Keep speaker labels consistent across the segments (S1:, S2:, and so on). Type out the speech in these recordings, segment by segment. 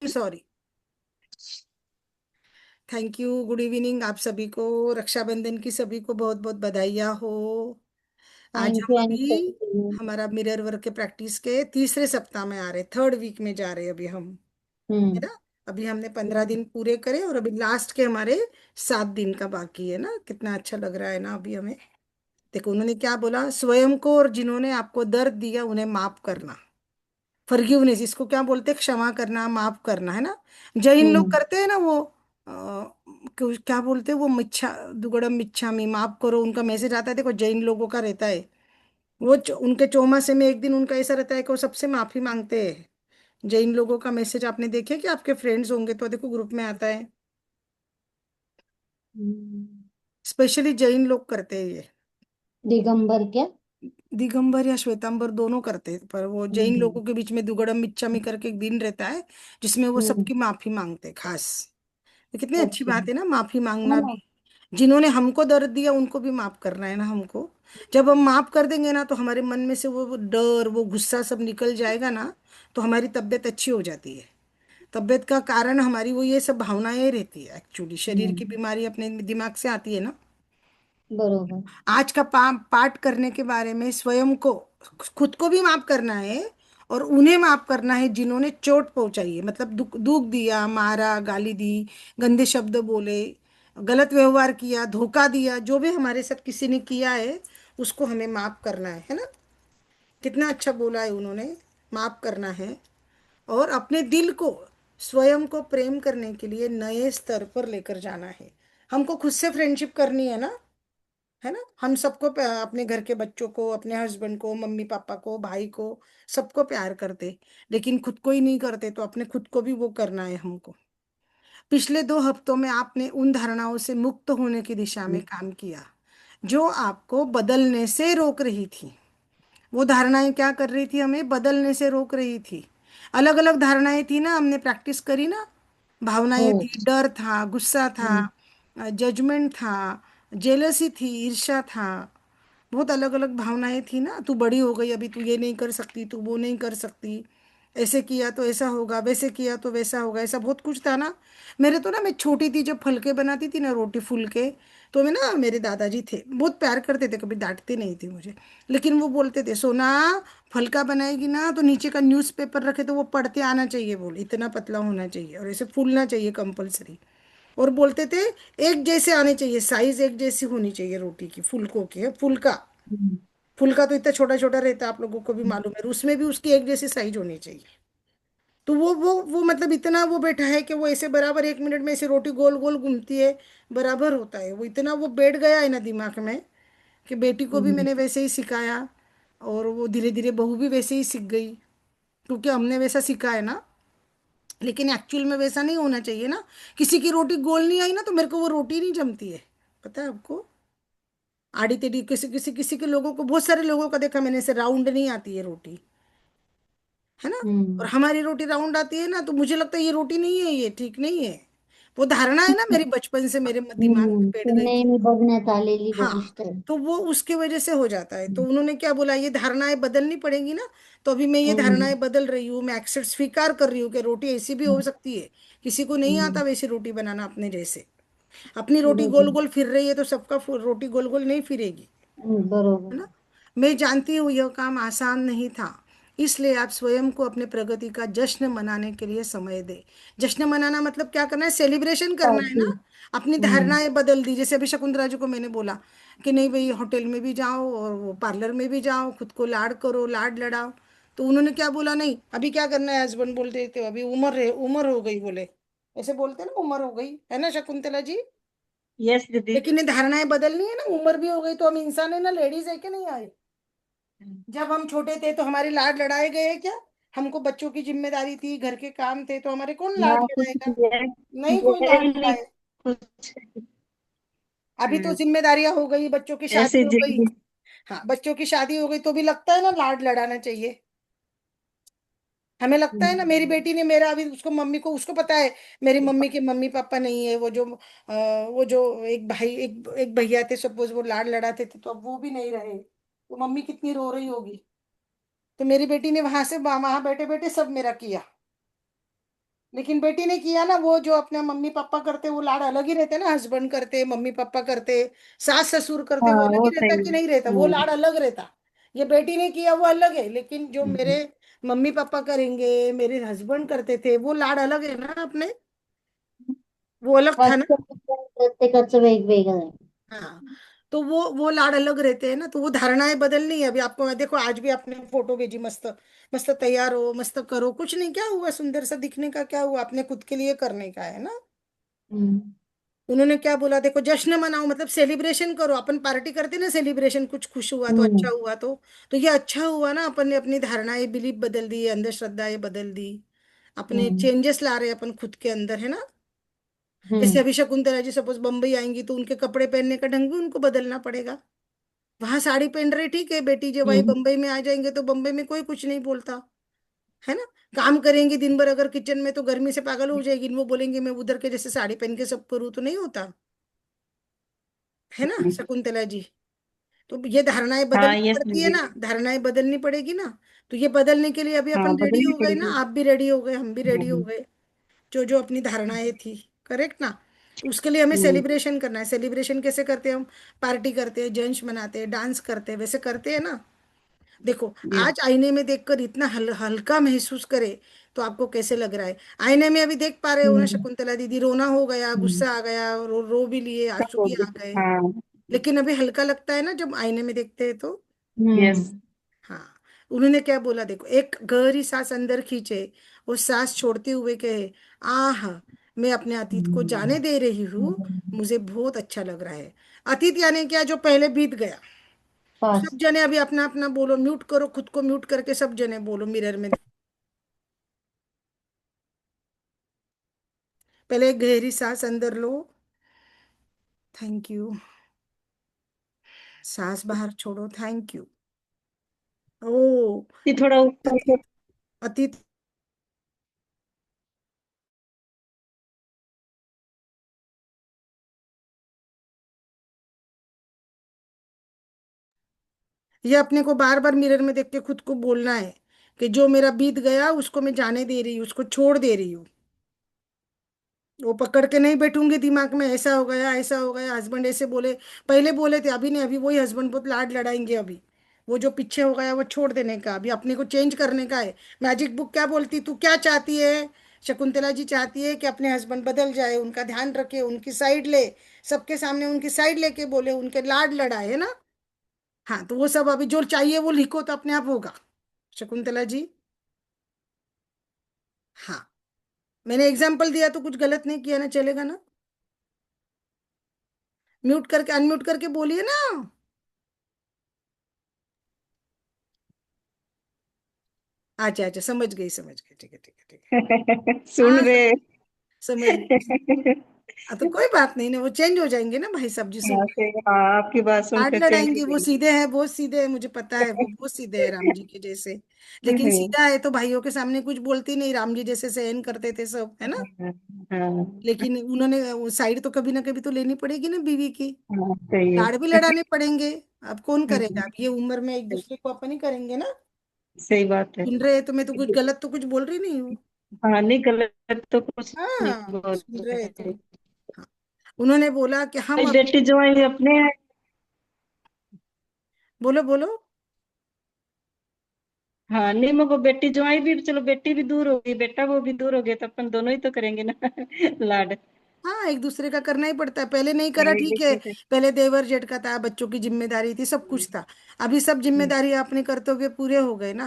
S1: Sorry. Thank you. Good evening आप सभी को। रक्षाबंधन की सभी को बहुत बहुत बधाइयाँ हो। आज
S2: थैंक
S1: हम
S2: यू
S1: अभी
S2: एंड
S1: हमारा मिरर वर्क के प्रैक्टिस के तीसरे सप्ताह में आ रहे, थर्ड वीक में जा रहे हैं अभी हम, है
S2: हम्म।
S1: ना। अभी हमने 15 दिन पूरे करे और अभी लास्ट के हमारे 7 दिन का बाकी है ना। कितना अच्छा लग रहा है ना अभी हमें। देखो उन्होंने क्या बोला, स्वयं को और जिन्होंने आपको दर्द दिया उन्हें माफ करना। फॉरगिवनेस, इसको क्या बोलते हैं, क्षमा करना, माफ करना, है ना। जैन लोग
S2: हम्म।
S1: करते हैं ना वो, क्या बोलते हैं वो, मिच्छा दुगड़म मिच्छामी, माफ करो। उनका मैसेज आता है, देखो जैन लोगों का रहता है। वो उनके चौमासे में एक दिन उनका ऐसा रहता है कि वो सबसे माफी मांगते हैं। जैन लोगों का मैसेज आपने देखे कि आपके फ्रेंड्स होंगे तो देखो ग्रुप में आता है।
S2: हम्म।
S1: स्पेशली जैन लोग करते हैं ये।
S2: दिगंबर क्या?
S1: दिगंबर या श्वेतांबर दोनों करते हैं, पर वो जैन
S2: हम्म।
S1: लोगों के बीच में दुगड़म मिच्छामी करके एक दिन रहता है जिसमें वो
S2: हम्म।
S1: सबकी माफी मांगते हैं खास। ये कितनी अच्छी
S2: अच्छा,
S1: बात है ना, माफी
S2: है
S1: मांगना
S2: ना।
S1: भी। जिन्होंने हमको दर्द दिया उनको भी माफ करना है ना हमको। जब हम माफ कर देंगे ना तो हमारे मन में से वो डर, वो गुस्सा सब निकल जाएगा ना। तो हमारी तबीयत अच्छी हो जाती है। तबीयत का कारण हमारी वो ये सब भावनाएं रहती है, एक्चुअली शरीर की
S2: हम्म।
S1: बीमारी अपने दिमाग से आती है ना।
S2: बरोबर।
S1: आज का पाठ करने के बारे में स्वयं को, खुद को भी माफ करना है और उन्हें माफ करना है जिन्होंने चोट पहुंचाई है, मतलब दुख दुख दिया, मारा, गाली दी, गंदे शब्द बोले, गलत व्यवहार किया, धोखा दिया, जो भी हमारे साथ किसी ने किया है उसको हमें माफ करना है ना। कितना अच्छा बोला है उन्होंने, माफ करना है। और अपने दिल को, स्वयं को प्रेम करने के लिए नए स्तर पर लेकर जाना है। हमको खुद से फ्रेंडशिप करनी है ना, है ना। हम सबको अपने घर के बच्चों को, अपने हस्बैंड को, मम्मी पापा को, भाई को, सबको प्यार करते, लेकिन खुद को ही नहीं करते, तो अपने खुद को भी वो करना है हमको। पिछले 2 हफ्तों में आपने उन धारणाओं से मुक्त होने की दिशा में काम किया जो आपको बदलने से रोक रही थी। वो धारणाएं क्या कर रही थी, हमें बदलने से रोक रही थी। अलग अलग धारणाएं थी ना, हमने प्रैक्टिस करी ना।
S2: हो।
S1: भावनाएं थी, डर था, गुस्सा था,
S2: हम्म।
S1: जजमेंट था, जेलसी थी, ईर्ष्या था। बहुत अलग अलग भावनाएं थी ना। तू बड़ी हो गई, अभी तू ये नहीं कर सकती, तू वो नहीं कर सकती, ऐसे किया तो ऐसा होगा, वैसे किया तो वैसा होगा, ऐसा बहुत कुछ था ना। मेरे तो ना, मैं छोटी थी जब फुलके बनाती थी ना, रोटी फुलके, तो मैं ना, मेरे दादाजी थे बहुत प्यार करते थे, कभी डांटते नहीं थे मुझे। लेकिन वो बोलते थे, सोना फलका बनाएगी ना तो नीचे का न्यूज़पेपर रखे तो वो पढ़ते आना चाहिए, बोल इतना पतला होना चाहिए और ऐसे फूलना चाहिए कंपलसरी। और बोलते थे एक जैसे आने चाहिए, साइज एक जैसी होनी चाहिए रोटी की, फुलकों की, फुलका।
S2: हम्म।
S1: फुलका तो इतना छोटा छोटा रहता है, आप लोगों को भी मालूम है, उसमें भी उसकी एक जैसी साइज होनी चाहिए। तो वो मतलब इतना वो बैठा है कि वो ऐसे बराबर 1 मिनट में ऐसे रोटी गोल गोल घूमती है, बराबर होता है वो, इतना वो बैठ गया है ना दिमाग में कि बेटी को भी
S2: हम्म।
S1: मैंने वैसे ही सिखाया। और वो धीरे धीरे बहू भी वैसे ही सीख गई, क्योंकि हमने वैसा सीखा है ना। लेकिन एक्चुअल में वैसा नहीं होना चाहिए ना। किसी की रोटी गोल नहीं आई ना तो मेरे को वो रोटी नहीं जमती है, पता है आपको। आड़ी टेढ़ी, किसी किसी किसी के लोगों को, बहुत सारे लोगों का देखा मैंने, ऐसे राउंड नहीं आती है रोटी, है ना। और
S2: हम्म।
S1: हमारी रोटी राउंड आती है ना, तो मुझे लगता है ये रोटी नहीं है, ये ठीक नहीं है। वो धारणा है ना, मेरी बचपन से मेरे दिमाग में बैठ
S2: ते
S1: गई थी।
S2: नेहमी बघण्यात आलेली
S1: हाँ,
S2: गोष्ट आहे.
S1: तो वो उसके वजह से हो जाता है। तो उन्होंने क्या बोला, ये धारणाएं बदलनी पड़ेंगी ना। तो अभी मैं ये
S2: हम्म.
S1: धारणाएं बदल रही हूँ, मैं एक्सेप्ट स्वीकार कर रही हूँ कि रोटी ऐसी भी हो
S2: हम्म.
S1: सकती है। किसी को नहीं आता
S2: हम्म.
S1: वैसी रोटी बनाना अपने जैसे। अपनी रोटी गोल
S2: बरोबर.
S1: गोल फिर रही है तो सबका रोटी गोल गोल नहीं फिरेगी, है
S2: बरोबर.
S1: ना। मैं जानती हूँ यह काम आसान नहीं था, इसलिए आप स्वयं को अपने प्रगति का जश्न मनाने के लिए समय दें। जश्न मनाना मतलब क्या करना है, सेलिब्रेशन करना है
S2: पार्टी.
S1: ना। अपनी
S2: हम्म.
S1: धारणाएं बदल दी, जैसे अभी शकुंतला जी को मैंने बोला कि नहीं भाई, होटल में भी जाओ और वो पार्लर में भी जाओ, खुद को लाड करो, लाड लड़ाओ। तो उन्होंने क्या बोला, नहीं अभी क्या करना है, हस्बैंड बोल देते हो अभी उम्र है, उम्र हो गई बोले, ऐसे बोलते हैं ना, उम्र हो गई है ना शकुंतला जी।
S2: यस दीदी.
S1: लेकिन ये धारणाएं बदलनी है ना, उम्र भी हो गई तो हम इंसान है ना, लेडीज है कि नहीं आए। जब हम छोटे थे तो हमारे लाड लड़ाए गए हैं क्या। हमको बच्चों की जिम्मेदारी थी, घर के काम थे, तो हमारे कौन लाड
S2: ना कुछ
S1: लड़ाएगा। नहीं कोई लाड
S2: नहीं
S1: लड़ाए।
S2: कुछ.
S1: अभी तो जिम्मेदारियां हो गई, बच्चों की शादी
S2: ऐसे
S1: हो गई।
S2: जी.
S1: हाँ, बच्चों की शादी हो गई तो भी लगता है ना लाड लड़ाना चाहिए। हमें लगता है ना, मेरी बेटी ने मेरा, अभी उसको मम्मी को, उसको पता है मेरी मम्मी के मम्मी पापा नहीं है, वो जो एक भाई, एक भैया थे सपोज, वो लाड लड़ाते थे तो अब वो भी नहीं रहे, तो मम्मी कितनी रो रही होगी। तो मेरी बेटी ने वहां से वहां बैठे बैठे सब मेरा किया। लेकिन बेटी ने किया ना, वो जो अपने मम्मी पापा करते वो लाड अलग ही रहते ना, हस्बैंड करते, मम्मी पापा करते, सास ससुर करते, वो
S2: हाँ
S1: अलग
S2: वो
S1: ही रहता
S2: सही
S1: कि
S2: है।
S1: नहीं रहता, वो लाड अलग रहता। ये बेटी ने किया वो अलग है, लेकिन जो
S2: हम्म।
S1: मेरे मम्मी पापा करेंगे, मेरे हस्बैंड करते थे, वो लाड अलग है ना अपने, वो अलग था ना।
S2: प्रत्येकाचं वेगवेगळं आहे.
S1: हाँ, तो वो लाड अलग रहते हैं ना, तो वो धारणाएं बदलनी है। अभी आपको मैं देखो, आज भी आपने फोटो भेजी, मस्त मस्त तैयार हो, मस्त करो, कुछ नहीं, क्या हुआ, सुंदर सा दिखने का क्या हुआ, अपने खुद के लिए करने का है ना।
S2: हम्म।
S1: उन्होंने क्या बोला, देखो जश्न मनाओ, मतलब सेलिब्रेशन करो, अपन पार्टी करते ना सेलिब्रेशन, कुछ खुश हुआ तो, अच्छा
S2: हम्म।
S1: हुआ तो ये अच्छा हुआ ना, अपन ने अपनी धारणाएं बिलीफ बदल दी, अंधश्रद्धाएं बदल दी, अपने
S2: हम्म।
S1: चेंजेस ला रहे हैं अपन खुद के अंदर, है ना। जैसे
S2: हम्म।
S1: अभी शकुंतला जी सपोज बम्बई आएंगी, तो उनके कपड़े पहनने का ढंग भी उनको बदलना पड़ेगा। वहां साड़ी पहन रहे, ठीक है, बेटी जब आई
S2: हम्म।
S1: बम्बई में आ जाएंगे तो बम्बई में कोई कुछ नहीं बोलता, है ना। काम करेंगी दिन भर अगर किचन में, तो गर्मी से पागल हो जाएगी, वो बोलेंगे मैं उधर के जैसे साड़ी पहन के सब करूँ, तो नहीं होता, है ना शकुंतला जी। तो ये धारणाएं
S2: हाँ
S1: बदलनी
S2: यस
S1: पड़ती है
S2: दीदी।
S1: ना, धारणाएं बदलनी पड़ेगी ना। तो ये बदलने के लिए अभी
S2: हाँ
S1: अपन रेडी
S2: बदलनी
S1: हो गए ना,
S2: पड़ेगी।
S1: आप भी रेडी हो गए, हम भी रेडी हो
S2: हम्म।
S1: गए, जो जो अपनी धारणाएं थी, करेक्ट ना। तो उसके लिए हमें
S2: हम्म।
S1: सेलिब्रेशन करना है। सेलिब्रेशन कैसे करते हैं हम, पार्टी करते हैं, जंश मनाते हैं, डांस करते हैं, वैसे करते हैं ना। देखो,
S2: यस।
S1: आज आईने में देखकर इतना हल्का महसूस करे, तो आपको कैसे लग रहा है। आईने में अभी देख पा रहे हो ना
S2: हम्म।
S1: शकुंतला दीदी, रोना हो गया,
S2: हम्म।
S1: गुस्सा आ गया, रो भी लिए,
S2: सब
S1: आंसू
S2: हो
S1: भी आ
S2: गया
S1: गए,
S2: हाँ।
S1: लेकिन अभी हल्का लगता है ना जब आईने में देखते हैं तो।
S2: यस।
S1: हाँ, उन्होंने क्या बोला, देखो, एक गहरी सांस अंदर खींचे, वो सांस छोड़ते हुए कहे, आह, मैं अपने अतीत को जाने दे रही हूँ, मुझे बहुत अच्छा लग रहा है। अतीत यानी क्या, जो पहले बीत गया। सब
S2: पास।
S1: जने अभी अपना अपना बोलो, म्यूट करो खुद को, म्यूट करके सब जने बोलो मिरर में। पहले एक गहरी सांस अंदर लो, थैंक यू, सांस बाहर छोड़ो, थैंक यू। ओ,
S2: ये थोड़ा ऊपर को।
S1: अतीत, अतीत, ये अपने को बार बार मिरर में देख के खुद को बोलना है कि जो मेरा बीत गया उसको मैं जाने दे रही हूँ, उसको छोड़ दे रही हूँ। वो पकड़ के नहीं बैठूंगी दिमाग में, ऐसा हो गया, ऐसा हो गया, हस्बैंड ऐसे बोले, पहले बोले थे, अभी नहीं, अभी वही हस्बैंड बहुत लाड लड़ाएंगे अभी। वो जो पीछे हो गया वो छोड़ देने का, अभी अपने को चेंज करने का है। मैजिक बुक क्या बोलती, तू क्या चाहती है। शकुंतला जी चाहती है कि अपने हस्बैंड बदल जाए, उनका ध्यान रखे, उनकी साइड ले, सबके सामने उनकी साइड लेके बोले, उनके लाड लड़ाए, है ना। हाँ, तो वो सब अभी जो चाहिए वो लिखो, तो अपने आप होगा, शकुंतला जी। हाँ, मैंने एग्जाम्पल दिया तो कुछ गलत नहीं किया ना, चलेगा ना। म्यूट करके अनम्यूट करके बोलिए ना। अच्छा अच्छा, समझ गई, समझ गई, ठीक है, ठीक है, ठीक है।
S2: सुन
S1: हाँ,
S2: रहे।
S1: समझ गई। हाँ, तो कोई बात नहीं ना, वो चेंज हो जाएंगे ना भाई, सब जी सुन
S2: हाँ
S1: के।
S2: सही हाँ आपकी बात
S1: लाड
S2: सुनकर चेंज हो
S1: लड़ाएंगे, वो सीधे हैं, बहुत सीधे हैं, मुझे पता है, वो बहुत सीधे हैं राम जी के जैसे। लेकिन
S2: जाएंगे।
S1: सीधा है तो भाइयों के सामने कुछ बोलती नहीं, राम जी जैसे सहन करते थे सब, है ना।
S2: हाँ। हाँ।
S1: लेकिन उन्होंने वो साइड तो कभी ना कभी तो लेनी पड़ेगी ना बीवी की,
S2: हाँ, सही है।
S1: लाड़ भी लड़ाने पड़ेंगे। अब कौन करेगा,
S2: हम्म,
S1: अब ये उम्र में एक दूसरे को अपन ही करेंगे ना।
S2: सही बात है।
S1: सुन रहे हैं तो मैं तो कुछ गलत तो कुछ बोल रही नहीं हूँ।
S2: हाँ नहीं गलत तो कुछ नहीं
S1: हाँ,
S2: बोल
S1: सुन रहे हैं तो।
S2: रहे।
S1: हाँ, उन्होंने बोला कि हम
S2: मेरी
S1: अभी,
S2: बेटी जो है अपने।
S1: बोलो बोलो।
S2: हाँ नहीं मगर बेटी जो आई भी चलो बेटी भी दूर हो गई बेटा वो भी दूर हो गया तो अपन दोनों ही तो करेंगे ना लाड।
S1: हाँ, एक दूसरे का करना ही पड़ता है, पहले नहीं
S2: हाँ
S1: करा
S2: एक
S1: ठीक है।
S2: दूसरे से।
S1: पहले देवर जेठ का था, बच्चों की जिम्मेदारी थी, सब कुछ था। अभी सब जिम्मेदारी अपने कर्तव्य पूरे हो गए ना।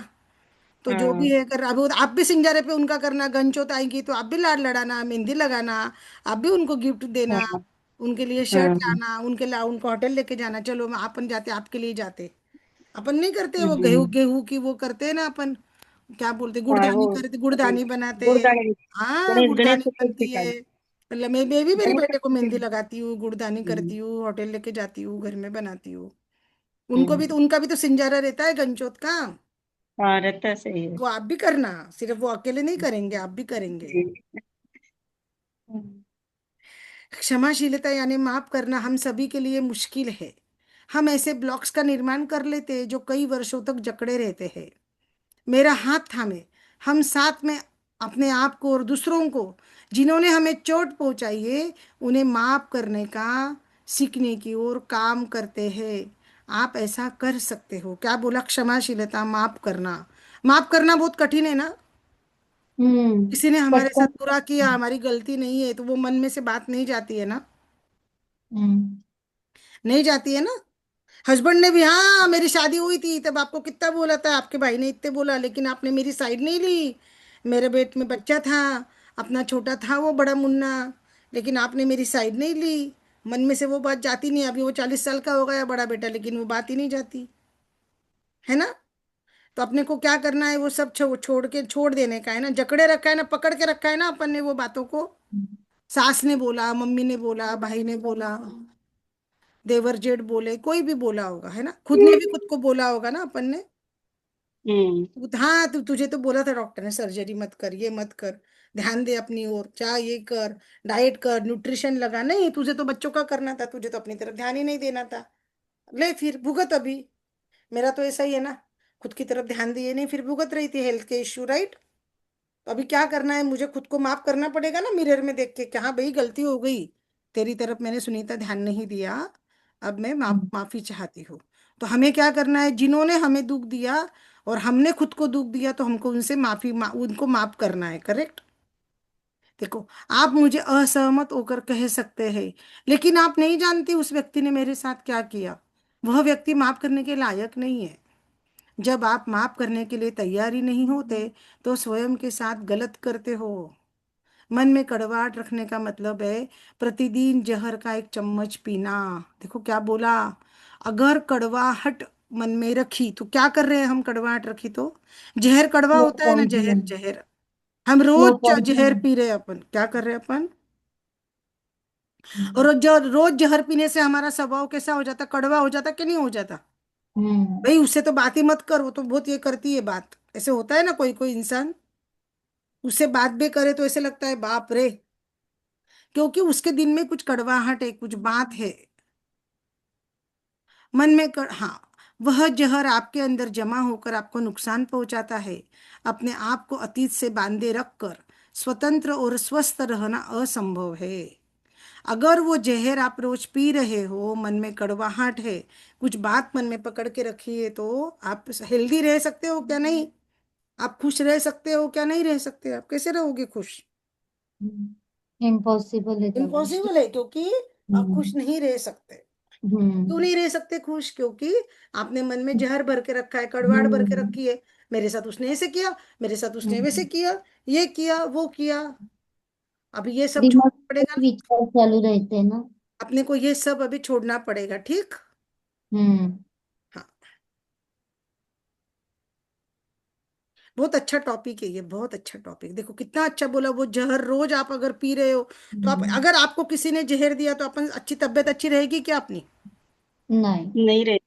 S1: तो जो भी
S2: हाँ।
S1: है कर, अब आप भी सिंजारे पे उनका करना, गंचोत आएंगी तो आप भी लाड लड़ाना, मेहंदी लगाना, आप भी उनको गिफ्ट देना,
S2: हाँ।
S1: उनके लिए शर्ट
S2: हाँ।
S1: लाना, उनको होटल लेके जाना, चलो मैं अपन जाते, आपके लिए जाते। अपन नहीं करते, वो गेहूं
S2: हम्म।
S1: गेहूं की वो करते हैं ना अपन, क्या बोलते,
S2: हाँ वो
S1: गुड़दानी करते, गुड़दानी बनाते हैं।
S2: गुड़दानी
S1: हाँ,
S2: गणेश गणेश
S1: गुड़दानी
S2: चतुर्थी
S1: बनती
S2: का।
S1: है, मतलब मैं भी मेरे
S2: गणेश
S1: बेटे को
S2: चतुर्थी।
S1: मेहंदी लगाती हूँ, गुड़दानी
S2: हम्म।
S1: करती हूँ, होटल लेके जाती हूँ, घर में बनाती हूँ। उनको भी तो,
S2: हम्म।
S1: उनका भी तो सिंजारा रहता है गंचोत का।
S2: हाँ रहता सही है।
S1: वो आप भी करना, सिर्फ वो अकेले नहीं करेंगे, आप भी करेंगे।
S2: जी। हम्म।
S1: क्षमाशीलता यानी माफ करना हम सभी के लिए मुश्किल है। हम ऐसे ब्लॉक्स का निर्माण कर लेते हैं जो कई वर्षों तक जकड़े रहते हैं। मेरा हाथ थामे, हम साथ में अपने आप को और दूसरों को, जिन्होंने हमें चोट पहुंचाई है उन्हें माफ करने का सीखने की ओर काम करते हैं। आप ऐसा कर सकते हो। क्या बोला? क्षमाशीलता, माफ करना। माफ करना बहुत कठिन है ना।
S2: हम्म।
S1: किसी ने हमारे साथ
S2: पटकन।
S1: बुरा किया, हमारी गलती नहीं है, तो वो मन में से बात नहीं जाती है ना।
S2: हम्म।
S1: नहीं जाती है ना। हस्बैंड ने भी, हाँ मेरी शादी हुई थी तब आपको कितना बोला था, आपके भाई ने इतने बोला, लेकिन आपने मेरी साइड नहीं ली। मेरे पेट में बच्चा था, अपना छोटा था वो बड़ा मुन्ना, लेकिन आपने मेरी साइड नहीं ली। मन में से वो बात जाती नहीं। अभी वो 40 साल का हो गया बड़ा बेटा, लेकिन वो बात ही नहीं जाती है ना। तो अपने को क्या करना है, वो सब छोड़ के छोड़ देने का है ना। जकड़े रखा है ना, पकड़ के रखा है ना अपन ने वो बातों को। सास ने बोला, मम्मी ने बोला, भाई ने बोला, देवर जेठ बोले, कोई भी बोला होगा है ना, खुद ने भी खुद को बोला होगा ना अपन ने।
S2: हम्म।
S1: हाँ, तुझे तो बोला था डॉक्टर ने, सर्जरी मत कर, ये मत कर, ध्यान दे अपनी ओर, चाह ये कर, डाइट कर, न्यूट्रिशन लगा। नहीं, तुझे तो बच्चों का करना था, तुझे तो अपनी तरफ ध्यान ही नहीं देना था। ले फिर भुगत अभी। मेरा तो ऐसा ही है ना, खुद की तरफ ध्यान दिए नहीं, फिर भुगत रही थी हेल्थ के इश्यू, राइट। तो अभी क्या करना है, मुझे खुद को माफ करना पड़ेगा ना, मिरर में देख के कि हाँ भाई गलती हो गई, तेरी तरफ मैंने सुनीता ध्यान नहीं दिया, अब मैं माफी चाहती हूँ। तो हमें क्या करना है, जिन्होंने हमें दुख दिया और हमने खुद को दुख दिया, तो हमको उनसे उनको माफ करना है, करेक्ट। देखो, आप मुझे असहमत होकर कह सकते हैं, लेकिन आप नहीं जानती उस व्यक्ति ने मेरे साथ क्या किया। वह व्यक्ति माफ करने के लायक नहीं है। जब आप माफ करने के लिए तैयार ही नहीं होते, तो स्वयं के साथ गलत करते हो। मन में कड़वाहट रखने का मतलब है प्रतिदिन जहर का एक चम्मच पीना। देखो क्या बोला, अगर कड़वाहट मन में रखी तो क्या कर रहे हैं हम, कड़वाहट रखी तो जहर कड़वा
S2: नो
S1: होता है ना,
S2: पॉइंट
S1: जहर
S2: में।
S1: जहर। हम
S2: नो
S1: रोज
S2: पॉइंट
S1: जहर
S2: में।
S1: पी रहे हैं, अपन क्या कर रहे हैं अपन। और जो रोज जहर पीने से हमारा स्वभाव कैसा हो जाता, कड़वा हो जाता कि नहीं हो जाता।
S2: हम्म।
S1: भाई उससे तो बात ही मत कर, वो तो बहुत ये करती है बात, ऐसे होता है ना कोई कोई इंसान, उससे बात भी करे तो ऐसे लगता है बाप रे, क्योंकि उसके दिन में कुछ कड़वाहट है, कुछ बात है मन में हाँ, वह जहर आपके अंदर जमा होकर आपको नुकसान पहुंचाता है। अपने आप को अतीत से बांधे रखकर स्वतंत्र और स्वस्थ रहना असंभव है। अगर वो जहर आप रोज पी रहे हो, मन में कड़वाहट है, कुछ बात मन में पकड़ के रखी है, तो आप हेल्दी रह सकते हो क्या? नहीं। आप खुश रह सकते हो क्या? नहीं रह सकते। आप कैसे रहोगे खुश?
S2: इम्पॉसिबल है तब।
S1: इम्पॉसिबल है, क्योंकि आप खुश
S2: हम्म।
S1: नहीं रह सकते। क्यों
S2: हम्म।
S1: नहीं रह सकते खुश? क्योंकि आपने मन में जहर भर के रखा है, कड़वाहट भर के
S2: हम्म।
S1: रखी है। मेरे साथ उसने ऐसे किया, मेरे साथ उसने वैसे
S2: हम्म।
S1: किया, ये किया वो किया। अभी ये सब
S2: दिमाग
S1: छोड़ना
S2: में
S1: पड़ेगा
S2: वही
S1: ना।
S2: विचार चालू रहते हैं ना।
S1: अपने को ये सब अभी छोड़ना पड़ेगा, ठीक।
S2: हम्म।
S1: हाँ, बहुत अच्छा टॉपिक है ये, बहुत अच्छा टॉपिक। देखो कितना अच्छा बोला, वो जहर रोज आप अगर पी रहे हो, तो आप,
S2: हम्म।
S1: अगर आपको किसी ने जहर दिया तो अपन अच्छी तबीयत अच्छी रहेगी क्या अपनी?
S2: नहीं। नहीं रहे।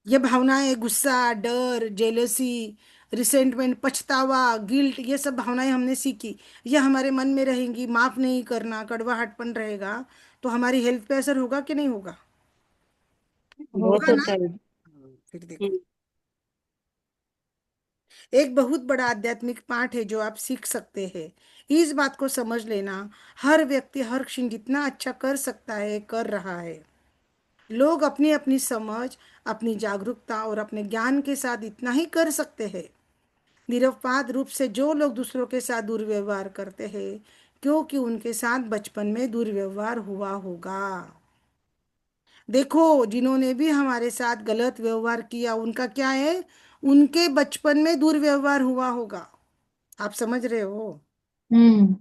S1: ये भावनाएं, गुस्सा, डर, जेलसी, रिसेंटमेंट, पछतावा, गिल्ट, ये सब भावनाएं हमने सीखी, ये हमारे मन में रहेंगी। माफ नहीं करना, कड़वाहटपन रहेगा, तो हमारी हेल्थ पे असर होगा कि नहीं होगा?
S2: बहुत
S1: होगा ना।
S2: होता है।
S1: फिर देखो,
S2: हम्म।
S1: एक बहुत बड़ा आध्यात्मिक पाठ है जो आप सीख सकते हैं। इस बात को समझ लेना, हर व्यक्ति हर क्षण जितना अच्छा कर सकता है कर रहा है। लोग अपनी अपनी समझ, अपनी जागरूकता और अपने ज्ञान के साथ इतना ही कर सकते हैं। निरपवाद रूप से जो लोग दूसरों के साथ दुर्व्यवहार करते हैं, क्योंकि उनके साथ बचपन में दुर्व्यवहार हुआ होगा। देखो, जिन्होंने भी हमारे साथ गलत व्यवहार किया उनका क्या है, उनके बचपन में दुर्व्यवहार हुआ होगा। आप समझ रहे हो?
S2: हम्म।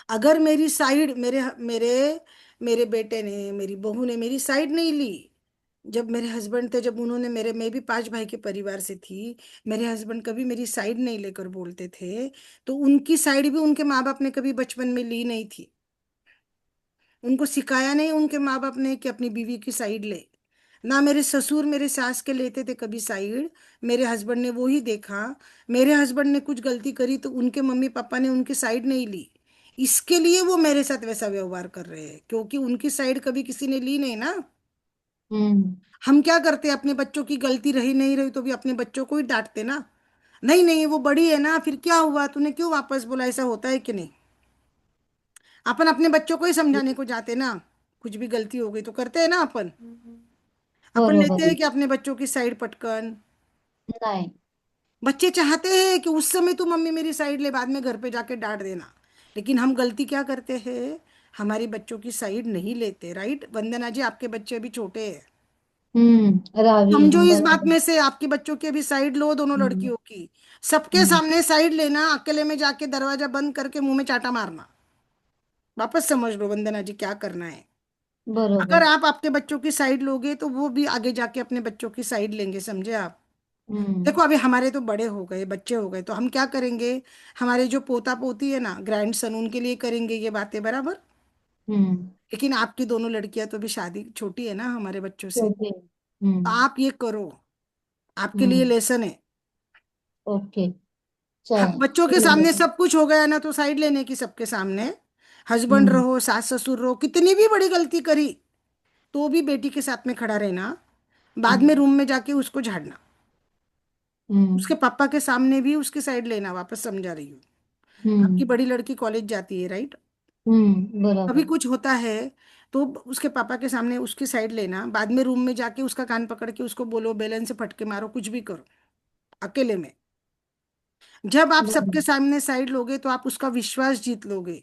S1: अगर मेरी साइड, मेरे मेरे मेरे बेटे ने, मेरी बहू ने मेरी साइड नहीं ली, जब मेरे हस्बैंड थे, जब उन्होंने मेरे, मैं भी 5 भाई के परिवार से थी, मेरे हस्बैंड कभी मेरी साइड नहीं लेकर बोलते थे, तो उनकी साइड भी उनके माँ बाप ने कभी बचपन में ली नहीं थी। उनको सिखाया नहीं उनके माँ बाप ने कि अपनी बीवी की साइड ले। ना मेरे ससुर मेरे सास के लेते थे कभी साइड, मेरे हस्बैंड ने वो ही देखा। मेरे हस्बैंड ने कुछ गलती करी तो उनके मम्मी पापा ने उनकी साइड नहीं ली। इसके लिए वो मेरे साथ वैसा व्यवहार कर रहे हैं, क्योंकि उनकी साइड कभी किसी ने ली नहीं ना।
S2: हम्म।
S1: हम क्या करते हैं, अपने बच्चों की गलती रही नहीं रही तो भी अपने बच्चों को ही डांटते ना। नहीं नहीं, वो बड़ी है ना, फिर क्या हुआ, तूने क्यों वापस बोला, ऐसा होता है कि नहीं? अपन अपने बच्चों को ही समझाने को जाते ना, कुछ भी गलती हो गई तो करते हैं ना अपन। अपन
S2: बरोबर
S1: लेते
S2: आहे.
S1: हैं कि अपने बच्चों की साइड पटकन।
S2: नाही.
S1: बच्चे चाहते हैं कि उस समय तू मम्मी मेरी साइड ले, बाद में घर पे जाके डांट देना। लेकिन हम गलती क्या करते हैं, हमारी बच्चों की साइड नहीं लेते। राइट वंदना जी, आपके बच्चे अभी छोटे हैं।
S2: रावी
S1: समझो
S2: हम
S1: इस बात
S2: बरोबर.
S1: में से, आपकी बच्चों की अभी साइड लो, दोनों
S2: हम्म.
S1: लड़कियों की। सबके
S2: हम्म.
S1: सामने साइड लेना, अकेले में जाके दरवाजा बंद करके मुंह में चाटा मारना। वापस समझ लो वंदना जी क्या करना है। अगर
S2: बरोबर.
S1: आप आपके बच्चों की साइड लोगे तो वो भी आगे जाके अपने बच्चों की साइड लेंगे, समझे आप?
S2: हम्म.
S1: देखो अभी हमारे तो बड़े हो गए, बच्चे हो गए, तो हम क्या करेंगे? हमारे जो पोता पोती है ना, ग्रैंड सन, उनके लिए करेंगे ये बातें बराबर।
S2: हम्म.
S1: लेकिन आपकी दोनों लड़कियां तो भी शादी छोटी है ना हमारे बच्चों से,
S2: छोटे.
S1: तो
S2: हम्म.
S1: आप ये करो, आपके लिए
S2: हम्म.
S1: लेसन है।
S2: ओके. चल.
S1: बच्चों के
S2: बरोबर.
S1: सामने सब कुछ हो गया ना, तो साइड लेने की सबके सामने। हस्बैंड
S2: हम्म.
S1: रहो, सास ससुर रहो, कितनी भी बड़ी गलती करी तो भी बेटी के साथ में खड़ा रहना। बाद में
S2: हम्म.
S1: रूम में जाके उसको झाड़ना।
S2: हम्म.
S1: उसके पापा के सामने भी उसकी साइड लेना, वापस समझा रही हूँ।
S2: हम्म.
S1: आपकी बड़ी लड़की कॉलेज जाती है, राइट? कभी
S2: बरोबर.
S1: कुछ होता है तो उसके पापा के सामने उसकी साइड लेना, बाद में रूम में जाके उसका कान पकड़ के उसको बोलो, बेलन से फटके मारो, कुछ भी करो अकेले में। जब आप
S2: बरोबर.
S1: सबके सामने साइड लोगे तो आप उसका विश्वास जीत लोगे।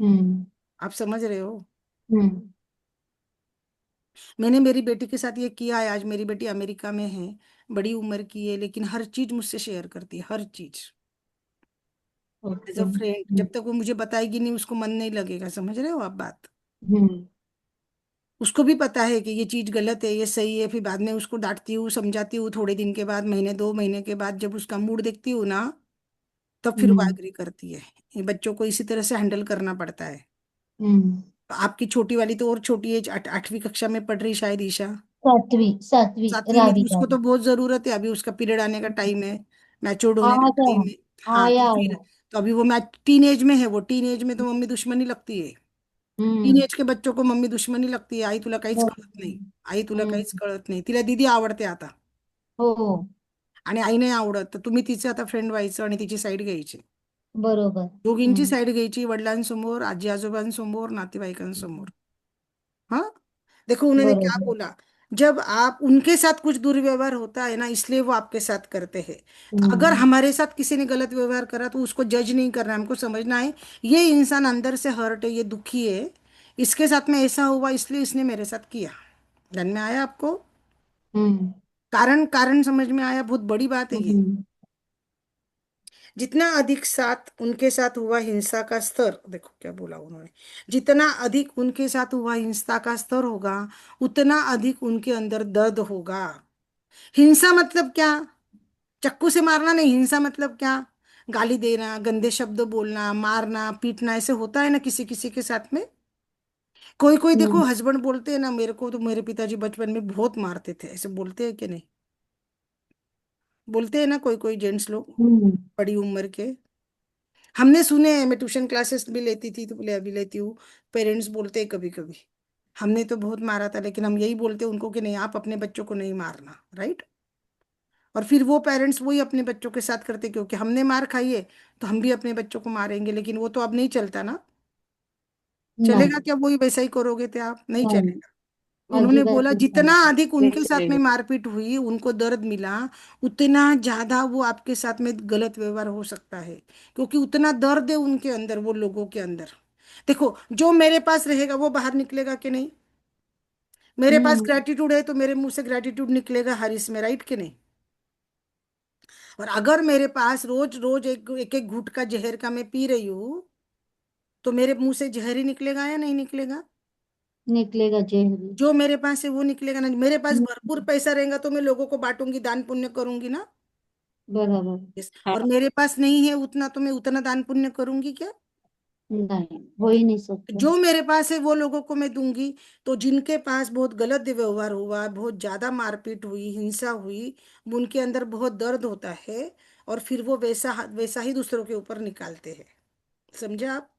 S2: हम्म.
S1: आप समझ रहे हो?
S2: हम्म.
S1: मैंने मेरी बेटी के साथ ये किया है। आज मेरी बेटी अमेरिका में है, बड़ी उम्र की है, लेकिन हर चीज मुझसे शेयर करती है, हर चीज। As
S2: okay.
S1: अ फ्रेंड, जब तक वो मुझे बताएगी नहीं उसको मन नहीं लगेगा, समझ रहे हो आप बात?
S2: हम्म.
S1: उसको भी पता है कि ये चीज गलत है, ये सही है, फिर बाद में उसको डांटती हूँ, समझाती हूँ, थोड़े दिन के बाद, महीने 2 महीने के बाद जब उसका मूड देखती हूँ ना, तब फिर वो
S2: हम्म.
S1: एग्री करती है। ये बच्चों को इसी तरह से हैंडल करना पड़ता है।
S2: हम्म.
S1: तो आपकी छोटी वाली तो और छोटी है, 8वीं कक्षा में पढ़ रही शायद, ईशा।
S2: सातवी सातवी
S1: 7वीं में,
S2: रावी
S1: उसको
S2: रावी.
S1: तो बहुत जरूरत है, अभी उसका पीरियड आने का टाइम है, मैच्योर्ड
S2: हाँ
S1: होने का
S2: तो
S1: टाइम है। हाँ तो
S2: आया
S1: फिर,
S2: आया.
S1: तो अभी वो मैं टीन एज में है, वो टीन एज में तो मम्मी दुश्मनी लगती है। टीन
S2: हम्म.
S1: एज के बच्चों को मम्मी दुश्मनी लगती है, आई तुला काहीच कळत
S2: बरोबर.
S1: नाही, आई तुला काहीच
S2: हम्म.
S1: कळत नाही, तिला दीदी आवडते आता,
S2: हो.
S1: आणि आई नाही आवडत, तर तुम्ही तिचे आता फ्रेंड व्हायचं आणि तिची साईड घ्यायची।
S2: बरोबर.
S1: दोघींची
S2: हम्म.
S1: साईड घ्यायची, वडिलांसमोर, आजी आजोबांसमोर, नातेवाईकांसमोर। हाँ, देखो उन्होंने क्या
S2: बरोबर.
S1: बोला, जब आप उनके साथ कुछ दुर्व्यवहार होता है ना, इसलिए वो आपके साथ करते हैं। तो अगर
S2: हम्म.
S1: हमारे साथ किसी ने गलत व्यवहार करा तो उसको जज नहीं करना है, हमको समझना है ये इंसान अंदर से हर्ट है, ये दुखी है, इसके साथ में ऐसा हुआ इसलिए इसने मेरे साथ किया। ध्यान में आया आपको?
S2: हम्म.
S1: कारण कारण समझ में आया? बहुत बड़ी बात है ये।
S2: हम्म.
S1: जितना अधिक साथ उनके साथ हुआ हिंसा का स्तर, देखो क्या बोला उन्होंने, जितना अधिक उनके साथ हुआ हिंसा का स्तर होगा, उतना अधिक उनके अंदर दर्द होगा। हिंसा मतलब क्या? चाकू से मारना नहीं, हिंसा मतलब क्या? गाली देना, गंदे शब्द बोलना, मारना पीटना, ऐसे होता है ना किसी किसी के साथ में। कोई कोई देखो
S2: हम्म.
S1: हस्बैंड बोलते हैं ना, मेरे को तो मेरे पिताजी बचपन में बहुत मारते थे, ऐसे बोलते हैं कि नहीं? बोलते हैं ना कोई कोई जेंट्स लोग,
S2: हम्म.
S1: बड़ी उम्र के। हमने सुने हैं, मैं ट्यूशन क्लासेस भी लेती थी तो बोले अभी लेती हूँ, पेरेंट्स बोलते हैं कभी कभी, हमने तो बहुत मारा था, लेकिन हम यही बोलते हैं उनको कि नहीं, आप अपने बच्चों को नहीं मारना, राइट? और फिर वो पेरेंट्स वही अपने बच्चों के साथ करते, क्योंकि हमने मार खाई है तो हम भी अपने बच्चों को मारेंगे, लेकिन वो तो अब नहीं चलता ना। चलेगा
S2: नाही.
S1: क्या वही वैसा ही करोगे? तो आप नहीं
S2: नाही.
S1: चलेगा। उन्होंने
S2: अजिबात
S1: बोला जितना
S2: नाही.
S1: अधिक
S2: नाही
S1: उनके साथ में
S2: चलेगा.
S1: मारपीट हुई, उनको दर्द मिला, उतना ज्यादा वो आपके साथ में गलत व्यवहार हो सकता है, क्योंकि उतना दर्द है उनके अंदर, वो लोगों के अंदर। देखो जो मेरे पास रहेगा वो बाहर निकलेगा कि नहीं? मेरे पास
S2: हम्म.
S1: ग्रेटिट्यूड है तो मेरे मुंह से ग्रेटिट्यूड निकलेगा हर इसमें, राइट कि नहीं? और अगर मेरे पास रोज रोज एक एक एक घूंट का जहर का मैं पी रही हूँ, तो मेरे मुंह से जहर ही निकलेगा या नहीं निकलेगा?
S2: निकलेगा जेहरी.
S1: जो मेरे पास है वो निकलेगा ना। मेरे पास भरपूर
S2: हम्म.
S1: पैसा रहेगा तो मैं लोगों को बांटूंगी, दान पुण्य करूंगी ना।
S2: बरोबर.
S1: Yes.
S2: हाँ.
S1: और मेरे पास नहीं है उतना तो मैं उतना दान पुण्य करूंगी क्या?
S2: नहीं हो ही नहीं सकता.
S1: जो मेरे पास है वो लोगों को मैं दूंगी। तो जिनके पास बहुत गलत व्यवहार हुआ, बहुत ज्यादा मारपीट हुई, हिंसा हुई, उनके अंदर बहुत दर्द होता है, और फिर वो वैसा वैसा ही दूसरों के ऊपर निकालते हैं। समझे आप?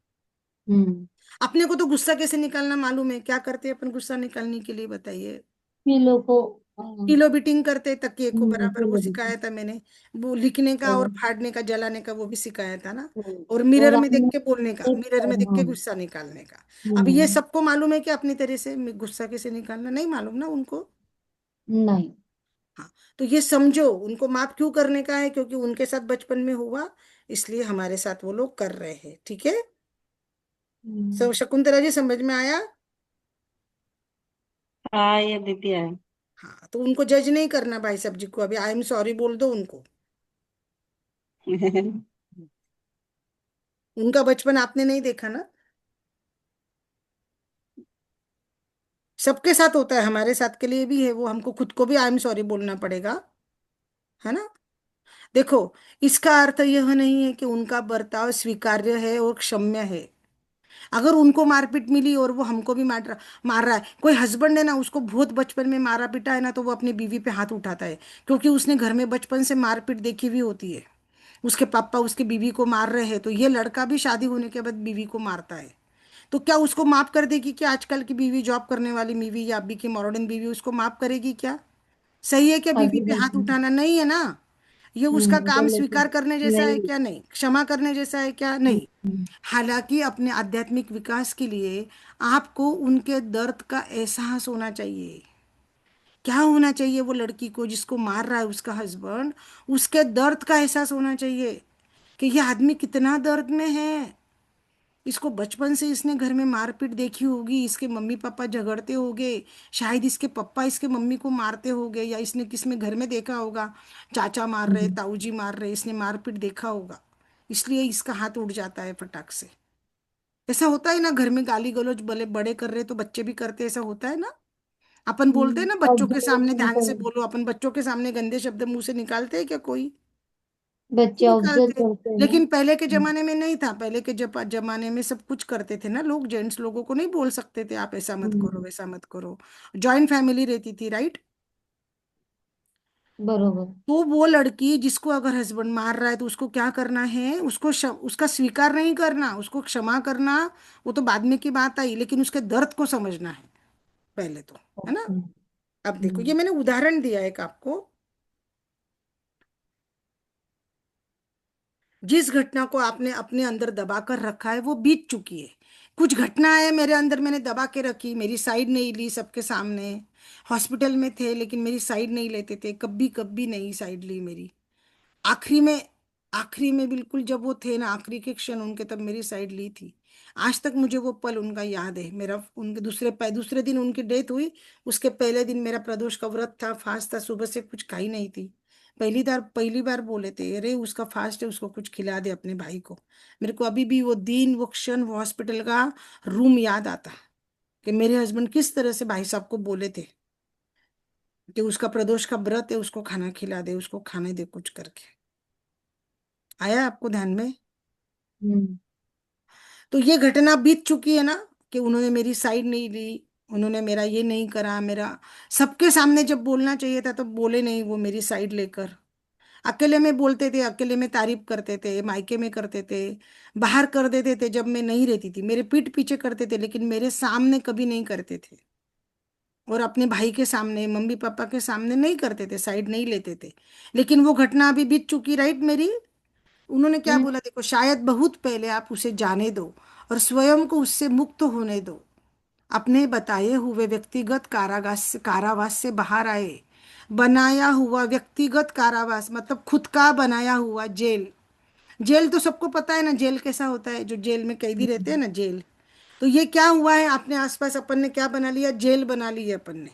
S2: हम्म.
S1: अपने को तो गुस्सा कैसे निकालना मालूम है, क्या करते हैं अपन गुस्सा निकालने के लिए, बताइए?
S2: पी लो को. हाँ।
S1: पिलो बीटिंग करते तकिए को बराबर, वो
S2: चलो
S1: सिखाया
S2: बेटी।
S1: था मैंने। वो लिखने का और
S2: चलो।
S1: फाड़ने का, जलाने का, वो भी सिखाया था ना। और
S2: तो और
S1: मिरर में देख
S2: आपने
S1: के बोलने का, मिरर में देख के
S2: हाँ।
S1: गुस्सा निकालने का। अब ये
S2: हम्म।
S1: सबको मालूम है कि अपनी तरह से गुस्सा कैसे निकालना, नहीं मालूम ना उनको।
S2: नहीं।
S1: हाँ। तो ये समझो, उनको माफ क्यों करने का है, क्योंकि उनके साथ बचपन में हुआ, इसलिए हमारे साथ वो लोग कर रहे हैं, ठीक है। सब
S2: हम्म।
S1: शकुंतला जी समझ में आया।
S2: हाँ ये दीदी है।
S1: हाँ, तो उनको जज नहीं करना भाई साहब जी को, अभी आई एम सॉरी बोल दो उनको। उनका बचपन आपने नहीं देखा ना। सबके साथ होता है, हमारे साथ के लिए भी है वो, हमको खुद को भी आई एम सॉरी बोलना पड़ेगा, है ना। देखो, इसका अर्थ यह नहीं है कि उनका बर्ताव स्वीकार्य है और क्षम्य है। अगर उनको मारपीट मिली और वो हमको भी मार रहा है, कोई हस्बैंड है ना, उसको बहुत बचपन में मारा पीटा है ना, तो वो अपनी बीवी पे हाथ उठाता है, क्योंकि उसने घर में बचपन से मारपीट देखी हुई होती है। उसके पापा उसके बीवी को मार रहे हैं, तो ये लड़का भी शादी होने के बाद बीवी को मारता है। तो क्या उसको माफ कर देगी क्या आजकल की बीवी, जॉब करने वाली बीवी या अभी की मॉडर्न बीवी उसको माफ करेगी क्या? सही है क्या बीवी
S2: अभी
S1: पे हाथ
S2: नहीं।
S1: उठाना? नहीं है ना। ये उसका काम
S2: चलो
S1: स्वीकार करने जैसा है
S2: नहीं।
S1: क्या? नहीं। क्षमा करने जैसा है क्या? नहीं।
S2: हम्म।
S1: हालांकि अपने आध्यात्मिक विकास के लिए आपको उनके दर्द का एहसास होना चाहिए। क्या होना चाहिए? वो लड़की को जिसको मार रहा है उसका हस्बैंड, उसके दर्द का एहसास होना चाहिए कि ये आदमी कितना दर्द में है। इसको बचपन से इसने घर में मारपीट देखी होगी, इसके मम्मी पापा झगड़ते होंगे, शायद इसके पापा इसके मम्मी को मारते होंगे, या इसने किस में घर में देखा होगा, चाचा मार रहे,
S2: हम्म।
S1: ताऊ जी मार रहे, इसने मारपीट देखा होगा, इसलिए इसका हाथ उठ जाता है फटाक से। ऐसा होता है ना, घर में गाली गलौज भले बड़े कर रहे तो बच्चे भी करते, ऐसा होता है ना। अपन बोलते हैं ना बच्चों के सामने,
S2: ऑब्जर्वेशन
S1: ध्यान
S2: कर।
S1: से बोलो, अपन बच्चों के सामने गंदे शब्द मुंह से निकालते हैं क्या कोई?
S2: बच्चे ऑब्जर्व
S1: निकालते।
S2: करते हैं ना।
S1: लेकिन पहले के जमाने में नहीं था, पहले के जमाने में सब कुछ करते थे ना लोग, जेंट्स लोगों को नहीं बोल सकते थे आप ऐसा मत करो
S2: हम्म।
S1: वैसा मत करो। जॉइंट फैमिली रहती थी, राइट।
S2: बरोबर।
S1: तो वो लड़की जिसको अगर हस्बैंड मार रहा है तो उसको क्या करना है, उसको उसका स्वीकार नहीं करना, उसको क्षमा करना, वो तो बाद में की बात आई, लेकिन उसके दर्द को समझना है पहले तो, है ना।
S2: ओके।
S1: अब देखो, ये मैंने उदाहरण दिया एक आपको। जिस घटना को आपने अपने अंदर दबा कर रखा है वो बीत चुकी है। कुछ घटना है मेरे अंदर, मैंने दबा के रखी, मेरी साइड नहीं ली सबके सामने। हॉस्पिटल में थे लेकिन मेरी साइड नहीं लेते थे, कभी कभी नहीं साइड ली मेरी। आखिरी में, आखिरी में बिल्कुल जब वो थे ना, आखिरी के क्षण उनके, तब मेरी साइड ली थी। आज तक मुझे वो पल उनका याद है। मेरा उनके दूसरे दिन उनकी डेथ हुई, उसके पहले दिन मेरा प्रदोष का व्रत था, फास्ट था, सुबह से कुछ खाई नहीं थी। पहली बार बोले थे, अरे उसका फास्ट है, उसको कुछ खिला दे अपने भाई को। मेरे को अभी भी वो दिन, वो क्षण, वो हॉस्पिटल का रूम याद आता, कि मेरे हस्बैंड किस तरह से भाई साहब को बोले थे कि उसका प्रदोष का व्रत है, उसको खाना खिला दे, उसको खाने दे कुछ करके। आया आपको ध्यान में?
S2: हम्म।
S1: तो ये घटना बीत चुकी है ना, कि उन्होंने मेरी साइड नहीं ली, उन्होंने मेरा ये नहीं करा, मेरा सबके सामने जब बोलना चाहिए था तब बोले नहीं वो मेरी साइड लेकर। अकेले में बोलते थे, अकेले में तारीफ करते थे, मायके में करते थे, बाहर कर देते थे जब मैं नहीं रहती थी, मेरे पीठ पीछे करते थे, लेकिन मेरे सामने कभी नहीं करते थे। और अपने भाई के सामने, मम्मी पापा के सामने नहीं करते थे, साइड नहीं लेते थे। लेकिन वो घटना अभी बीत चुकी, राइट मेरी। उन्होंने क्या
S2: हम्म।
S1: बोला देखो, शायद बहुत पहले आप उसे जाने दो और स्वयं को उससे मुक्त होने दो। अपने बताए हुए व्यक्तिगत कारावास से बाहर आए। बनाया हुआ व्यक्तिगत कारावास मतलब खुद का बनाया हुआ जेल। जेल तो सबको पता है ना, जेल कैसा होता है, जो जेल में कैदी रहते हैं
S2: हम्म।
S1: ना, जेल। तो ये क्या हुआ है, अपने आसपास अपन ने क्या बना लिया, जेल बना ली है अपन ने।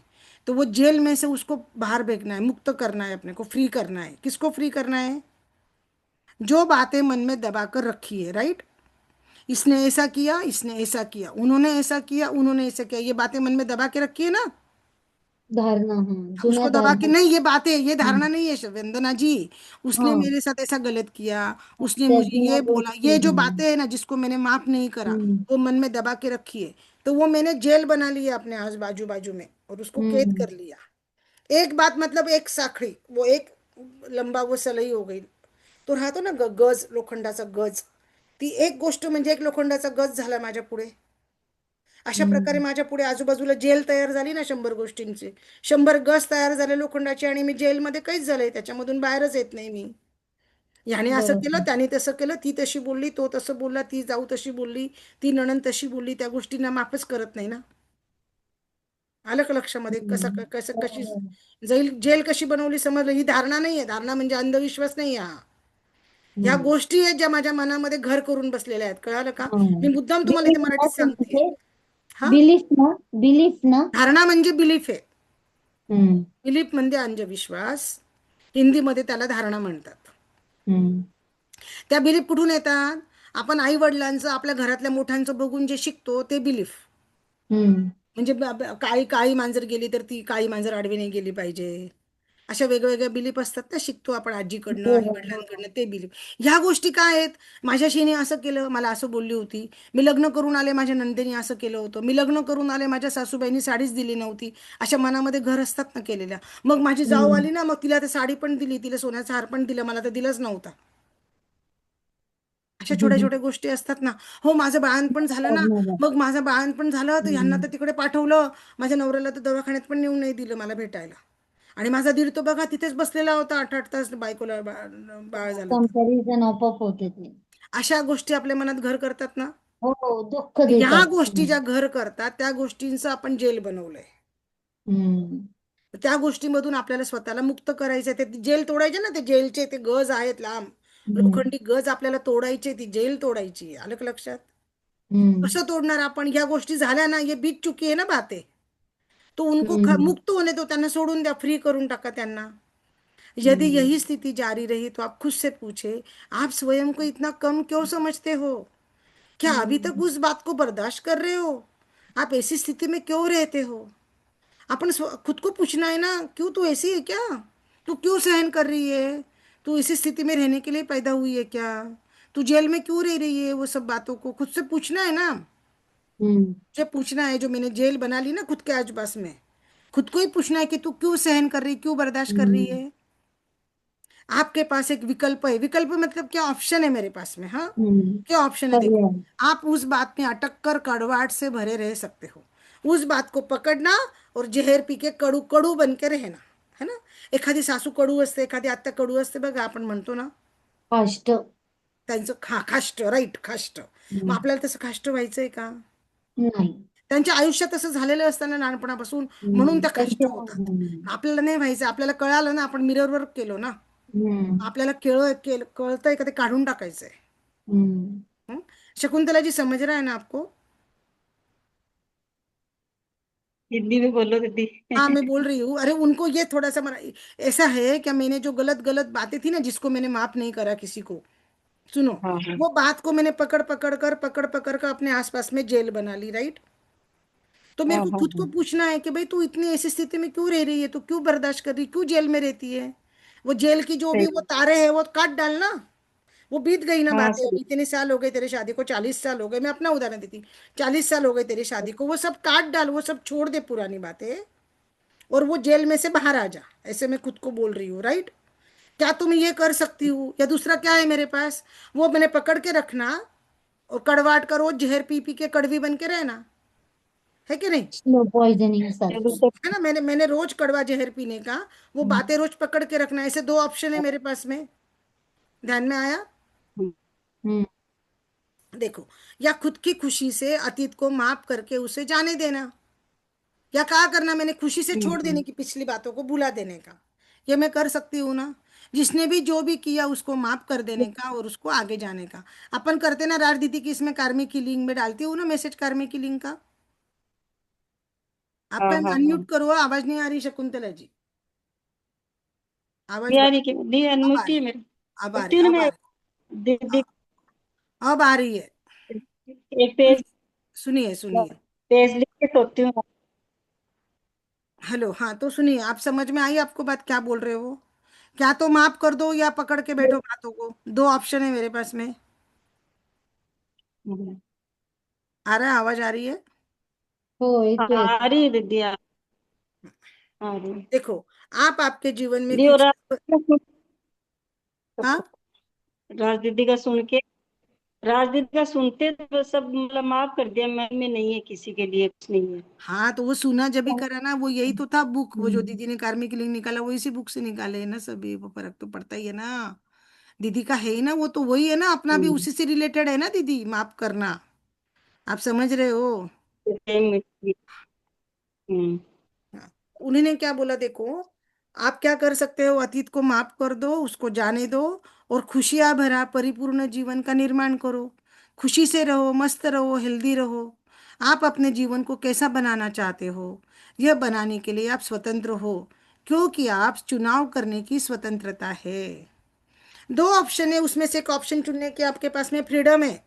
S1: तो वो जेल में से उसको बाहर फेंकना है, मुक्त करना है, अपने को फ्री करना है। किसको फ्री करना है? जो बातें मन में दबा कर रखी है, राइट। इसने ऐसा किया, इसने ऐसा किया, उन्होंने ऐसा किया, उन्होंने ऐसा किया, ये बातें मन में दबा के रखी है ना।
S2: धारणा, हाँ।
S1: उसको
S2: जुना
S1: दबा के
S2: धारणा।
S1: नहीं, ये बातें, ये धारणा
S2: हम्म।
S1: नहीं है वंदना जी। उसने
S2: हाँ।
S1: मेरे साथ ऐसा गलत किया, उसने
S2: अच्छा
S1: मुझे
S2: जुना
S1: ये बोला,
S2: दोस्त
S1: ये
S2: है,
S1: जो
S2: हाँ।
S1: बातें है ना जिसको मैंने माफ नहीं करा,
S2: हम्म।
S1: वो मन में दबा के रखी है। तो वो मैंने जेल बना लिया अपने आस बाजू बाजू में, और उसको कैद
S2: हम्म।
S1: कर लिया। एक बात मतलब एक साखळी, वो एक लंबा वो सलई हो गई। तो राहतो ना गज, लोखंडाचा गज, ती एक गोष्ट म्हणजे एक लोखंडाचा गज झाला माझ्या पुढे। अशा प्रकारे
S2: हम्म.
S1: माझ्या पुढे आजूबाजूला जेल तयार झाली ना 100 गोष्टींची. 100 गज तयार झाले लोखंडाचे आणि मी जेलमध्ये काहीच झालंय त्याच्यामधून बाहेरच येत नाही मी. ह्याने असं केलं,
S2: बरोबर.
S1: त्याने तसं केलं, ती तशी बोलली, तो तसं बोलला, ती जाऊ तशी बोलली, ती नणंद तशी बोलली, त्या गोष्टींना माफच करत नाही ना. आलं का लक्षामध्ये?
S2: हम्म.
S1: कसं कशी
S2: बरोबर.
S1: जेल कशी बनवली समजलं? ही धारणा नाही आहे. धारणा म्हणजे अंधविश्वास नाही आहे हा. ह्या
S2: हम्म.
S1: गोष्टी आहेत ज्या माझ्या मनामध्ये घर करून बसलेल्या आहेत. कळालं का? मी
S2: हम्म.
S1: मुद्दाम तुम्हाला इथे
S2: बिलीफ ना
S1: मराठीत सांगते.
S2: तुमचे,
S1: हा,
S2: बिलीफ ना, बिलीफ ना.
S1: धारणा म्हणजे बिलीफ आहे.
S2: हम्म.
S1: बिलीफ म्हणजे अंधविश्वास. हिंदीमध्ये त्याला धारणा म्हणतात.
S2: हम्म.
S1: त्या बिलीफ कुठून येतात? आपण आई वडिलांचं, आपल्या घरातल्या मोठ्यांचं बघून जे शिकतो ते बिलीफ.
S2: हम्म.
S1: म्हणजे काळी काळी मांजर गेली तर ती काळी मांजर आडवी नाही गेली पाहिजे. अशा वेगवेगळ्या बिलीफ असतात ना, शिकतो आपण आजीकडनं, आई
S2: बरोबर.
S1: वडिलांकडनं, ते बिलीफ. ह्या गोष्टी काय आहेत? माझ्याशी हिने असं केलं, मला असं बोलली होती. मी लग्न करून आले, माझ्या नंदेने असं केलं होतं. मी लग्न करून आले, माझ्या सासूबाईंनी साडीच दिली नव्हती. अशा मनामध्ये घर असतात ना केलेल्या. मग माझी जाऊ
S2: हम्म.
S1: आली ना, मग तिला तर साडी पण दिली, तिला सोन्याचा हार पण दिला, मला तर दिलंच नव्हता. अशा छोट्या छोट्या गोष्टी असतात ना. हो, माझं बाळंतपण झालं ना,
S2: बरोबर.
S1: मग माझं बाळंतपण झालं तर ह्यांना
S2: हम्म.
S1: तर तिकडे पाठवलं, माझ्या नवऱ्याला तर दवाखान्यात पण नेऊन नाही दिलं मला भेटायला. आणि माझा दीर तो बघा तिथेच बसलेला होता 8-8 तास बायकोला बाळ झालं तर.
S2: कंपॅरिझन आपोआप होते ते.
S1: अशा गोष्टी आपल्या मनात घर करतात ना.
S2: हो, दुःख
S1: ह्या
S2: देतात.
S1: गोष्टी
S2: हम्म.
S1: ज्या घर करतात त्या गोष्टींचं आपण जेल बनवलंय.
S2: हम्म.
S1: त्या गोष्टीमधून आपल्याला स्वतःला मुक्त करायचंय. ते जेल तोडायचे ना, ते जेलचे ते गज आहेत लांब,
S2: हम्म.
S1: लोखंडी गज आपल्याला तोडायचे, ती जेल तोडायची. आलं का लक्षात?
S2: हम्म.
S1: कसं तोडणार आपण? ह्या गोष्टी झाल्या ना, ये बीत चुकी है ना बातें. तो उनको
S2: हम्म.
S1: मुक्त होने दो, त्यांना सोडून द्या, फ्री करून टाका त्यांना. यदि
S2: हम्म.
S1: यही स्थिति जारी रही तो आप खुद से पूछे, आप स्वयं को इतना कम क्यों समझते हो? क्या अभी तक
S2: हम्म.
S1: उस बात को बर्दाश्त कर रहे हो? आप ऐसी स्थिति में क्यों रहते हो? अपन खुद को पूछना है ना, क्यों तू ऐसी है क्या? तू क्यों सहन कर रही है? तू इसी स्थिति में रहने के लिए पैदा हुई है क्या? तू जेल में क्यों रह रही है? वो सब बातों को खुद से पूछना है ना।
S2: हम्म.
S1: मुझे पूछना है, जो मैंने जेल बना ली ना खुद के आसपास में, खुद को ही पूछना है कि तू क्यों सहन कर रही, क्यों बर्दाश्त कर रही
S2: हम्म.
S1: है। आपके पास एक विकल्प है। विकल्प मतलब क्या? ऑप्शन है मेरे पास में। हाँ,
S2: हम्म.
S1: क्या ऑप्शन है? देखो,
S2: पर्याय.
S1: आप उस बात में अटक कर कड़वाहट से भरे रह सकते हो, उस बात को पकडना और जहर पी के कडू कडू बन के रहना, है ना. एखादी सासू कडू असते, एखादी आत्या कडू असते बघा, आपण म्हणतो ना.
S2: फास्ट.
S1: त्यांचं खाष्ट, राईट, खाष्ट. मग
S2: हम्म.
S1: आपल्याला तसं खाष्ट व्हायचंय का?
S2: नाही.
S1: त्यांच्या आयुष्यात तसं झालेलं असताना लहानपणापासून, म्हणून
S2: हम्म.
S1: त्या खाष्ट
S2: त्यांच्या.
S1: होतात.
S2: हम्म.
S1: आपल्याला नाही व्हायचं. आपल्याला कळालं ना, आपण मिररवर केलो ना,
S2: हम्म.
S1: आपल्याला कळतंय का ते काढून टाकायचंय.
S2: हम्म.
S1: हं? शकुंतला जी, समझ रहा है ना आपको?
S2: हिंदी में बोलो दीदी.
S1: हाँ, मैं बोल रही हूँ। अरे उनको ये थोड़ा सा ऐसा है क्या, मैंने जो गलत गलत बातें थी ना, जिसको मैंने माफ नहीं करा किसी को, सुनो,
S2: हाँ हाँ.
S1: वो बात को मैंने पकड़ पकड़ कर अपने आसपास में जेल बना ली, राइट. तो मेरे
S2: हाँ
S1: को
S2: हाँ
S1: खुद को
S2: हाँ.
S1: पूछना है कि भाई तू इतनी ऐसी स्थिति में क्यों रह रही है, तू क्यों बर्दाश्त कर रही, क्यों जेल में रहती है? वो जेल की जो भी वो
S2: सही.
S1: तारे हैं वो काट डालना। वो बीत गई ना
S2: हाँ
S1: बातें,
S2: सही.
S1: अभी इतने साल हो गए तेरे शादी को, 40 साल हो गए, मैं अपना उदाहरण देती, 40 साल हो गए तेरी शादी को, वो सब काट डाल, वो सब छोड़ दे पुरानी बातें, और वो जेल में से बाहर आ जा। ऐसे मैं खुद को बोल रही हूँ, राइट. क्या तुम ये कर सकती हो? या दूसरा क्या है मेरे पास? वो मैंने पकड़ के रखना, और कड़वाहट का रोज जहर पी पी के कड़वी बन के रहना, है कि नहीं?
S2: स्लो पॉइजनिंग
S1: है
S2: सारखं.
S1: ना, मैंने मैंने रोज कड़वा जहर पीने का, वो
S2: हम्म.
S1: बातें रोज पकड़ के रखना, ऐसे दो ऑप्शन है मेरे पास में। ध्यान में आया?
S2: हम्म.
S1: देखो, या खुद की खुशी से अतीत को माफ करके उसे जाने देना, या क्या करना, मैंने खुशी से छोड़ देने
S2: हम्म.
S1: की, पिछली बातों को भुला देने का, ये मैं कर सकती हूँ ना. जिसने भी जो भी किया उसको माफ कर देने का और उसको आगे जाने का. अपन करते ना राजनीति की, इसमें कार्मी की लिंक में डालती हूँ ना मैसेज, कार्मी की लिंक का.
S2: हाँ
S1: आपका
S2: हाँ हाँ.
S1: अनम्यूट करो, आवाज नहीं आ रही शकुंतला जी, आवाज
S2: यार
S1: बढ़ा.
S2: की नहीं
S1: अब आ
S2: अनुमति
S1: रही,
S2: है मेरे.
S1: अब आ रही,
S2: बच्ची ने
S1: अब आ
S2: मैं
S1: रही.
S2: दीदी.
S1: अब आ रही है.
S2: एक पेज.
S1: सुनिए सुनिए.
S2: पेज लिख के सोती हूँ.
S1: हेलो, हाँ तो सुनिए, आप समझ में आई आपको बात क्या बोल रहे हो? क्या तो माफ कर दो या पकड़ के बैठो बातों को, दो ऑप्शन है मेरे पास में.
S2: हम्म.
S1: आ रहा है, आवाज आ रही है?
S2: हो येतोय. आ रही है दीदी. आ रही है.
S1: देखो, आप आपके जीवन में
S2: दी और
S1: कुछ, हाँ,
S2: राज दीदी का सुन के राजदीदी का सुनते तो सब मतलब माफ कर दिया, मैं में नहीं है, किसी के लिए कुछ नहीं है।
S1: हाँ, तो वो सुना जब भी करा ना, वो यही तो था बुक, वो जो
S2: हम्म।
S1: दीदी ने कार्मिक लिंक निकाला वो इसी बुक से निकाले है ना सभी, वो फर्क तो पड़ता ही है ना। दीदी का है ही ना, वो तो वही है ना, अपना भी
S2: हम्म।
S1: उसी से रिलेटेड है ना दीदी, माफ करना। आप समझ रहे हो?
S2: सेम। हम्म।
S1: हाँ। उन्होंने क्या बोला देखो, आप क्या कर सकते हो, अतीत को माफ कर दो, उसको जाने दो, और खुशियां भरा परिपूर्ण जीवन का निर्माण करो। खुशी से रहो, मस्त रहो, हेल्दी रहो। आप अपने जीवन को कैसा बनाना चाहते हो, यह बनाने के लिए आप स्वतंत्र हो, क्योंकि आप चुनाव करने की स्वतंत्रता है। दो ऑप्शन है, उसमें से एक ऑप्शन चुनने की आपके पास में फ्रीडम है।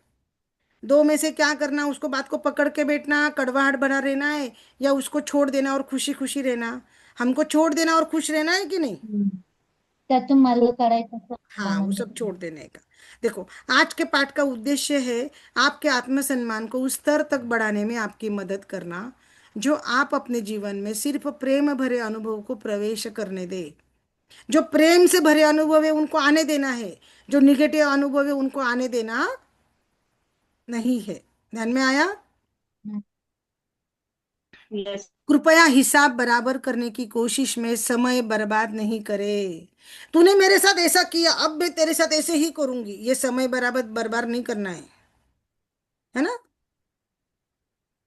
S1: दो में से क्या करना, उसको बात को पकड़ के बैठना, कड़वाहट बना रहना है, या उसको छोड़ देना और खुशी खुशी रहना। हमको छोड़ देना और खुश रहना है कि नहीं?
S3: हम्म. त्यातून मार्ग काढायचा असं
S1: हाँ, वो
S3: आनंद
S1: सब
S3: आहे.
S1: छोड़ देने का। देखो, आज के पाठ का उद्देश्य है आपके आत्मसम्मान को उस स्तर तक बढ़ाने में आपकी मदद करना, जो आप अपने जीवन में सिर्फ प्रेम भरे अनुभव को प्रवेश करने दे। जो प्रेम से भरे अनुभव है उनको आने देना है, जो निगेटिव अनुभव है उनको आने देना नहीं है। ध्यान में आया?
S3: हम्म.
S2: यस।
S1: कृपया हिसाब बराबर करने की कोशिश में समय बर्बाद नहीं करे। तूने मेरे साथ ऐसा किया, अब मैं तेरे साथ ऐसे ही करूंगी, ये समय बराबर बर्बाद नहीं करना है ना?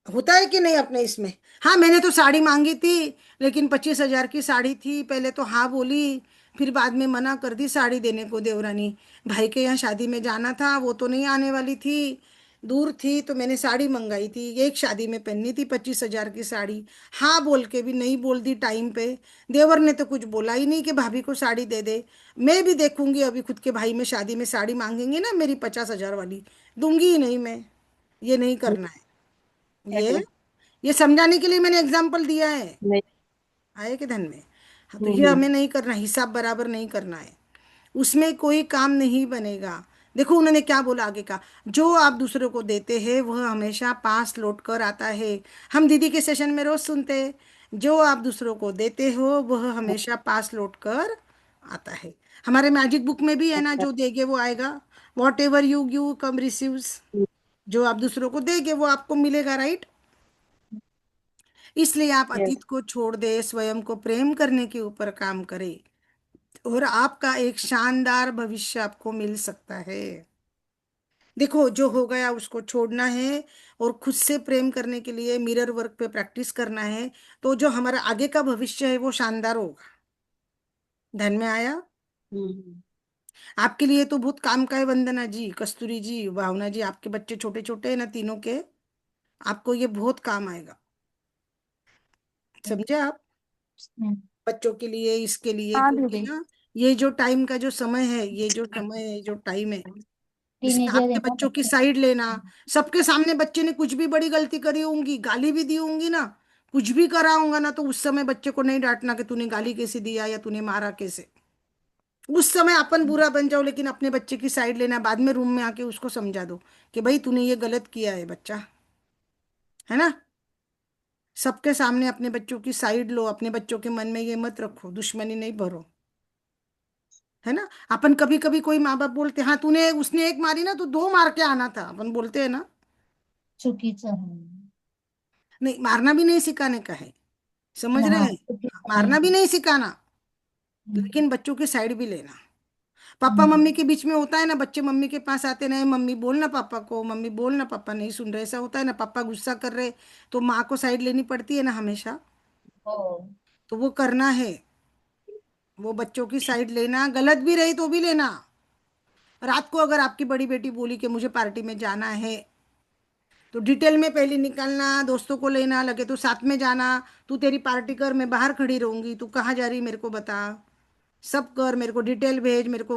S1: होता है कि नहीं अपने इसमें? हाँ, मैंने तो साड़ी मांगी थी, लेकिन 25,000 की साड़ी थी, पहले तो हाँ बोली, फिर बाद में मना कर दी साड़ी देने को देवरानी। भाई के यहाँ शादी में जाना था, वो तो नहीं आने वाली थी, दूर थी, तो मैंने साड़ी मंगाई थी, एक शादी में पहननी थी 25,000 की साड़ी। हाँ बोल के भी नहीं बोल दी टाइम पे। देवर ने तो कुछ बोला ही नहीं कि भाभी को साड़ी दे दे। मैं भी देखूंगी, अभी खुद के भाई में शादी में साड़ी मांगेंगे ना मेरी 50,000 वाली, दूंगी ही नहीं मैं। ये नहीं करना है। ये
S2: नहीं।
S1: ये समझाने के लिए मैंने एग्जाम्पल दिया है।
S2: नहीं।
S1: आए के धन में। हाँ, तो ये
S2: हम्म।
S1: हमें नहीं करना, हिसाब बराबर नहीं करना है, उसमें कोई काम नहीं बनेगा। देखो उन्होंने क्या बोला आगे का, जो आप दूसरों को देते हैं वह हमेशा पास लौट कर आता है। हम दीदी के सेशन में रोज सुनते हैं, जो आप दूसरों को देते हो वह हमेशा पास लौट कर आता है। हमारे मैजिक बुक में भी है ना,
S2: अच्छा।
S1: जो देगे वो आएगा। What ever you give come receives. जो आप दूसरों को देंगे वो आपको मिलेगा, राइट? इसलिए आप
S2: यस।
S1: अतीत को छोड़ दे, स्वयं को प्रेम करने के ऊपर काम करें, और आपका एक शानदार भविष्य आपको मिल सकता है। देखो, जो हो गया उसको छोड़ना है, और खुद से प्रेम करने के लिए मिरर वर्क पे प्रैक्टिस करना है, तो जो हमारा आगे का भविष्य है वो शानदार होगा। ध्यान में आया?
S2: हम्म।
S1: आपके लिए तो बहुत काम का है, वंदना जी, कस्तूरी जी, भावना जी, आपके बच्चे छोटे छोटे हैं ना तीनों के, आपको ये बहुत काम आएगा। समझे आप?
S3: हम्म.
S1: बच्चों के लिए, इसके लिए,
S3: हाँ
S1: क्योंकि
S3: दीदी.
S1: ना ये जो टाइम का जो समय है, ये जो समय है, जो टाइम है, जिसमें
S3: टीनेजर
S1: आपके
S3: आहे ना
S1: बच्चों की
S3: बच्चे.
S1: साइड लेना, सबके सामने बच्चे ने कुछ भी बड़ी गलती करी होंगी, गाली भी दी होंगी ना, कुछ भी करा होगा ना, तो उस समय बच्चे को नहीं डांटना कि तूने गाली कैसे दिया या तूने मारा कैसे। उस समय अपन बुरा बन जाओ, लेकिन अपने बच्चे की साइड लेना, बाद में रूम में आके उसको समझा दो कि भाई तूने ये गलत किया है बच्चा, है ना? सबके सामने अपने बच्चों की साइड लो, अपने बच्चों के मन में ये मत रखो, दुश्मनी नहीं भरो, है ना? अपन कभी कभी कोई माँ बाप बोलते हाँ तूने, उसने एक मारी ना तो दो मार के आना था, अपन बोलते हैं ना।
S3: चुकीचं आहे.
S1: नहीं, मारना भी नहीं सिखाने का है, समझ रहे
S3: हा
S1: हैं? हाँ,
S3: चुकीचं
S1: मारना भी
S3: आहे.
S1: नहीं सिखाना,
S3: हम्म.
S1: लेकिन बच्चों की साइड भी लेना। पापा मम्मी
S3: हम्म.
S1: के बीच में होता है ना, बच्चे मम्मी के पास आते नहीं, मम्मी बोलना पापा को, मम्मी बोलना, पापा नहीं सुन रहे, ऐसा होता है ना, पापा गुस्सा कर रहे, तो माँ को साइड लेनी पड़ती है ना हमेशा।
S3: हो.
S1: तो वो करना है, वो बच्चों की साइड लेना, गलत भी रही तो भी लेना। रात को अगर आपकी बड़ी बेटी बोली कि मुझे पार्टी में जाना है, तो डिटेल में पहले निकलना, दोस्तों को लेना, लगे तो साथ में जाना। तू तेरी पार्टी कर, मैं बाहर खड़ी रहूंगी, तू कहाँ जा रही मेरे को बता, सब कर, मेरे को डिटेल भेज, मेरे को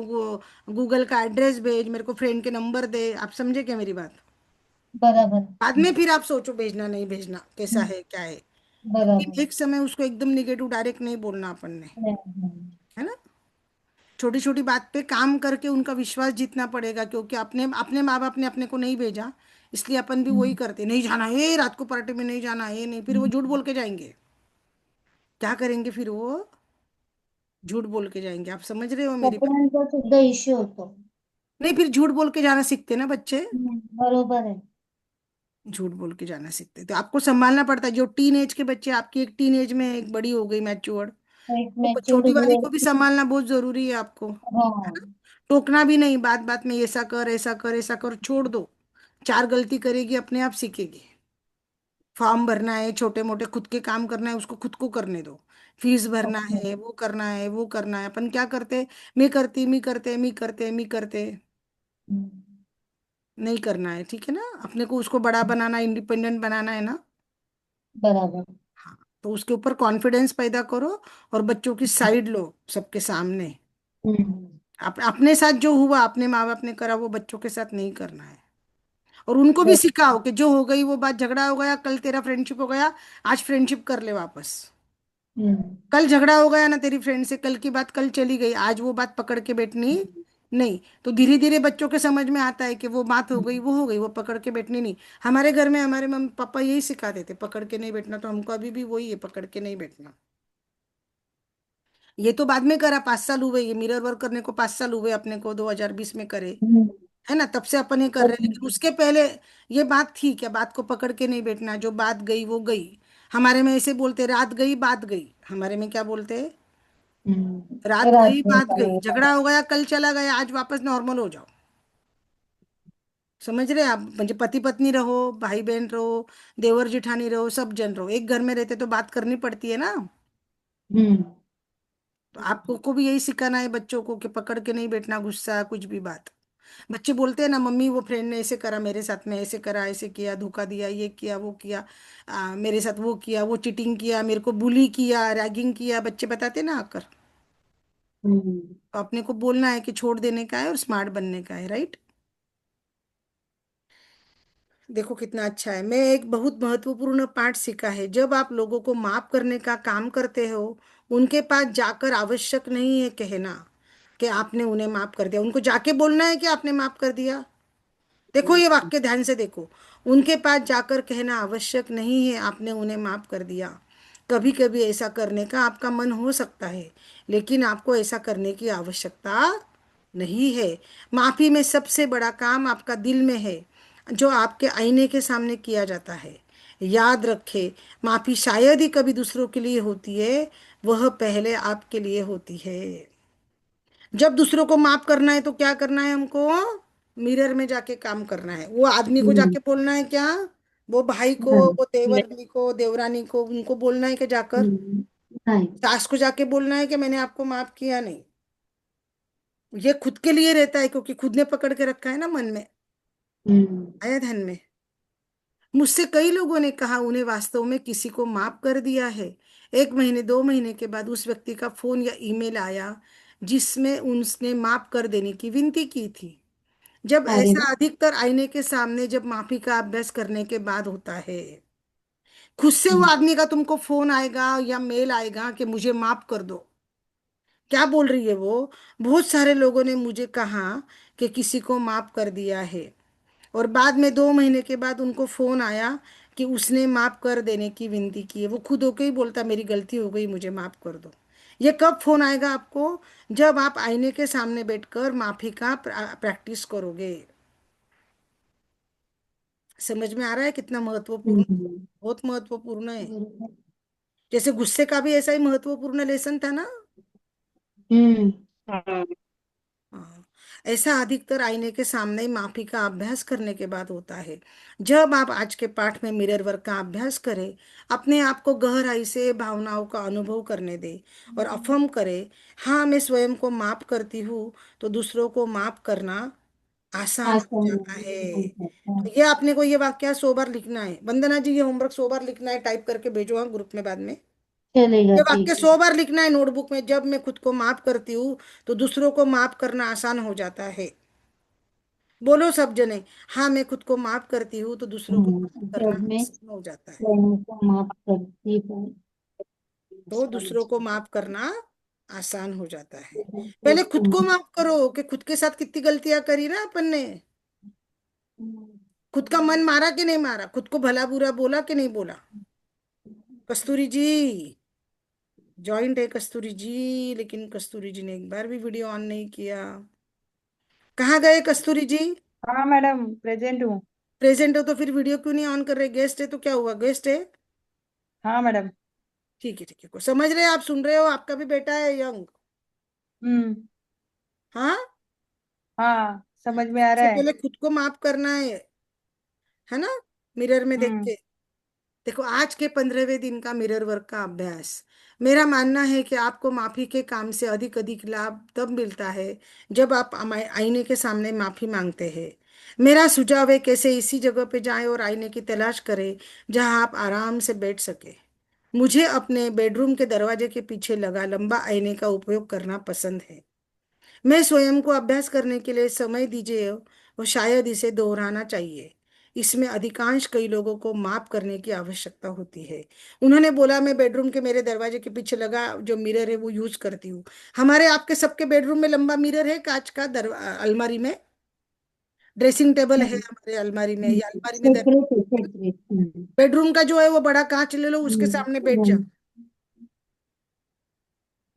S1: गूगल का एड्रेस भेज, मेरे को फ्रेंड के नंबर दे। आप समझे क्या मेरी बात?
S3: बराबर.
S1: बाद में फिर आप सोचो भेजना नहीं भेजना, कैसा
S3: हम्म.
S1: है क्या है,
S3: बराबर.
S1: लेकिन एक समय उसको एकदम निगेटिव डायरेक्ट नहीं बोलना अपन ने,
S3: हम्म.
S1: है ना? छोटी छोटी बात पे काम करके उनका विश्वास जीतना पड़ेगा, क्योंकि अपने अपने माँ बाप ने अपने को नहीं भेजा, इसलिए अपन भी वही
S3: हम्म.
S1: करते, नहीं जाना ये, रात को पार्टी में नहीं जाना ये, नहीं, फिर वो झूठ बोल के जाएंगे। क्या करेंगे फिर वो? झूठ बोल के जाएंगे। आप समझ रहे हो मेरी बात?
S3: कपड्यांचा सुद्धा इश्यू होतो.
S1: नहीं, फिर झूठ बोल के जाना सीखते ना बच्चे।
S3: बरोबर है।
S1: झूठ बोल के जाना सीखते, तो आपको संभालना पड़ता है। जो टीन एज के बच्चे, आपकी एक टीन एज में एक बड़ी हो गई मैच्योर,
S3: एक
S1: वो
S3: मैच्योर
S1: छोटी वाली
S3: हुए।
S1: को भी संभालना बहुत जरूरी है आपको, है
S3: हाँ।
S1: ना। टोकना भी नहीं, बात बात में ऐसा कर ऐसा कर ऐसा कर, छोड़ दो। चार गलती करेगी, अपने आप सीखेगी। फॉर्म भरना है, छोटे मोटे खुद के काम करना है, उसको खुद को करने दो। फीस भरना
S3: ओके।
S1: है, वो करना है, वो करना है। अपन क्या करते, मैं करती, मी करते, मी करते, मी करते।
S3: हम्म,
S1: नहीं करना है, ठीक है ना। अपने को उसको बड़ा बनाना, इंडिपेंडेंट बनाना है ना।
S3: बराबर।
S1: हाँ, तो उसके ऊपर कॉन्फिडेंस पैदा करो, और बच्चों की साइड लो सबके सामने।
S3: हम्म।
S1: अपने साथ जो हुआ, अपने माँ बाप ने करा, वो बच्चों के साथ नहीं करना है। और उनको भी
S3: बस।
S1: सिखाओ कि जो हो गई वो बात, झगड़ा हो गया, कल तेरा फ्रेंडशिप हो गया, आज फ्रेंडशिप कर ले वापस।
S3: हम्म।
S1: कल झगड़ा हो गया ना तेरी फ्रेंड से, कल की बात कल चली गई, आज वो बात पकड़ के बैठनी नहीं। तो धीरे धीरे बच्चों के समझ में आता है कि वो बात हो गई, वो हो गई, वो पकड़ के बैठनी नहीं। हमारे घर में हमारे मम्मी पापा यही सिखाते थे, पकड़ के नहीं बैठना, तो हमको अभी भी वही है, पकड़ के नहीं बैठना। ये तो बाद में करा, 5 साल हुए, ये मिरर वर्क करने को 5 साल हुए अपने को, 2020 में करे,
S3: हम्म,
S1: है ना। तब से अपन ये कर रहे हैं, लेकिन उसके पहले ये बात थी क्या, बात को पकड़ के नहीं बैठना, जो बात गई वो गई। हमारे में ऐसे बोलते, रात गई बात गई, हमारे में क्या बोलते हैं, रात
S3: रात
S1: गई
S3: में
S1: बात गई,
S3: पाएगा।
S1: झगड़ा हो गया, कल चला गया, आज वापस नॉर्मल हो जाओ। समझ रहे हैं आप, म्हणजे पति पत्नी रहो, भाई बहन रहो, देवर जिठानी रहो, सब जन रहो, एक घर में रहते तो बात करनी पड़ती है ना।
S3: हम्म।
S1: तो आपको को भी यही सिखाना है बच्चों को, कि पकड़ के नहीं बैठना, गुस्सा कुछ भी बात। बच्चे बोलते हैं ना, मम्मी वो फ्रेंड ने ऐसे करा मेरे साथ में, ऐसे करा, ऐसे किया, धोखा दिया, ये किया, वो किया, मेरे साथ वो किया, वो चीटिंग किया, मेरे को बुली किया, रैगिंग किया, बच्चे बताते ना आकर।
S3: हम्म।
S1: तो अपने को बोलना है कि छोड़ देने का है और स्मार्ट बनने का है, राइट। देखो कितना अच्छा है, मैं एक बहुत महत्वपूर्ण पाठ सीखा है। जब आप लोगों को माफ करने का काम करते हो, उनके पास जाकर आवश्यक नहीं है कहना कि आपने उन्हें माफ कर दिया, उनको जाके बोलना है कि आपने माफ कर दिया। देखो ये वाक्य ध्यान से देखो, उनके पास जाकर कहना आवश्यक नहीं है आपने उन्हें माफ कर दिया। कभी कभी ऐसा करने का आपका मन हो सकता है, लेकिन आपको ऐसा करने की आवश्यकता नहीं है। माफी में सबसे बड़ा काम आपका दिल में है, जो आपके आईने के सामने किया जाता है। याद रखें, माफी शायद ही कभी दूसरों के लिए होती है, वह पहले आपके लिए होती है। जब दूसरों को माफ करना है तो क्या करना है हमको, मिरर में जाके काम करना है। वो आदमी को
S3: हम्म।
S1: जाके बोलना है क्या, वो भाई को,
S3: नहीं।
S1: वो देवरनी को, देवरानी को, उनको बोलना है कि जाकर,
S3: हम्म, नहीं।
S1: सास को जाके बोलना है कि मैंने आपको माफ किया नहीं। ये खुद के लिए रहता है, क्योंकि खुद ने पकड़ के रखा है ना मन में।
S3: हम्म।
S1: आया ध्यान में। मुझसे कई लोगों ने कहा उन्हें वास्तव में किसी को माफ कर दिया है। 1 महीने 2 महीने के बाद उस व्यक्ति का फोन या ईमेल आया, जिसमें उसने माफ कर देने की विनती की थी। जब
S3: अरे
S1: ऐसा
S3: वाह।
S1: अधिकतर आईने के सामने, जब माफी का अभ्यास करने के बाद होता है। खुद से वो
S3: हम्म।
S1: आदमी का तुमको फोन आएगा या मेल आएगा कि मुझे माफ कर दो, क्या बोल रही है वो। बहुत सारे लोगों ने मुझे कहा कि किसी को माफ कर दिया है, और बाद में 2 महीने के बाद उनको फोन आया कि उसने माफ कर देने की विनती की है। वो खुद होके ही बोलता मेरी गलती हो गई, मुझे माफ कर दो। ये कब फोन आएगा आपको, जब आप आईने के सामने बैठकर माफी का प्रैक्टिस करोगे। समझ में आ रहा है कितना महत्वपूर्ण,
S3: हम्म।
S1: बहुत महत्वपूर्ण है।
S3: बरोबर।
S1: जैसे गुस्से का भी ऐसा ही महत्वपूर्ण लेसन था ना।
S3: हम्म।
S2: हाँ।
S1: हाँ, ऐसा अधिकतर आईने के सामने ही माफी का अभ्यास करने के बाद होता है। जब आप आज के पाठ में मिरर वर्क का अभ्यास करें, अपने आप को गहराई से भावनाओं का अनुभव करने दें, और अफर्म करें, हाँ मैं स्वयं को माफ करती हूँ, तो दूसरों को माफ करना आसान हो
S3: आसान
S1: जाता है।
S3: हो जाता है।
S1: तो ये आपने को ये वाक्य 100 बार लिखना है, वंदना जी, ये होमवर्क 100 बार लिखना है, टाइप करके भेजो हाँ ग्रुप में बाद में।
S3: चलेगा,
S1: ये वाक्य
S3: ठीक है।
S1: 100 बार लिखना है नोटबुक में, जब मैं खुद को माफ करती हूँ, तो दूसरों को माफ करना आसान हो जाता है। बोलो सब जने, हाँ मैं खुद को माफ करती हूँ, तो दूसरों को माफ करना
S3: जब मैं
S1: आसान हो जाता है।
S3: स्वयं को माफ करती हूँ।
S1: तो दूसरों को माफ करना आसान हो जाता है।
S3: दूसरों
S1: पहले
S3: को
S1: खुद को
S3: माफ।
S1: माफ करो, कि खुद के साथ कितनी गलतियां करी ना अपन ने। खुद का मन मारा कि नहीं मारा, खुद को भला बुरा बोला कि नहीं बोला। कस्तूरी जी, जॉइंट है कस्तूरी जी, लेकिन कस्तूरी जी ने एक बार भी वीडियो ऑन नहीं किया। कहाँ गए कस्तूरी जी?
S2: हाँ मैडम, प्रेजेंट हूँ।
S1: प्रेजेंट हो तो फिर वीडियो क्यों नहीं ऑन कर रहे? गेस्ट है तो क्या हुआ, गेस्ट है।
S2: हाँ मैडम।
S1: ठीक है ठीक है, को समझ रहे हैं, आप सुन रहे हो, आपका भी बेटा है यंग।
S2: हम्म।
S1: हाँ।
S2: हाँ, समझ में आ रहा
S1: सबसे
S2: है।
S1: पहले खुद को माफ करना है ना, मिरर में देख
S2: हम्म।
S1: के। देखो, आज के 15वें दिन का मिरर वर्क का अभ्यास, मेरा मानना है कि आपको माफी के काम से अधिक अधिक लाभ तब मिलता है जब आप आईने के सामने माफी मांगते हैं। मेरा सुझाव है कैसे इसी जगह पे जाएं और आईने की तलाश करें जहां आप आराम से बैठ सके। मुझे अपने बेडरूम के दरवाजे के पीछे लगा लंबा आईने का उपयोग करना पसंद है। मैं स्वयं को अभ्यास करने के लिए समय दीजिए और शायद इसे दोहराना चाहिए। इसमें अधिकांश कई लोगों को माप करने की आवश्यकता होती है। उन्होंने बोला मैं बेडरूम के मेरे दरवाजे के पीछे लगा जो मिरर है वो यूज करती हूँ। हमारे आपके सबके बेडरूम में लंबा मिरर है, कांच का अलमारी में, ड्रेसिंग टेबल है हमारे अलमारी में, या अलमारी में
S3: सेपरेट आहे सेपरेट. हम्म.
S1: बेडरूम का जो है वो बड़ा कांच ले लो, उसके
S3: हम्म.
S1: सामने बैठ जा।
S3: हम्म.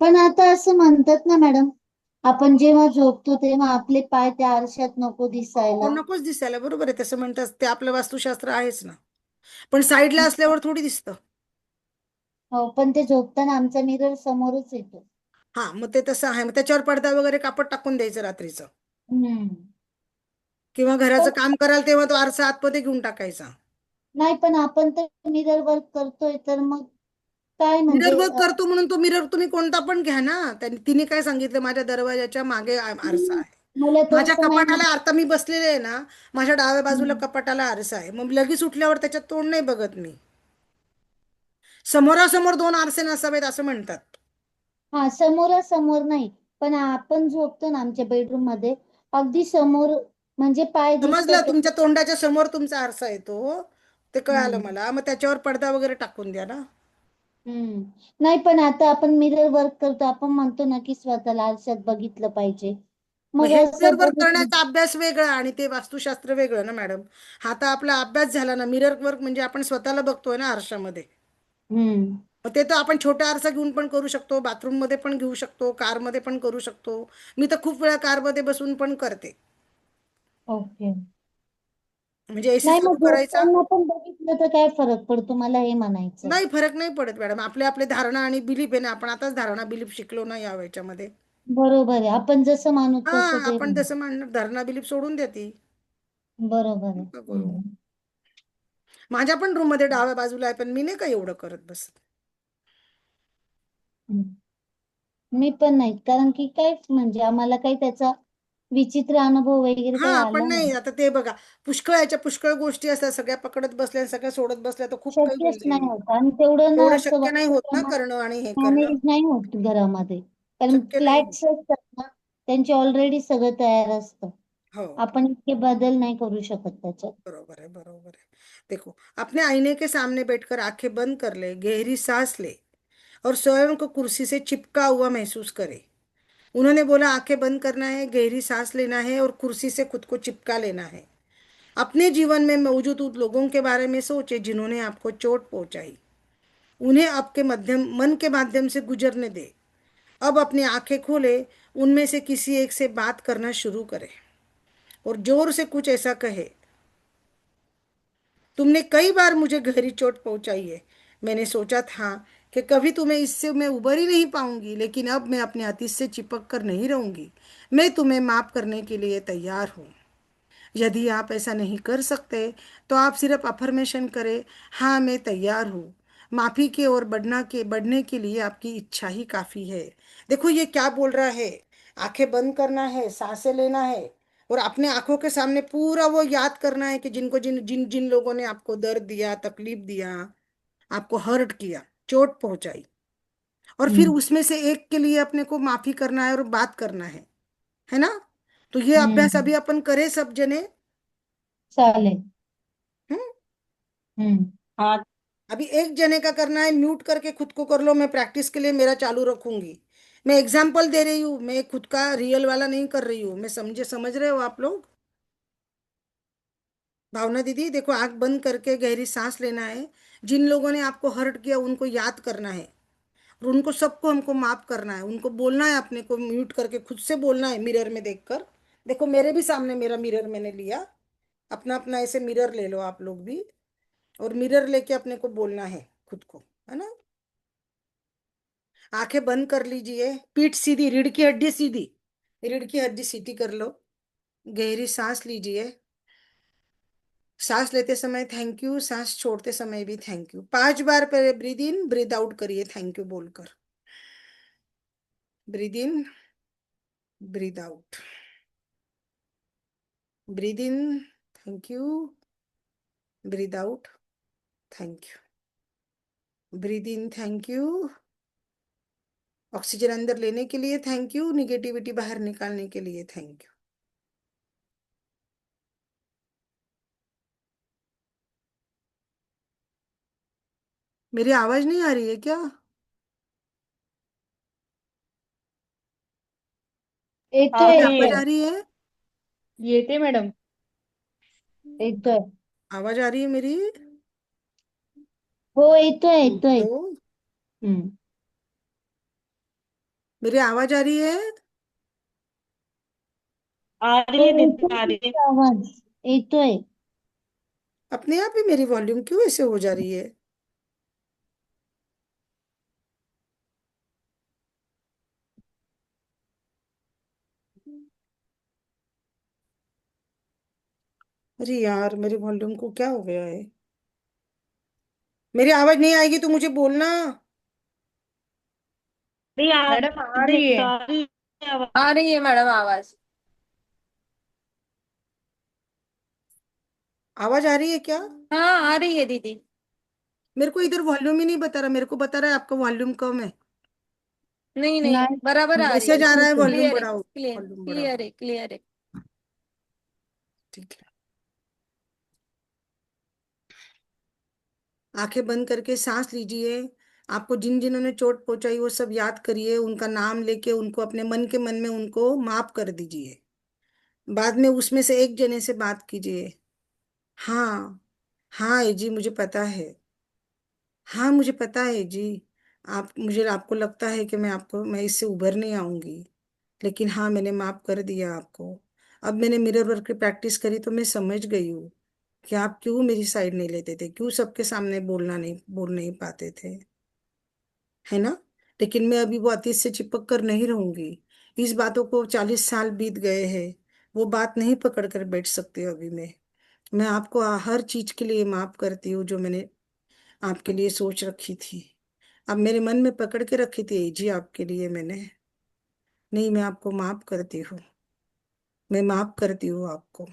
S3: पण आता असं म्हणतात ना मॅडम, आपण जेव्हा झोपतो तेव्हा आपले पाय त्या आरशात नको
S1: हो,
S3: दिसायला.
S1: नकोच दिसायला, बरोबर आहे, तसं म्हणतात, ते आपलं वास्तुशास्त्र आहेच ना. पण साईडला असल्यावर थोडी दिसतं.
S3: हो, पण ते झोपताना आमचा मिरर समोरच येतो.
S1: हा, मग ते तसं आहे, मग त्याच्यावर पडदा वगैरे कापड टाकून द्यायचं रात्रीचं.
S3: हम्म.
S1: किंवा घराचं
S3: पण
S1: काम कराल तेव्हा तो आरसा आतमध्ये घेऊन टाकायचा.
S3: नाही, पण आपण तर मिरर वर्क करतोय तर मग काय
S1: मिरर
S3: म्हणजे
S1: वर्क करतो म्हणून तो मिरर तुम्ही कोणता पण घ्या ना. तिने काय सांगितलं, माझ्या दरवाजाच्या मागे आरसा आहे.
S3: मला
S1: माझ्या
S3: तसं नाही
S1: कपाटाला,
S3: म्हणत.
S1: आता मी बसलेले आहे ना, माझ्या डाव्या बाजूला
S3: हम्म.
S1: कपाटाला आरसा आहे, मग लगेच उठल्यावर त्याच्यात तोंड नाही बघत मी. समोरासमोर दोन आरसे नसावेत असं म्हणतात.
S3: हा, समोरासमोर नाही, पण आपण झोपतो ना आमच्या बेडरूम मध्ये, अगदी समोर, म्हणजे पाय
S1: समजलं,
S3: दिसतात.
S1: तुमच्या तोंडाच्या समोर तुमचा आरसा येतो, ते कळालं
S3: हम्म.
S1: मला. मग त्याच्यावर पडदा वगैरे टाकून द्या ना.
S3: हम्म. नाही, पण आता आपण मिरर वर्क करतो, आपण म्हणतो ना की स्वतःला आरशात बघितलं पाहिजे.
S1: मग
S3: मग
S1: हे मिरर
S3: असं
S1: वर्क
S3: बघितलं.
S1: करण्याचा अभ्यास वेगळा आणि ते वास्तुशास्त्र वेगळं ना मॅडम. हा आता आपला अभ्यास झाला ना, मिरर वर्क म्हणजे आपण स्वतःला बघतोय ना आरशामध्ये.
S3: हम्म.
S1: मग ते तर आपण छोटा आरसा घेऊन पण करू शकतो, बाथरूम मध्ये पण घेऊ शकतो, कारमध्ये पण करू शकतो. मी तर खूप वेळा कारमध्ये बसून पण करते.
S3: ओके.
S1: म्हणजे एसी
S3: नाही,
S1: चालू
S3: मग
S1: करायचा.
S3: झोपताना पण बघितलं तर काय फरक पडतो, मला हे म्हणायचं.
S1: नाही, फरक नाही पडत मॅडम. आपले आपले धारणा आणि बिलीफ आहे ना, आपण आताच धारणा बिलीफ शिकलो ना या याच्यामध्ये.
S3: बरोबर आहे, आपण जसं मानू
S1: हा,
S3: तसं ते
S1: आपण तसं म्हणणार, धारणा बिलीफ सोडून देते.
S3: बरोबर आहे.
S1: नका करू.
S3: हम्म.
S1: माझ्या पण रूम मध्ये डाव्या बाजूला आहे, पण मी नाही का एवढं करत बसत.
S3: हम्म. मी पण नाही, कारण की काय म्हणजे आम्हाला काही त्याचा विचित्र अनुभव वगैरे
S1: हा,
S3: काही
S1: आपण
S3: आला
S1: नाही,
S3: नाही.
S1: आता ते बघा, पुष्कळ गोष्टी असतात, सगळ्या पकडत बसल्या सगळ्या सोडत बसल्या तर खूप काही होऊन
S3: शक्यच
S1: जाईल
S3: नाही
S1: मग.
S3: होत, आणि तेवढं ना
S1: एवढं
S3: असं
S1: शक्य नाही होत ना
S3: वातावरण
S1: करणं आणि हे करणं.
S3: मॅनेज नाही होत घरामध्ये, कारण
S1: शक्य नाही होत.
S3: फ्लॅट्स असतात ना, त्यांचे ऑलरेडी सगळं तयार असतं.
S1: हो,
S3: आपण इतके बदल नाही करू शकत त्याच्यात.
S1: बरोबर है, बरोबर है। देखो, अपने आईने के सामने बैठकर आंखें बंद कर ले, गहरी सांस ले और स्वयं को कुर्सी से चिपका हुआ महसूस करे। उन्होंने बोला आंखें बंद करना है, गहरी सांस लेना है और कुर्सी से खुद को चिपका लेना है। अपने जीवन में मौजूद उन लोगों के बारे में सोचे जिन्होंने आपको चोट पहुंचाई। उन्हें आपके मध्यम मन के माध्यम से गुजरने दे। अब अपनी आंखें खोले, उनमें से किसी एक से बात करना शुरू करें और जोर से कुछ ऐसा कहे, तुमने कई बार मुझे गहरी चोट पहुंचाई है। मैंने सोचा था कि कभी तुम्हें इससे मैं उबर ही नहीं पाऊंगी, लेकिन अब मैं अपने अतीत से चिपक कर नहीं रहूंगी। मैं तुम्हें माफ करने के लिए तैयार हूँ। यदि आप ऐसा नहीं कर सकते तो आप सिर्फ अफर्मेशन करें, हाँ मैं तैयार हूँ। माफी की ओर बढ़ने के लिए आपकी इच्छा ही काफी है। देखो ये क्या बोल रहा है, आंखें बंद करना है, सांसें लेना है और अपने आंखों के सामने पूरा वो याद करना है कि जिनको जिन जिन जिन लोगों ने आपको दर्द दिया, तकलीफ दिया, आपको हर्ट किया, चोट पहुंचाई, और फिर
S3: हम्म.
S1: उसमें से एक के लिए अपने को माफी करना है और बात करना है ना। तो ये अभ्यास
S3: हम्म.
S1: अभी अपन करें सब जने।
S3: चालेल.
S1: हम्म।
S3: हम्म.
S2: हाँ।
S1: अभी एक जने का करना है, म्यूट करके खुद को कर लो, मैं प्रैक्टिस के लिए मेरा चालू रखूंगी। मैं एग्जाम्पल दे रही हूँ, मैं खुद का रियल वाला नहीं कर रही हूँ। मैं समझ रहे हो आप लोग? भावना दीदी देखो, आंख बंद करके गहरी सांस लेना है। जिन लोगों ने आपको हर्ट किया उनको याद करना है और उनको सबको हमको माफ करना है। उनको बोलना है, अपने को म्यूट करके खुद से बोलना है मिरर में देखकर, देखो मेरे भी सामने मेरा मिरर मैंने लिया, अपना अपना ऐसे मिरर ले लो आप लोग भी, और मिरर लेके अपने को बोलना है खुद को, है ना। आंखें बंद कर लीजिए, पीठ सीधी, रीढ़ की हड्डी सीधी, रीढ़ की हड्डी सीधी कर लो। गहरी सांस लीजिए, सांस लेते समय थैंक यू, सांस छोड़ते समय भी थैंक यू। 5 बार पहले ब्रीद इन ब्रीद आउट करिए थैंक यू बोलकर। Breathe in, breathe out, breathe in, thank you, breathe out, thank you, breathe in thank you, oxygen अंदर लेने के लिए थैंक यू, निगेटिविटी बाहर निकालने के लिए थैंक यू। मेरी आवाज नहीं आ रही है क्या?
S2: आ
S3: येतोय
S1: मेरी
S2: रही
S1: आवाज
S2: है।
S1: आ रही है?
S4: येते मॅडम.
S3: येतोय.
S1: आवाज आ रही है मेरी?
S3: हो येतोय येतोय.
S1: तो
S4: हम्म.
S1: मेरी आवाज आ रही है?
S2: आ रही
S3: हो
S2: है दीदी,
S3: येतोय
S2: आ रही है।
S3: तुमची आवाज. येतोय.
S1: अपने आप ही मेरी वॉल्यूम क्यों ऐसे हो जा रही है? अरे यार मेरे वॉल्यूम को क्या हो गया है? मेरी आवाज नहीं आएगी तो मुझे बोलना।
S2: नहीं आ
S4: मॅडम आ
S2: रही
S4: रही
S2: है,
S4: है.
S2: आ रही है आवाज।
S4: आ रही है मैडम आवाज.
S1: आवाज आ रही है क्या?
S4: हाँ आ रही है दीदी.
S1: मेरे को इधर वॉल्यूम ही नहीं बता रहा, मेरे को बता रहा है आपका वॉल्यूम कम है।
S4: नहीं नहीं
S3: नाही.
S4: बराबर आ रही है.
S1: मैसेज आ रहा है वॉल्यूम
S4: क्लियर है,
S1: बढ़ाओ,
S4: क्लियर
S1: वॉल्यूम बढ़ाओ।
S4: क्लियर है, क्लियर है.
S1: ठीक है। आंखें बंद करके सांस लीजिए। आपको जिन जिन्होंने चोट पहुंचाई वो सब याद करिए, उनका नाम लेके उनको अपने मन के मन में उनको माफ कर दीजिए। बाद में उसमें से एक जने से बात कीजिए। हाँ, हाँ ये जी मुझे पता है। हाँ मुझे पता है जी। आप मुझे आपको लगता है कि मैं इससे उभर नहीं आऊंगी, लेकिन हाँ मैंने माफ कर दिया आपको। अब मैंने मिरर वर्क की प्रैक्टिस करी तो मैं समझ गई हूँ कि आप क्यों मेरी साइड नहीं लेते थे, क्यों सबके सामने बोल नहीं पाते थे, है ना। लेकिन मैं अभी वो अतीत से चिपक कर नहीं रहूंगी। इस बातों को 40 साल बीत गए हैं, वो बात नहीं पकड़ कर बैठ सकती हूँ अभी मैं आपको हर चीज के लिए माफ करती हूँ जो मैंने आपके लिए सोच रखी थी। अब मेरे मन में पकड़ के रखी थी जी आपके लिए मैंने, नहीं मैं आपको माफ करती हूँ। मैं माफ करती हूँ आपको,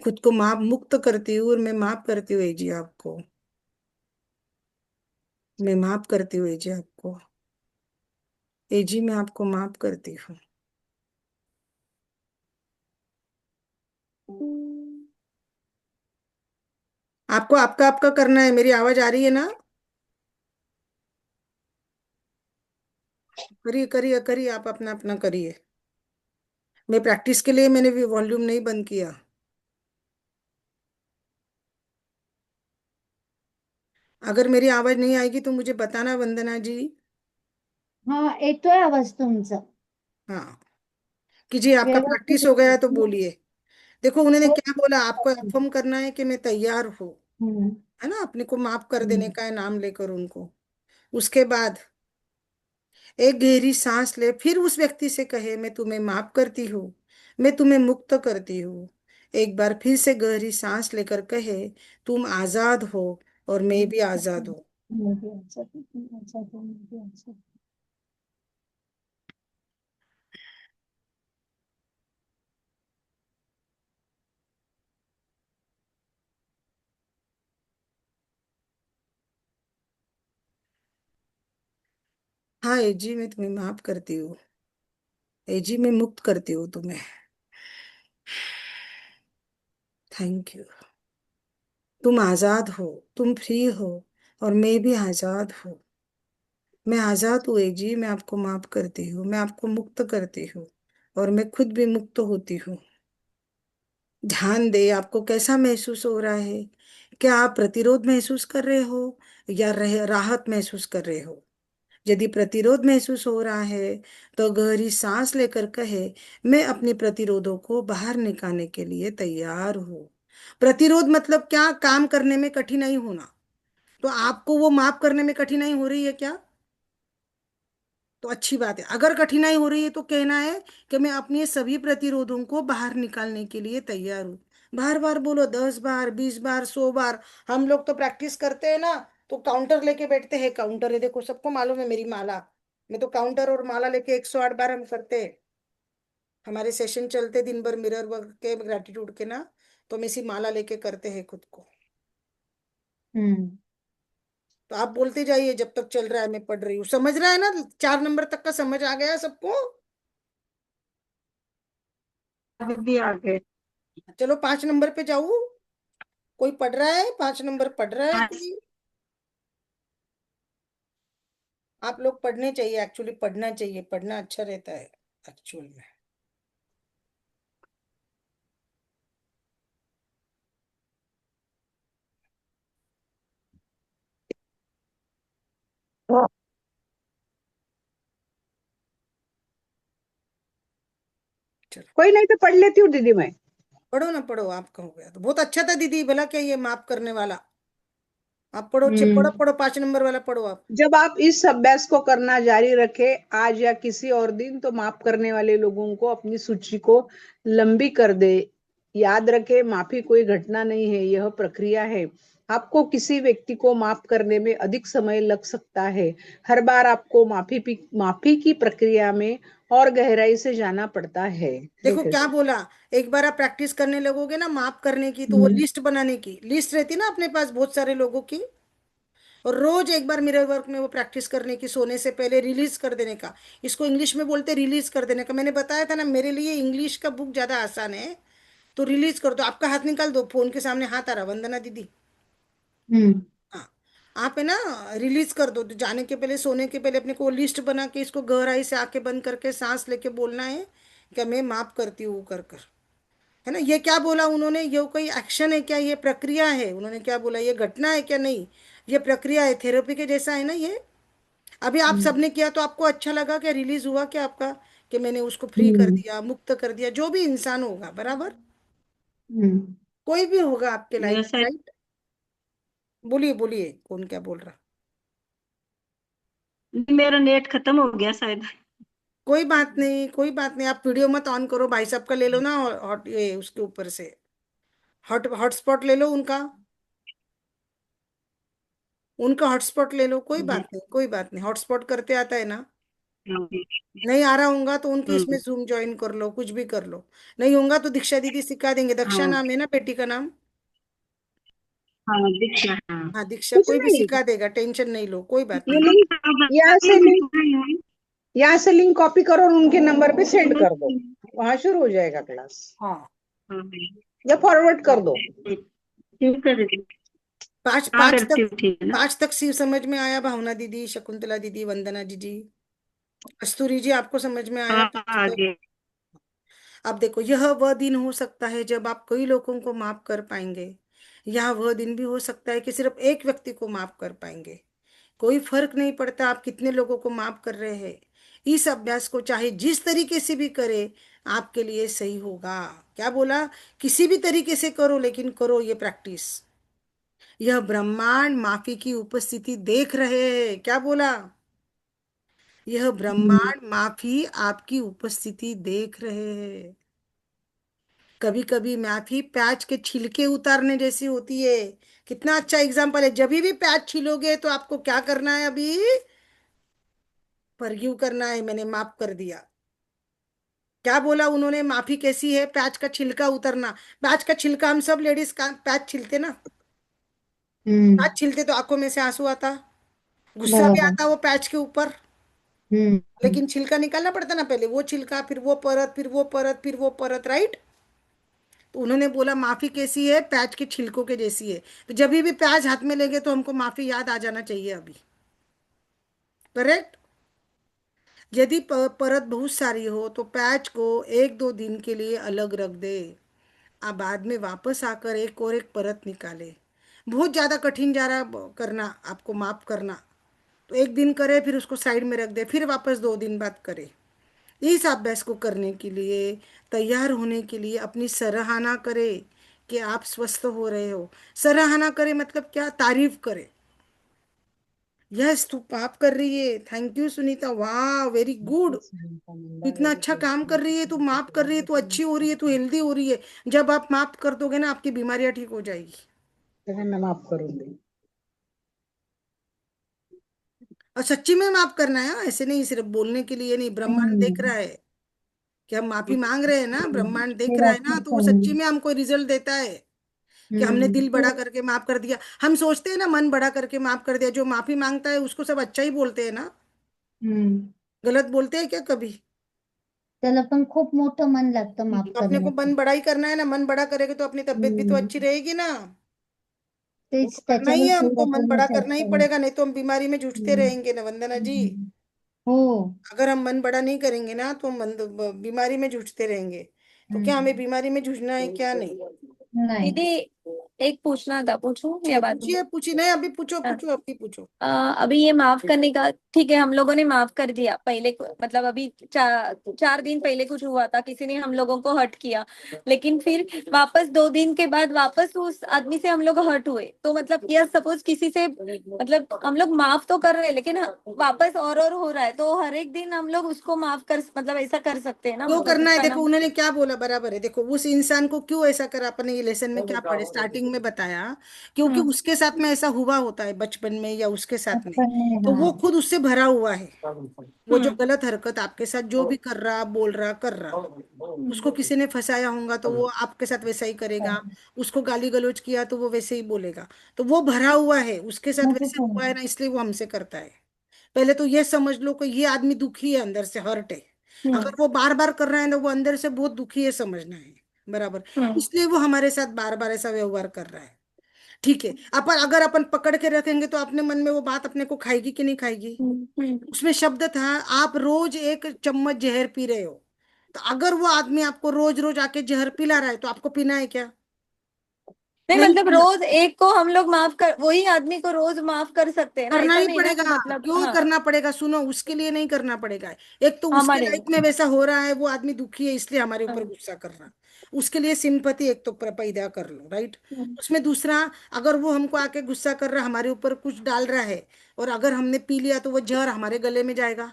S1: खुद को माफ मुक्त करती हूँ, और मैं माफ करती हूँ जी आपको। मैं माफ करती हूँ जी आपको। ए जी मैं आपको माफ करती हूँ। आपको आपका आपका करना है। मेरी आवाज आ रही है ना? करिए करिए करिए, आप अपना अपना करिए। मैं प्रैक्टिस के लिए मैंने भी वॉल्यूम नहीं बंद किया। अगर मेरी आवाज नहीं आएगी तो मुझे बताना वंदना जी।
S3: हा येतोय आवाज तुमचा.
S1: हाँ, कीजिए, आपका
S3: व्यवस्थित
S1: प्रैक्टिस हो गया
S3: येतोय.
S1: है तो बोलिए। देखो उन्होंने
S3: हो.
S1: क्या बोला, आपको अफर्म करना है कि मैं तैयार हूँ,
S3: हम्म.
S1: है ना, अपने को माफ कर देने
S3: हम्म.
S1: का है नाम लेकर उनको। उसके बाद एक गहरी सांस ले, फिर उस व्यक्ति से कहे मैं तुम्हें माफ करती हूँ, मैं तुम्हें मुक्त करती हूँ। एक बार फिर से गहरी सांस लेकर कहे तुम आजाद हो और मैं भी आजाद हूँ। हाँ ए जी मैं तुम्हें माफ करती हूँ। ए जी मैं मुक्त करती हूँ तुम्हें। Thank you. तुम आजाद हो, तुम फ्री हो, और मैं भी आजाद हूँ। मैं आजाद हूँ ए जी, मैं आपको माफ करती हूँ, मैं आपको मुक्त करती हूँ, और मैं खुद भी मुक्त होती हूँ। ध्यान दे आपको कैसा महसूस हो रहा है। क्या आप प्रतिरोध महसूस कर रहे हो या राहत महसूस कर रहे हो? यदि प्रतिरोध महसूस हो रहा है तो गहरी सांस लेकर कहे, मैं अपने प्रतिरोधों को बाहर निकालने के लिए तैयार हूँ। प्रतिरोध मतलब क्या? काम करने में कठिनाई होना। तो आपको वो माफ करने में कठिनाई हो रही है क्या? तो अच्छी बात है। अगर कठिनाई हो रही है तो कहना है कि मैं अपने सभी प्रतिरोधों को बाहर निकालने के लिए तैयार हूँ। बार बार बोलो, 10 बार, 20 बार, 100 बार। हम लोग तो प्रैक्टिस करते हैं ना, तो काउंटर लेके बैठते हैं। काउंटर है, देखो सबको मालूम है मेरी माला। मैं तो काउंटर और माला लेके 108 बार हम करते हैं। हमारे सेशन चलते दिन भर मिरर वर्क के, ग्रेटिट्यूड के ना, तो हम इसी माला लेके करते हैं खुद को।
S3: हम्म।
S1: तो आप बोलते जाइए जब तक चल रहा है, मैं पढ़ रही हूँ। समझ रहा है ना? 4 नंबर तक का समझ आ गया सबको?
S2: दीदी आ गए।
S1: चलो 5 नंबर पे जाऊं। कोई पढ़ रहा है? 5 नंबर पढ़ रहा है
S2: हाँ,
S1: कोई? आप लोग पढ़ने चाहिए, एक्चुअली पढ़ना चाहिए, पढ़ना अच्छा रहता है एक्चुअल में। चलो
S5: कोई नहीं तो पढ़ लेती हूँ दीदी मैं।
S1: पढ़ो ना, पढ़ो। आपका हो गया तो बहुत अच्छा था दीदी। भला क्या ये माफ करने वाला? आप पढ़ो, पढ़ो
S3: हम्म।
S1: पढ़ो, 5 नंबर वाला पढ़ो आप।
S5: जब आप इस अभ्यास को करना जारी रखें आज या किसी और दिन, तो माफ करने वाले लोगों को अपनी सूची को लंबी कर दे। याद रखें, माफी कोई घटना नहीं है, यह प्रक्रिया है। आपको किसी व्यक्ति को माफ करने में अधिक समय लग सकता है। हर बार आपको माफी की प्रक्रिया में और गहराई से जाना पड़ता है। हरे
S1: देखो क्या
S5: कृष्ण।
S1: बोला। एक बार आप प्रैक्टिस करने लगोगे ना माफ करने की, तो वो
S3: हम्म।
S1: लिस्ट बनाने की, लिस्ट रहती है ना अपने पास बहुत सारे लोगों की। और रोज एक बार मिरर वर्क में वो प्रैक्टिस करने की, सोने से पहले रिलीज कर देने का। इसको इंग्लिश में बोलते रिलीज कर देने का। मैंने बताया था ना, मेरे लिए इंग्लिश का बुक ज्यादा आसान है। तो रिलीज कर दो। आपका हाथ निकाल दो, फोन के सामने हाथ आ रहा, वंदना दीदी।
S3: हम्म।
S1: हाँ, आप है ना, रिलीज कर दो। तो जाने के पहले, सोने के पहले अपने को लिस्ट बना के, इसको गहराई से आंखें बंद करके सांस लेके बोलना है कि मैं माफ करती हूँ कर कर। है ना? ये क्या बोला उन्होंने? ये कोई एक्शन है क्या? ये प्रक्रिया है। उन्होंने क्या बोला? ये घटना है क्या? नहीं, ये प्रक्रिया है। थेरेपी के जैसा है ना ये। अभी आप
S3: हम्म।
S1: सबने किया तो आपको अच्छा लगा क्या? रिलीज हुआ क्या आपका? कि मैंने उसको फ्री कर
S3: हम्म।
S1: दिया, मुक्त कर दिया। जो भी इंसान होगा, बराबर,
S3: हम्म।
S1: कोई भी होगा आपके लाइफ में,
S2: शायद
S1: राइट? बोलिए बोलिए, कौन क्या बोल रहा?
S2: मेरा नेट खत्म हो गया शायद।
S1: कोई बात नहीं, कोई बात नहीं। आप वीडियो मत ऑन करो, भाई साहब का ले लो ना। हॉट, ये उसके ऊपर से हॉट हॉटस्पॉट ले लो उनका। उनका हॉटस्पॉट ले लो, कोई
S2: हम्म,
S1: बात नहीं, कोई बात नहीं। हॉटस्पॉट करते आता है ना?
S2: हम्म,
S1: नहीं आ रहा होगा तो उनके इसमें
S2: हम्म,
S1: जूम ज्वाइन कर लो, कुछ भी कर लो। नहीं होगा तो दीक्षा दीदी सिखा देंगे। दक्षा
S2: हाँ,
S1: नाम है ना बेटी का नाम?
S2: हाँ, दीक्षा, हाँ।
S1: हाँ दीक्षा,
S5: कुछ
S1: कोई भी
S5: नहीं,
S1: सिखा देगा, टेंशन नहीं लो, कोई बात
S5: ये
S1: नहीं।
S5: लिंक यहाँ से लिंक कॉपी करो और उनके नंबर पे सेंड कर दो। वहां शुरू हो जाएगा क्लास,
S1: हाँ,
S5: या फॉरवर्ड कर दो।
S2: ठीक है दीदी।
S1: पांच
S2: हाँ
S1: पांच
S2: करती
S1: तक,
S2: हूँ, ठीक है ना।
S1: 5 तक समझ में आया? भावना दीदी, शकुंतला दीदी, वंदना दीदी, कस्तूरी जी, आपको समझ में आया
S2: हाँ,
S1: 5 तक?
S2: आगे।
S1: अब देखो, यह वह दिन हो सकता है जब आप कई लोगों को माफ कर पाएंगे। यह वह दिन भी हो सकता है कि सिर्फ एक व्यक्ति को माफ कर पाएंगे। कोई फर्क नहीं पड़ता आप कितने लोगों को माफ कर रहे हैं। इस अभ्यास को चाहे जिस तरीके से भी करे, आपके लिए सही होगा। क्या बोला? किसी भी तरीके से करो, लेकिन करो ये प्रैक्टिस। यह ब्रह्मांड माफी की उपस्थिति देख रहे हैं। क्या बोला? यह
S3: हम्म।
S1: ब्रह्मांड माफी आपकी उपस्थिति देख रहे हैं। कभी कभी माफी प्याज के छिलके उतारने जैसी होती है। कितना अच्छा एग्जाम्पल है। जब भी प्याज छीलोगे तो आपको क्या करना है? अभी फॉरगिव करना है, मैंने माफ कर दिया। क्या बोला उन्होंने? माफी कैसी है? प्याज का छिलका उतरना। प्याज का छिलका, हम सब लेडीज का प्याज छिलते ना।
S3: हम्म।
S1: प्याज छिलते तो आंखों में से आंसू आता, गुस्सा भी
S3: बराबर।
S1: आता वो प्याज के ऊपर।
S3: हम्म।
S1: लेकिन छिलका निकालना पड़ता ना पहले। वो छिलका, फिर वो परत, फिर वो परत, फिर वो परत, राइट? तो उन्होंने बोला माफी कैसी है? प्याज के छिलकों के जैसी है। तो जब भी प्याज हाथ में लेंगे तो हमको माफी याद आ जाना चाहिए अभी। करेक्ट? यदि परत बहुत सारी हो तो प्याज को 1-2 दिन के लिए अलग रख दे। आप बाद में वापस आकर एक और एक परत निकाले। बहुत ज्यादा कठिन जा रहा करना आपको माफ करना। तो एक दिन करे, फिर उसको साइड में रख दे, फिर वापस 2 दिन बाद करे। इस अभ्यास को करने के लिए, तैयार होने के लिए अपनी सराहना करे कि आप स्वस्थ हो रहे हो। सराहना करे मतलब क्या? तारीफ करे। यस, तू पाप कर रही है, थैंक यू सुनीता, वाह वेरी गुड, इतना अच्छा काम कर रही है, तू माफ कर रही है, तू अच्छी हो रही है, तू हेल्दी हो रही है। जब आप माफ कर दोगे ना, आपकी बीमारियां ठीक हो जाएगी।
S5: मैं माफ करूंगी।
S1: और सच्ची में माफ करना है, हाँ, ऐसे नहीं सिर्फ बोलने के लिए नहीं। ब्रह्मांड देख रहा है कि हम माफी मांग रहे हैं ना, ब्रह्मांड देख
S3: फिर
S1: रहा है ना,
S3: अच्छा
S1: तो वो सच्ची
S3: करेंगे।
S1: में हमको रिजल्ट देता है कि हमने दिल बड़ा करके माफ कर दिया। हम सोचते हैं ना मन बड़ा करके माफ कर दिया, जो माफी मांगता है उसको सब अच्छा ही बोलते हैं ना,
S3: हम्म
S1: गलत बोलते हैं क्या कभी?
S3: त्याला पण खूप मोठं मन लागतं माफ
S1: तो अपने को
S3: करण्याचं.
S1: मन बड़ा ही करना है ना, मन बड़ा करेगा तो अपनी तबीयत भी तो
S3: हम्म
S1: अच्छी रहेगी ना। वो
S3: तेच
S1: तो करना ही
S3: त्याच्यावर
S1: है हमको, मन
S3: पूर्णपणे
S1: बड़ा करना ही
S3: चर्चा.
S1: पड़ेगा, नहीं तो हम बीमारी में जूझते
S3: हम्म
S1: रहेंगे ना वंदना जी।
S3: हम्म. हो.
S1: अगर हम मन बड़ा नहीं करेंगे ना तो हम बीमारी में जूझते रहेंगे। तो क्या हमें
S3: हम्म.
S1: बीमारी में जूझना है? क्या नहीं।
S3: नाही.
S4: दीदी एक पूछना था, पूछूं या बाद में?
S1: पूछिए, पूछिए, नहीं अभी पूछो,
S4: हाँ।
S1: पूछो अभी पूछो।
S4: अभी ये माफ करने का ठीक है, हम लोगों ने माफ कर दिया पहले मतलब अभी 4 दिन पहले कुछ हुआ था, किसी ने हम लोगों को हर्ट किया, लेकिन फिर वापस 2 दिन के बाद वापस उस आदमी से हम लोग हर्ट हुए, तो मतलब या सपोज किसी से मतलब हम लोग माफ तो कर रहे हैं लेकिन वापस और हो रहा है, तो हर एक दिन हम लोग उसको माफ कर मतलब ऐसा कर सकते हैं ना,
S1: क्यों
S4: मतलब
S1: करना है?
S4: उसका
S1: देखो
S4: नाम।
S1: उन्होंने क्या बोला, बराबर है। देखो उस इंसान को क्यों ऐसा करा, अपने ये लेसन में क्या पढ़े, स्टार्टिंग में बताया, क्योंकि
S4: हम्म
S1: उसके साथ में ऐसा हुआ होता है बचपन में या उसके साथ में।
S3: पण नाही.
S1: तो
S3: हा.
S1: वो खुद उससे भरा हुआ है। वो जो
S4: हम्म
S1: गलत हरकत आपके साथ जो भी कर रहा, बोल रहा, कर रहा, उसको किसी ने फंसाया होगा तो वो आपके साथ वैसा ही करेगा। उसको गाली गलौज किया तो वो वैसे ही बोलेगा। तो वो भरा हुआ है, उसके साथ
S3: नको
S1: वैसे हुआ है
S3: पण.
S1: ना, इसलिए वो हमसे करता है। पहले तो ये समझ लो कि ये आदमी दुखी है, अंदर से हर्ट है।
S4: हम्म
S1: अगर वो बार बार कर रहा है तो वो अंदर से बहुत दुखी है, समझना है। बराबर।
S4: हम्म
S1: इसलिए वो हमारे साथ बार बार ऐसा व्यवहार कर रहा है। ठीक है, अपन अगर अपन पकड़ के रखेंगे तो अपने मन में वो बात अपने को खाएगी कि नहीं खाएगी?
S4: हम्म।
S1: उसमें शब्द था, आप रोज 1 चम्मच जहर पी रहे हो। तो अगर वो आदमी आपको रोज रोज आके जहर पिला रहा है तो आपको पीना है क्या?
S4: नहीं
S1: नहीं
S4: मतलब
S1: पीना।
S4: रोज एक को हम लोग माफ कर, वही आदमी को रोज माफ कर सकते हैं ना,
S1: करना
S4: ऐसा
S1: ही
S4: नहीं ना कि
S1: पड़ेगा।
S4: मतलब
S1: क्यों
S4: हाँ।
S1: करना पड़ेगा? सुनो, उसके लिए नहीं करना पड़ेगा। एक तो उसके
S4: हमारे
S1: लाइफ
S4: लिए।
S1: में वैसा हो रहा है, वो आदमी दुखी है इसलिए हमारे ऊपर
S4: हाँ,
S1: गुस्सा कर रहा। उसके लिए सिंपैथी एक तो पैदा कर लो, राइट।
S4: हम्म
S1: उसमें दूसरा, अगर वो हमको आके गुस्सा कर रहा, हमारे ऊपर कुछ डाल रहा है, और अगर हमने पी लिया तो वो जहर हमारे गले में जाएगा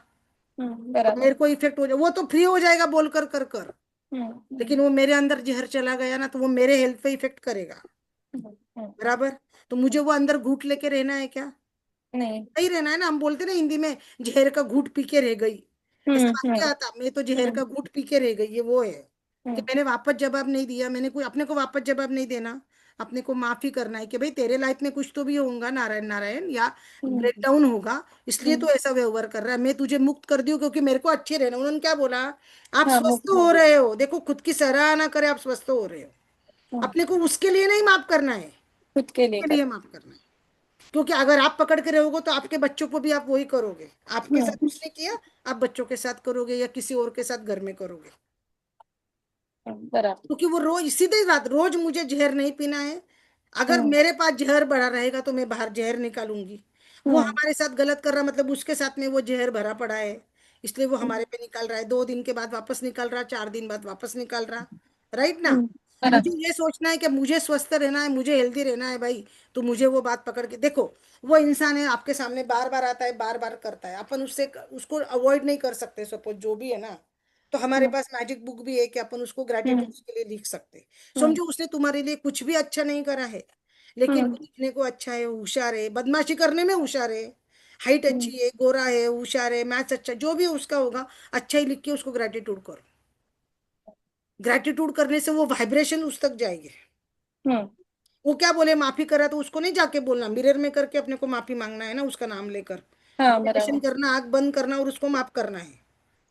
S1: और
S4: बराबर।
S1: मेरे को इफेक्ट हो जाए, वो तो फ्री हो जाएगा बोल कर कर कर।
S4: हम्म
S1: लेकिन वो मेरे अंदर जहर चला गया ना, तो वो मेरे हेल्थ पे इफेक्ट करेगा।
S4: हम्म।
S1: बराबर। तो मुझे वो अंदर घूट लेके रहना है क्या?
S4: नहीं।
S1: नहीं रहना है ना। हम बोलते ना हिंदी में, जहर का घूट पी के रह गई। ऐसा
S4: हम्म
S1: वाक्य आता, मैं तो जहर का घूट पी के रह गई, ये वो है कि
S4: हम्म
S1: मैंने वापस जवाब नहीं दिया। मैंने कोई अपने को वापस जवाब नहीं देना, अपने को माफी करना है कि भाई तेरे लाइफ में कुछ तो भी होगा, नारायण नारायण, या
S4: हम्म
S1: ब्रेक डाउन होगा, इसलिए
S4: हम्म।
S1: तो ऐसा व्यवहार कर रहा है। मैं तुझे मुक्त कर दूं क्योंकि मेरे को अच्छे रहना। उन्होंने क्या बोला? आप
S4: हाँ
S1: स्वस्थ
S4: मुक्त।
S1: हो रहे हो। देखो, खुद की सराहना करे, आप स्वस्थ हो रहे हो।
S4: हम्म,
S1: अपने को उसके लिए नहीं माफ करना है,
S4: खुद के लिए
S1: के
S4: कर।
S1: लिए माफ करना है। क्योंकि अगर आप पकड़ के रहोगे तो आपके बच्चों को भी आप वही करोगे। आपके
S4: हम्म
S1: साथ उसने किया, आप बच्चों के साथ करोगे या किसी और के साथ घर में करोगे।
S4: बराबर।
S1: क्योंकि वो रोज, सीधे बात, रोज मुझे जहर नहीं पीना है। अगर
S4: हम्म
S1: मेरे पास जहर भरा रहेगा तो मैं बाहर जहर निकालूंगी। वो
S4: हम्म
S1: हमारे साथ गलत कर रहा, मतलब उसके साथ में वो जहर भरा पड़ा है, इसलिए वो हमारे पे निकाल रहा है। 2 दिन के बाद वापस निकाल रहा, 4 दिन बाद वापस निकाल रहा। राइट ना। मुझे
S4: बराबर।
S1: ये सोचना है कि मुझे स्वस्थ रहना है, मुझे हेल्दी रहना है भाई। तो मुझे वो बात पकड़ के देखो, वो इंसान है आपके सामने, बार बार आता है, बार बार करता है, अपन उससे उसको अवॉइड नहीं कर सकते, सपोज जो भी है ना। तो हमारे
S4: हम्म
S1: पास मैजिक बुक भी है कि अपन उसको
S4: हम्म
S1: ग्रेटिट्यूड के लिए लिख सकते हैं।
S4: हम्म
S1: समझो उसने तुम्हारे लिए कुछ भी अच्छा नहीं करा है, लेकिन वो
S4: हम्म
S1: दिखने को अच्छा है, होशियार है, बदमाशी करने में होशियार है, हाइट
S4: हम्म
S1: अच्छी है, गोरा है, होशियार है, मैथ्स अच्छा, जो भी उसका होगा, अच्छा ही लिख के उसको ग्रेटिट्यूड करो। ग्रेटिट्यूड करने से वो वाइब्रेशन उस तक जाएगी।
S4: हम्म,
S1: वो क्या बोले, माफी करा तो उसको नहीं जाके बोलना, मिरर में करके अपने को माफी मांगना है ना, उसका नाम लेकर
S4: हाँ
S1: मेडिटेशन
S4: बराबर।
S1: करना, आंख बंद करना और उसको माफ करना है।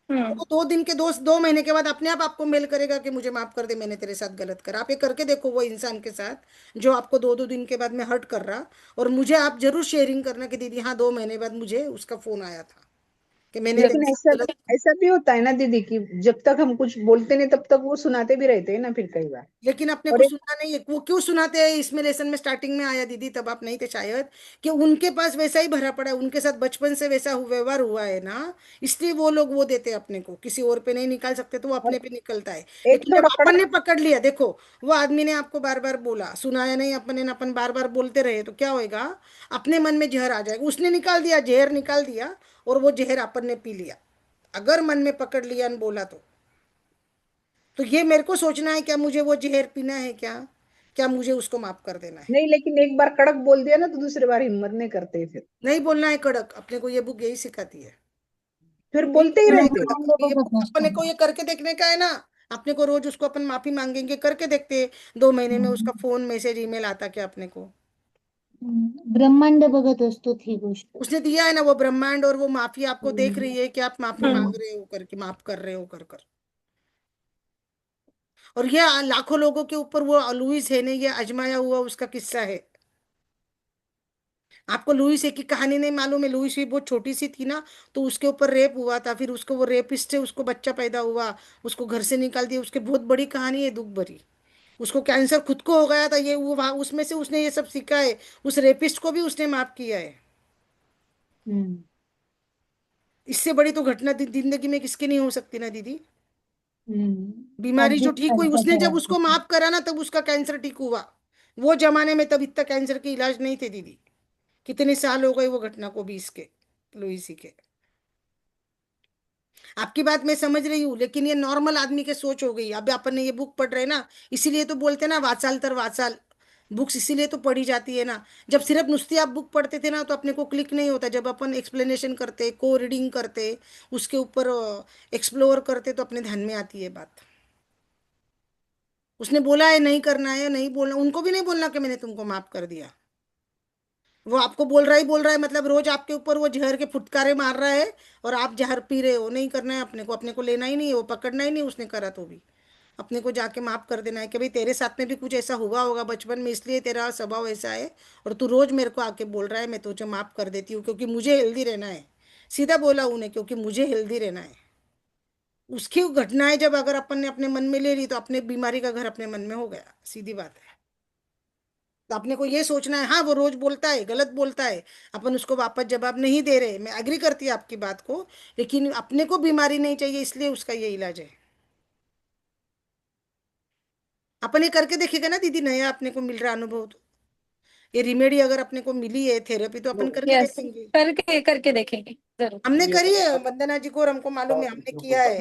S4: हम्म
S1: वो 2 दिन के 2 महीने के बाद अपने आप आपको मेल करेगा कि मुझे माफ कर दे, मैंने तेरे साथ गलत करा। आप ये करके देखो वो इंसान के साथ जो आपको 2-2 दिन के बाद में हर्ट कर रहा, और मुझे आप जरूर शेयरिंग करना कि दीदी हाँ 2 महीने बाद मुझे उसका फोन आया था। कि मैंने
S5: लेकिन
S1: तेरे
S5: ऐसा
S1: साथ गलत।
S5: ऐसा भी होता है ना दीदी कि जब तक हम कुछ बोलते नहीं तब तक वो सुनाते भी रहते हैं ना फिर कई बार।
S1: लेकिन अपने को
S5: और एक
S1: सुनना नहीं है, वो क्यों सुनाते हैं? इसमें लेसन में स्टार्टिंग में आया दीदी, तब आप नहीं थे शायद, कि उनके पास वैसा ही भरा पड़ा है, उनके साथ बचपन से वैसा व्यवहार हुआ है ना, इसलिए वो लोग वो देते हैं अपने को, किसी और पे नहीं निकाल सकते तो वो
S5: और
S1: अपने पे निकलता है।
S5: एक
S1: लेकिन जब
S5: थोड़ा
S1: अपन
S5: कड़क।
S1: ने पकड़ लिया, देखो, वो आदमी ने आपको बार बार बोला, सुनाया नहीं, अपन ने अपन बार बार बोलते रहे तो क्या होएगा? अपने मन में जहर आ जाएगा। उसने निकाल दिया, जहर निकाल दिया, और वो जहर अपन ने पी लिया, अगर मन में पकड़ लिया और बोला तो ये मेरे को सोचना है, क्या मुझे वो जहर पीना है? क्या क्या मुझे उसको माफ कर देना है?
S5: नहीं, लेकिन एक बार कड़क बोल दिया ना तो दूसरी बार हिम्मत नहीं करते
S1: नहीं बोलना है कड़क, अपने को ये बुक यही सिखाती है।
S5: फिर
S1: नहीं
S5: बोलते ही
S1: बोलना है
S5: रहते।
S1: कड़क, ये बुक अपने को ये करके देखने का है ना। अपने को रोज उसको अपन माफी मांगेंगे, करके देखते हैं 2 महीने में उसका फोन मैसेज ईमेल आता क्या अपने को?
S3: ब्रह्मांड बघत असतो ही गोष्ट.
S1: उसने दिया है ना वो ब्रह्मांड, और वो माफी आपको देख रही है कि आप माफी
S4: हम्म।
S1: मांग रहे हो करके, माफ कर रहे हो कर कर। और ये लाखों लोगों के ऊपर वो लुइस है ने ये आजमाया हुआ उसका किस्सा है। आपको लुइस एक की कहानी नहीं मालूम है? लुइस भी बहुत छोटी सी थी ना, तो उसके ऊपर रेप हुआ था, फिर उसको वो रेपिस्ट से उसको बच्चा पैदा हुआ, उसको घर से निकाल दिया, उसके बहुत बड़ी कहानी है, दुख भरी। उसको कैंसर खुद को हो गया था, ये वो वहाँ उसमें से उसने ये सब सीखा है। उस रेपिस्ट को भी उसने माफ किया है।
S3: हम्म.
S1: इससे बड़ी तो घटना जिंदगी में किसकी नहीं हो सकती ना दीदी।
S3: हम्म.
S1: बीमारी जो
S3: अगदीच
S1: ठीक हुई, उसने
S3: सारखं
S1: जब उसको
S3: वाटतं.
S1: माफ करा ना, तब उसका कैंसर ठीक हुआ। वो जमाने में तब इतना कैंसर के इलाज नहीं थे दीदी। कितने साल हो गए वो घटना को भी, इसके, लुइसी के। आपकी बात मैं समझ रही हूँ, लेकिन ये नॉर्मल आदमी के सोच हो गई। अभी अपन ने ये बुक पढ़ रहे ना, इसीलिए तो बोलते ना वाचाल तर वाचाल। बुक्स इसीलिए तो पढ़ी जाती है ना। जब सिर्फ नुस्ती आप बुक पढ़ते थे ना तो अपने को क्लिक नहीं होता। जब अपन एक्सप्लेनेशन करते, को रीडिंग करते, उसके ऊपर एक्सप्लोर करते, तो अपने ध्यान में आती है बात। उसने बोला है नहीं करना है, नहीं बोलना, उनको भी नहीं बोलना कि मैंने तुमको माफ कर दिया। वो आपको बोल रहा है मतलब रोज आपके ऊपर वो जहर के फुटकारे मार रहा है, और आप जहर पी रहे हो। नहीं करना है अपने को, अपने को लेना ही नहीं है, वो पकड़ना ही नहीं उसने करा तो भी। अपने को जाके माफ कर देना है कि भाई तेरे साथ में भी कुछ ऐसा हुआ होगा बचपन में, इसलिए तेरा स्वभाव ऐसा है, और तू रोज मेरे को आके बोल रहा है, मैं तुझे माफ कर देती हूँ क्योंकि मुझे हेल्दी रहना है। सीधा बोला उन्हें, क्योंकि मुझे हेल्दी रहना है। उसकी घटनाएं जब अगर अपन ने अपने मन में ले ली तो अपने बीमारी का घर अपने मन में हो गया, सीधी बात है। तो अपने को ये सोचना है, हाँ वो रोज बोलता है, गलत बोलता है, अपन उसको वापस जवाब नहीं दे रहे, मैं एग्री करती हूँ आपकी बात को, लेकिन अपने को बीमारी नहीं चाहिए, इसलिए उसका ये इलाज है। अपन ये करके देखेगा ना दीदी, नया अपने को मिल रहा अनुभव तो, ये रिमेडी अगर अपने को मिली है, थेरेपी, तो अपन करके
S4: यस,
S1: देखेंगे।
S4: करके करके देखेंगे जरूर।
S1: हमने करी है वंदना जी को, और हमको मालूम है, हमने किया है।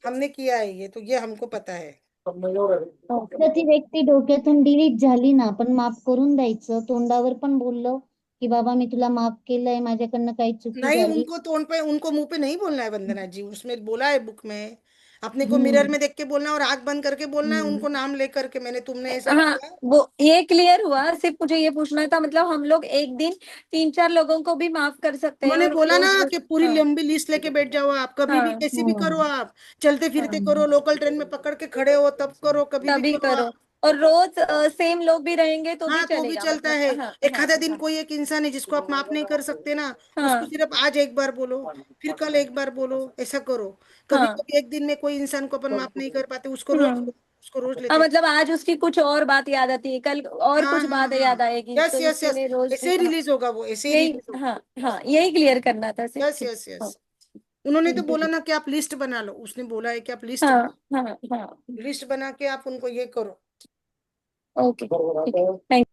S1: हमने किया है ये, तो ये हमको पता है।
S3: तर ती व्यक्ती डोक्यातून डिलीट झाली ना, आपण माफ करून द्यायचं. तोंडावर पण बोललो की बाबा मी तुला माफ केलंय, माझ्याकडनं काही चुकी
S1: नहीं,
S3: झाली.
S1: उनको तोन पे, उनको मुंह पे नहीं बोलना है वंदना जी, उसमें बोला है बुक में। अपने को मिरर
S3: हम्म.
S1: में देख के बोलना है, और आंख बंद करके बोलना है
S3: हम्म.
S1: उनको, नाम लेकर के, मैंने, तुमने ऐसा
S4: हाँ,
S1: किया।
S4: वो ये क्लियर हुआ। सिर्फ मुझे ये पूछना था, मतलब हम लोग एक दिन 3-4 लोगों को भी माफ कर सकते हैं,
S1: उन्होंने
S4: और
S1: बोला ना
S4: रोज
S1: कि
S4: रोज।
S1: पूरी
S4: हाँ
S1: लंबी लिस्ट लेके बैठ जाओ, आप कभी भी
S4: हाँ
S1: कैसे भी करो,
S3: हम्म.
S1: आप चलते फिरते करो,
S3: हम्म.
S1: लोकल ट्रेन में पकड़ के खड़े हो तब करो, कभी भी
S4: तभी
S1: करो
S4: करो।
S1: आप।
S4: और रोज सेम लोग भी रहेंगे तो भी
S1: हाँ तो भी
S4: चलेगा,
S1: चलता
S4: मतलब
S1: है।
S4: हाँ
S1: एक
S4: हाँ
S1: आधा दिन
S4: हाँ
S1: कोई एक इंसान है जिसको आप माफ नहीं कर सकते ना, उसको
S4: हाँ
S1: सिर्फ आज एक बार बोलो, फिर कल एक बार बोलो, ऐसा करो। कभी
S4: हाँ।
S1: कभी एक दिन में कोई इंसान को अपन माफ नहीं कर पाते, उसको रोज,
S4: हम्म।
S1: उसको रोज
S4: हाँ,
S1: लेते।
S4: मतलब आज उसकी कुछ और बात याद आती है, कल और
S1: हाँ
S4: कुछ
S1: हाँ
S4: बात
S1: हाँ,
S4: याद आएगी,
S1: यस
S4: तो
S1: यस
S4: इसके
S1: यस,
S4: लिए रोज
S1: ऐसे ही
S4: हाँ,
S1: रिलीज होगा वो, ऐसे ही
S4: यही,
S1: रिलीज होगा।
S4: हाँ हाँ, यही क्लियर करना था सिर्फ,
S1: यस
S4: ठीक।
S1: यस
S4: हाँ।
S1: यस। उन्होंने तो
S4: थैंक
S1: बोला
S4: यू।
S1: ना कि आप लिस्ट बना लो, उसने बोला है कि आप लिस्ट,
S4: हाँ हाँ हाँ।
S1: लिस्ट बना के आप उनको ये करो।
S4: ओके, ठीक है, थैंक।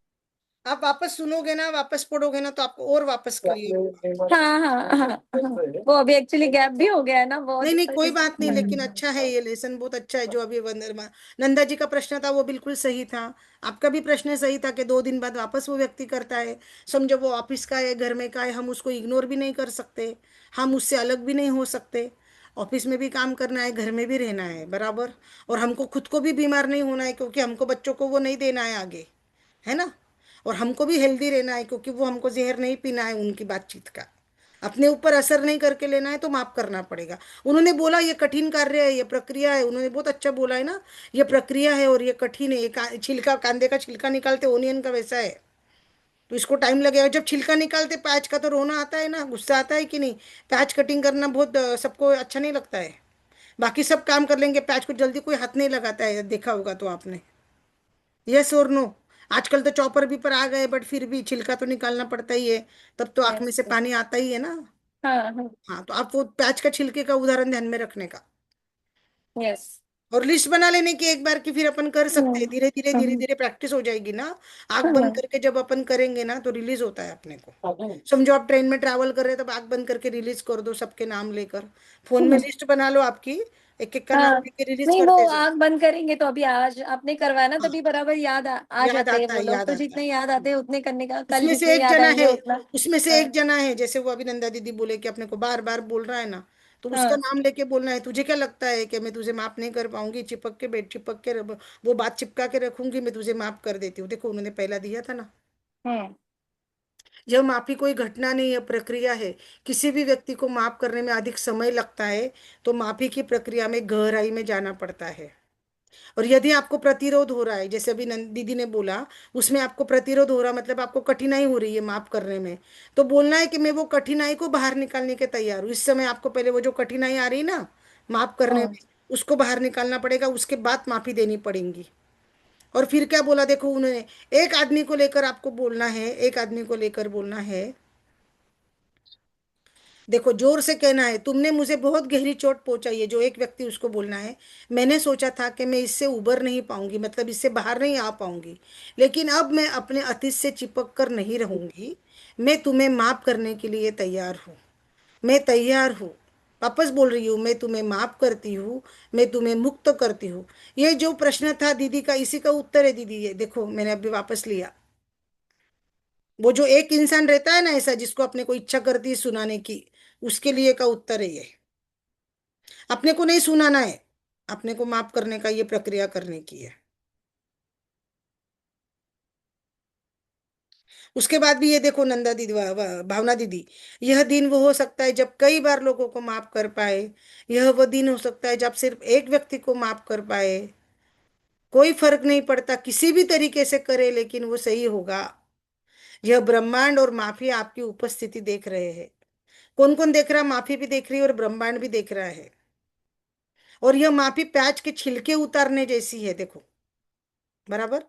S1: आप वापस सुनोगे ना, वापस पढ़ोगे ना, तो आपको और वापस क्लियर होगा।
S4: हाँ हाँ हाँ हाँ। वो अभी एक्चुअली गैप भी हो गया है ना
S1: नहीं
S4: बहुत।
S1: नहीं कोई बात नहीं, लेकिन अच्छा है, ये लेसन बहुत अच्छा है। जो अभी नंदा जी का प्रश्न था वो बिल्कुल सही था। आपका भी प्रश्न सही था कि 2 दिन बाद वापस वो व्यक्ति करता है। समझो वो ऑफिस का है, घर में का है, हम उसको इग्नोर भी नहीं कर सकते, हम उससे अलग भी नहीं हो सकते। ऑफिस में भी काम करना है, घर में भी रहना है बराबर। और हमको खुद को भी बीमार नहीं होना है, क्योंकि हमको बच्चों को वो नहीं देना है आगे, है ना। और हमको भी हेल्दी रहना है, क्योंकि वो हमको जहर नहीं पीना है उनकी बातचीत का। अपने ऊपर असर नहीं करके लेना है, तो माफ करना पड़ेगा। उन्होंने बोला ये कठिन कार्य है, ये प्रक्रिया है, उन्होंने बहुत अच्छा बोला है ना। ये प्रक्रिया है और ये कठिन है, छिलका, कांदे का छिलका निकालते ओनियन का, वैसा है। तो इसको टाइम लगेगा। जब छिलका निकालते प्याज का तो रोना आता है ना, गुस्सा आता है कि नहीं? प्याज कटिंग करना बहुत सबको अच्छा नहीं लगता है। बाकी सब काम कर लेंगे, प्याज को जल्दी कोई हाथ नहीं लगाता है, देखा होगा तो आपने। यस और नो? आजकल तो चॉपर भी पर आ गए, बट फिर भी छिलका तो निकालना पड़ता ही है। तब तो आंख में
S4: यस।
S1: से पानी आता ही है ना।
S4: हाँ हाँ।
S1: हाँ, तो आप वो प्याज का छिलके का उदाहरण ध्यान में रखने का,
S4: यस।
S1: और लिस्ट बना लेने की एक बार की, फिर अपन कर सकते हैं। धीरे धीरे धीरे धीरे प्रैक्टिस हो जाएगी ना। आंख बंद
S4: हाँ।
S1: करके जब अपन करेंगे ना तो रिलीज होता है अपने को। समझो आप ट्रेन में ट्रैवल कर रहे हैं, तब आंख बंद करके रिलीज कर दो सबके नाम लेकर। फोन में लिस्ट बना लो आपकी, एक एक का नाम
S4: हाँ।
S1: लेके रिलीज
S4: नहीं, वो
S1: करते जाओ।
S4: आंख बंद करेंगे तो अभी आज आपने करवाया ना,
S1: हाँ,
S4: तभी बराबर याद आ
S1: याद
S4: जाते हैं
S1: आता
S4: वो
S1: है,
S4: लोग,
S1: याद
S4: तो
S1: आता
S4: जितने
S1: है।
S4: याद आते हैं उतने करने का, कल
S1: उसमें से
S4: जितने
S1: एक
S4: याद
S1: जना है,
S4: आएंगे उतना।
S1: उसमें से
S4: हाँ।
S1: एक जना है, जैसे वो अभिनंदा दीदी बोले कि अपने को बार बार बोल रहा है ना, तो उसका
S4: हाँ।
S1: नाम लेके बोलना है। तुझे क्या लगता है कि मैं तुझे माफ नहीं कर पाऊंगी? चिपक के बैठ, चिपक के वो बात चिपका के रखूंगी, मैं तुझे माफ कर देती हूँ। देखो उन्होंने पहला दिया था ना।
S4: हम्म।
S1: यह माफी कोई घटना नहीं है, प्रक्रिया है। किसी भी व्यक्ति को माफ करने में अधिक समय लगता है, तो माफी की प्रक्रिया में गहराई में जाना पड़ता है। और यदि आपको प्रतिरोध हो रहा है, जैसे अभी दीदी ने बोला, उसमें आपको प्रतिरोध हो रहा, मतलब आपको कठिनाई हो रही है माफ करने में, तो बोलना है कि मैं वो कठिनाई को बाहर निकालने के तैयार हूँ। इस समय आपको पहले वो जो कठिनाई आ रही ना माफ करने
S4: हाँ।
S1: में, उसको बाहर निकालना पड़ेगा, उसके बाद माफी देनी पड़ेगी। और फिर क्या बोला देखो उन्होंने, एक आदमी को लेकर आपको बोलना है, एक आदमी को लेकर बोलना है। देखो जोर से कहना है, तुमने मुझे बहुत गहरी चोट पहुंचाई है, जो एक व्यक्ति उसको बोलना है। मैंने सोचा था कि मैं इससे उबर नहीं पाऊंगी, मतलब इससे बाहर नहीं आ पाऊंगी, लेकिन अब मैं अपने अतीत से चिपक कर नहीं रहूंगी। मैं तुम्हें माफ करने के लिए तैयार हूँ। मैं तैयार हूँ। वापस बोल रही हूँ, मैं तुम्हें माफ करती हूँ, मैं तुम्हें मुक्त करती हूँ। ये जो प्रश्न था दीदी का, इसी का उत्तर है दीदी। ये देखो मैंने अभी वापस लिया। वो जो एक इंसान रहता है ना ऐसा, जिसको अपने को इच्छा करती है सुनाने की, उसके लिए का उत्तर है ये। अपने को नहीं सुनाना है, अपने को माफ करने का ये प्रक्रिया करने की है। उसके बाद भी ये देखो नंदा दीदी, भावना दीदी, यह दिन वो हो सकता है जब कई बार लोगों को माफ कर पाए। यह वो दिन हो सकता है जब सिर्फ एक व्यक्ति को माफ कर पाए। कोई फर्क नहीं पड़ता किसी भी तरीके से करे, लेकिन वो सही होगा। यह ब्रह्मांड और माफी आपकी उपस्थिति देख रहे हैं। कौन कौन देख रहा है? माफी भी देख रही है और ब्रह्मांड भी देख रहा है। और यह माफी प्याज के छिलके उतारने जैसी है, देखो बराबर।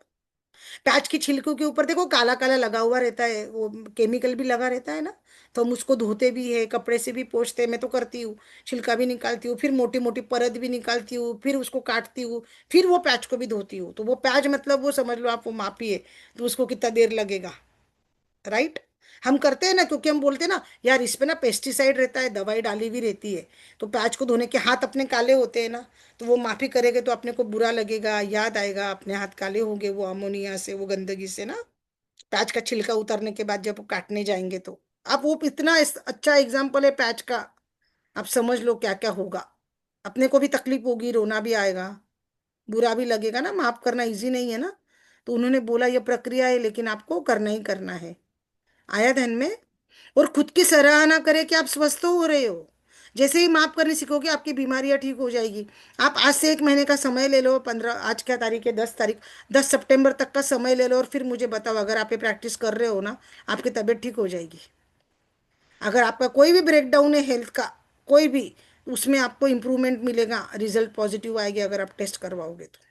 S1: प्याज की छिलकों के ऊपर देखो काला काला लगा हुआ रहता है, वो केमिकल भी लगा रहता है ना। तो हम उसको धोते भी है, कपड़े से भी पोंछते हैं, मैं तो करती हूँ। छिलका भी निकालती हूँ, फिर मोटी मोटी परत भी निकालती हूँ, फिर उसको काटती हूँ, फिर वो प्याज को भी धोती हूँ। तो वो प्याज मतलब वो समझ लो आप, वो मापी है। तो उसको कितना देर लगेगा, राइट? हम करते हैं ना, क्योंकि हम बोलते हैं ना यार इस पे ना पेस्टिसाइड रहता है, दवाई डाली हुई रहती है। तो प्याज को धोने के हाथ अपने काले होते हैं ना, तो वो माफी करेंगे तो अपने को बुरा लगेगा, याद आएगा अपने हाथ काले होंगे वो अमोनिया से, वो गंदगी से ना। प्याज का छिलका उतारने के बाद जब काटने जाएंगे तो, आप वो इतना अच्छा एग्जाम्पल है प्याज का। आप समझ लो क्या क्या होगा। अपने को भी तकलीफ होगी, रोना भी आएगा, बुरा भी लगेगा ना। माफ करना इजी नहीं है ना। तो उन्होंने बोला ये प्रक्रिया है, लेकिन आपको करना ही करना है। आया ध्यान में? और खुद की सराहना करें कि आप स्वस्थ हो रहे हो। जैसे ही माफ करने सीखोगे आपकी बीमारियां ठीक हो जाएगी। आप आज से एक महीने का समय ले लो, 15, आज क्या तारीख है, 10 तारीख, 10 सितंबर तक का समय ले लो, और फिर मुझे बताओ अगर आप ये प्रैक्टिस कर रहे हो ना, आपकी तबीयत ठीक हो जाएगी। अगर आपका कोई भी ब्रेकडाउन है हेल्थ का, कोई भी, उसमें आपको इंप्रूवमेंट मिलेगा, रिजल्ट पॉजिटिव आएगी अगर आप टेस्ट करवाओगे तो।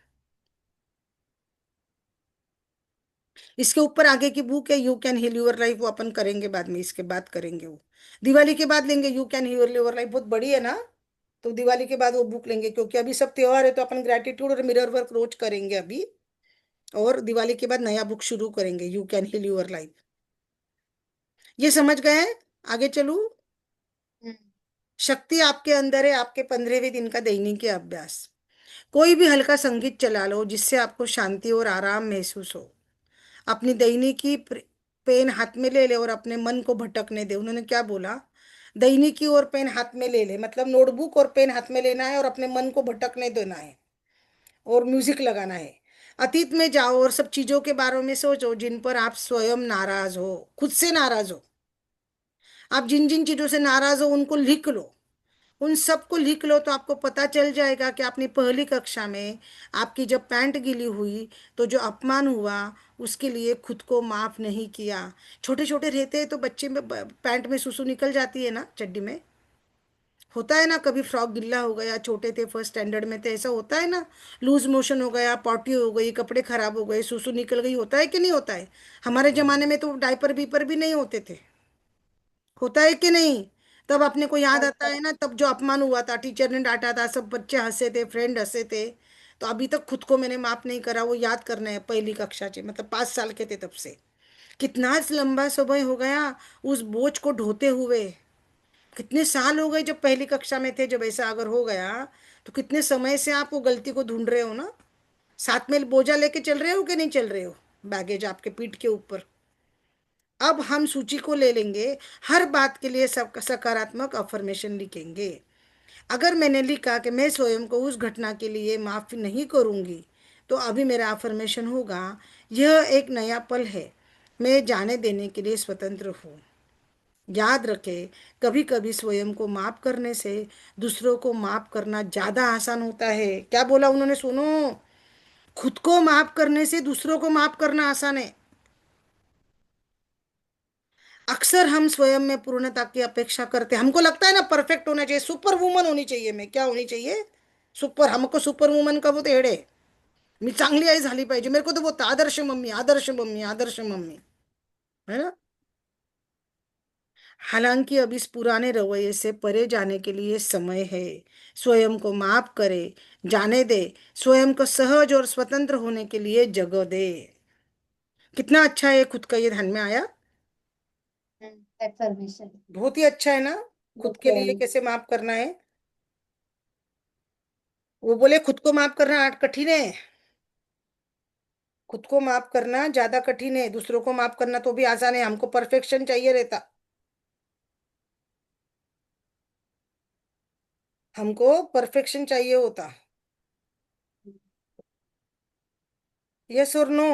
S1: इसके ऊपर आगे की बुक है you can heal your life, वो अपन करेंगे बाद में, इसके बाद करेंगे वो। दिवाली के बाद लेंगे you can heal your life, बहुत बड़ी है ना। तो दिवाली के बाद वो बुक लेंगे, क्योंकि अभी सब त्योहार है, तो अपन ग्रेटिट्यूड और मिरर वर्क रोज करेंगे अभी। और दिवाली के बाद नया बुक शुरू करेंगे, you can heal your life. ये समझ गए हैं? आगे चलूं?
S3: हम्म।
S1: शक्ति आपके अंदर है, आपके 15वें दिन का दैनिक अभ्यास। कोई भी हल्का संगीत चला लो जिससे आपको शांति और आराम महसूस हो। अपनी दैनिकी पेन हाथ में ले ले और अपने मन को भटकने दे। उन्होंने क्या बोला? दैनिकी और पेन हाथ में ले ले, मतलब नोटबुक और पेन हाथ में लेना है और अपने मन को भटकने देना है, और म्यूजिक लगाना है। अतीत में जाओ और सब चीजों के बारे में सोचो जिन पर आप स्वयं नाराज हो, खुद से नाराज हो। आप जिन जिन चीजों से नाराज हो उनको लिख लो। उन सबको लिख लो तो आपको पता चल जाएगा कि आपने पहली कक्षा में आपकी जब पैंट गीली हुई तो जो अपमान हुआ उसके लिए खुद को माफ नहीं किया। छोटे छोटे रहते हैं तो बच्चे में पैंट में सुसु निकल जाती है ना, चड्डी में होता है ना, कभी फ्रॉक गिल्ला हो गया, छोटे थे फर्स्ट स्टैंडर्ड में थे, ऐसा होता है ना, लूज मोशन हो गया, पॉटी हो गई, कपड़े खराब हो गए, सुसु निकल गई, होता है कि नहीं होता है? हमारे जमाने में तो डायपर बीपर भी नहीं होते थे, होता है कि नहीं? तब अपने को याद आता है ना, तब जो अपमान हुआ था, टीचर ने डांटा था, सब बच्चे हंसे थे, फ्रेंड हंसे थे। तो अभी तक खुद को मैंने माफ नहीं करा, वो याद करना है पहली कक्षा से, मतलब 5 साल के थे तब से। कितना लंबा समय हो गया उस बोझ को ढोते हुए। कितने साल हो गए जब पहली कक्षा में थे, जब ऐसा अगर हो गया तो कितने समय से आप वो गलती को ढूंढ रहे हो ना। साथ में बोझा लेके चल रहे हो कि नहीं चल रहे हो, बैगेज आपके पीठ के ऊपर। अब हम सूची को ले लेंगे, हर बात के लिए सब सकारात्मक अफर्मेशन लिखेंगे। अगर मैंने लिखा कि मैं स्वयं को उस घटना के लिए माफ नहीं करूंगी, तो अभी मेरा अफर्मेशन होगा, यह एक नया पल है, मैं जाने देने के लिए स्वतंत्र हूँ। याद रखें, कभी कभी स्वयं को माफ करने से दूसरों को माफ करना ज्यादा आसान होता है। क्या बोला उन्होंने, सुनो, खुद को माफ करने से दूसरों को माफ करना आसान है। अक्सर हम स्वयं में पूर्णता की अपेक्षा करते हैं, हमको लगता है ना परफेक्ट होना चाहिए, सुपर वुमन होनी चाहिए, मैं क्या होनी चाहिए, सुपर, हमको सुपर वुमन का वो तेडे, मी चांगली आई झाली पाहिजे, मेरे को तो वो आदर्श मम्मी, आदर्श मम्मी, आदर्श मम्मी, है ना। हालांकि अब इस पुराने रवैये से परे जाने के लिए समय है। स्वयं को माफ करे, जाने दे, स्वयं को सहज और स्वतंत्र होने के लिए जगह दे। कितना अच्छा है, खुद का ये ध्यान में आया,
S3: एफर्मेशन।
S1: बहुत ही अच्छा है ना। खुद के
S3: ओके।
S1: लिए कैसे माफ करना है, वो बोले खुद को माफ करना आठ कठिन है, खुद को माफ करना ज्यादा कठिन है, दूसरों को माफ करना तो भी आसान है, हमको परफेक्शन चाहिए रहता, हमको परफेक्शन चाहिए होता। यस और नो?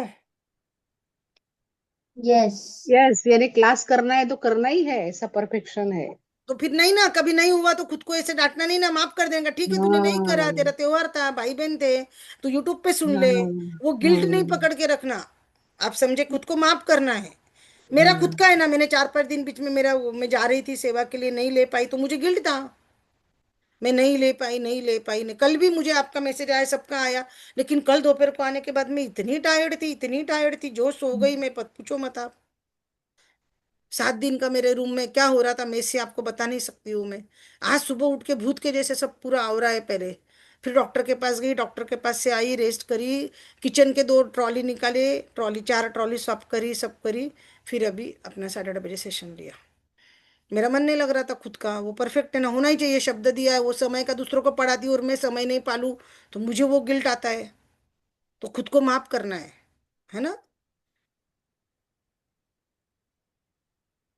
S3: यस।
S5: यस, यानी क्लास करना है तो करना ही है, ऐसा परफेक्शन है।
S1: तो फिर नहीं ना, कभी नहीं हुआ तो खुद को ऐसे डांटना नहीं ना, माफ कर देंगे, ठीक है तूने नहीं करा, तेरा
S5: हाँ
S1: त्योहार था, भाई बहन थे, तो यूट्यूब पे सुन ले।
S5: हाँ
S1: वो गिल्ट नहीं
S5: हाँ
S1: पकड़ के रखना, आप समझे, खुद को माफ करना है। मेरा खुद
S5: हाँ।
S1: का है ना, मैंने 4-5 दिन बीच में मेरा मैं जा रही थी सेवा के लिए, नहीं ले पाई तो मुझे गिल्ट था, मैं नहीं ले पाई, नहीं ले पाई, नहीं, कल भी मुझे आपका मैसेज आया, सबका आया, लेकिन कल दोपहर को आने के बाद मैं इतनी टायर्ड थी, इतनी टायर्ड थी, जो सो गई मैं, पूछो मत आप। 7 दिन का मेरे रूम में क्या हो रहा था, मैं इससे आपको बता नहीं सकती हूँ मैं। आज सुबह उठ के भूत के जैसे सब पूरा आवरा है पहले। फिर डॉक्टर के पास गई, डॉक्टर के पास से आई, रेस्ट करी, किचन के 2 ट्रॉली निकाले, ट्रॉली 4 ट्रॉली साफ करी, सब करी। फिर अभी अपना 8:30 बजे सेशन लिया। मेरा मन नहीं लग रहा था खुद का, वो परफेक्ट है ना, होना ही चाहिए, शब्द दिया है, वो समय का दूसरों को पढ़ा दी और मैं समय नहीं पालू तो मुझे वो गिल्ट आता है। तो खुद को माफ करना है ना।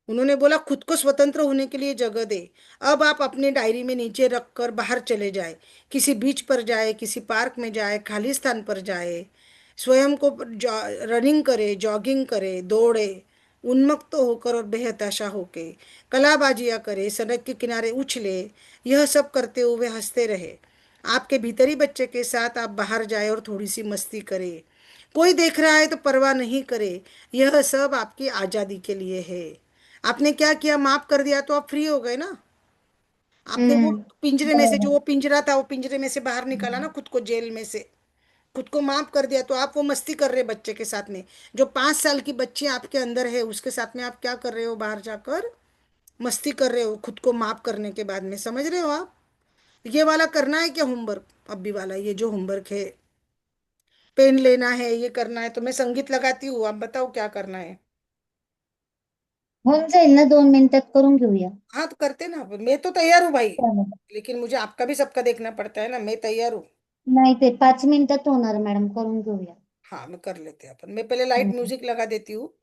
S1: उन्होंने बोला खुद को स्वतंत्र होने के लिए जगह दे। अब आप अपने डायरी में नीचे रखकर बाहर चले जाए, किसी बीच पर जाए, किसी पार्क में जाए, खाली स्थान पर जाए, स्वयं को रनिंग करे, जॉगिंग करे, दौड़े, उन्मत्त होकर और बेहताशा होके, कलाबाजियां करे, सड़क के किनारे उछले, यह सब करते हुए हंसते रहे। आपके भीतरी बच्चे के साथ आप बाहर जाए और थोड़ी सी मस्ती करे। कोई देख रहा है तो परवाह नहीं करे, यह सब आपकी आजादी के लिए है। आपने क्या किया, माफ कर दिया तो आप फ्री हो गए ना। आपने वो
S3: हम्म।
S1: पिंजरे में से, जो
S3: बराबर।
S1: वो पिंजरा था, वो पिंजरे में से बाहर निकाला ना खुद को, जेल में से। खुद को माफ कर दिया तो आप वो मस्ती कर रहे बच्चे के साथ में, जो 5 साल की बच्ची आपके अंदर है उसके साथ में आप क्या कर रहे हो, बाहर जाकर मस्ती कर रहे हो, खुद को माफ करने के बाद में, समझ रहे हो आप? ये वाला करना है क्या होमवर्क, अभी वाला ये जो होमवर्क है, पेन लेना है, ये करना है, तो मैं संगीत लगाती हूँ, आप बताओ क्या करना है।
S3: होऊन जाईल ना, 2 मिनिटात करून घेऊया.
S1: हाँ तो करते ना, मैं तो तैयार हूँ भाई,
S3: चालेल.
S1: लेकिन मुझे आपका भी सबका देखना पड़ता है ना, मैं तैयार हूँ।
S3: नाही, ते 5 मिनिटात होणार मॅडम, करून घेऊया.
S1: हाँ मैं कर लेते हैं अपन, मैं पहले लाइट
S3: हम्म.
S1: म्यूजिक लगा देती हूँ।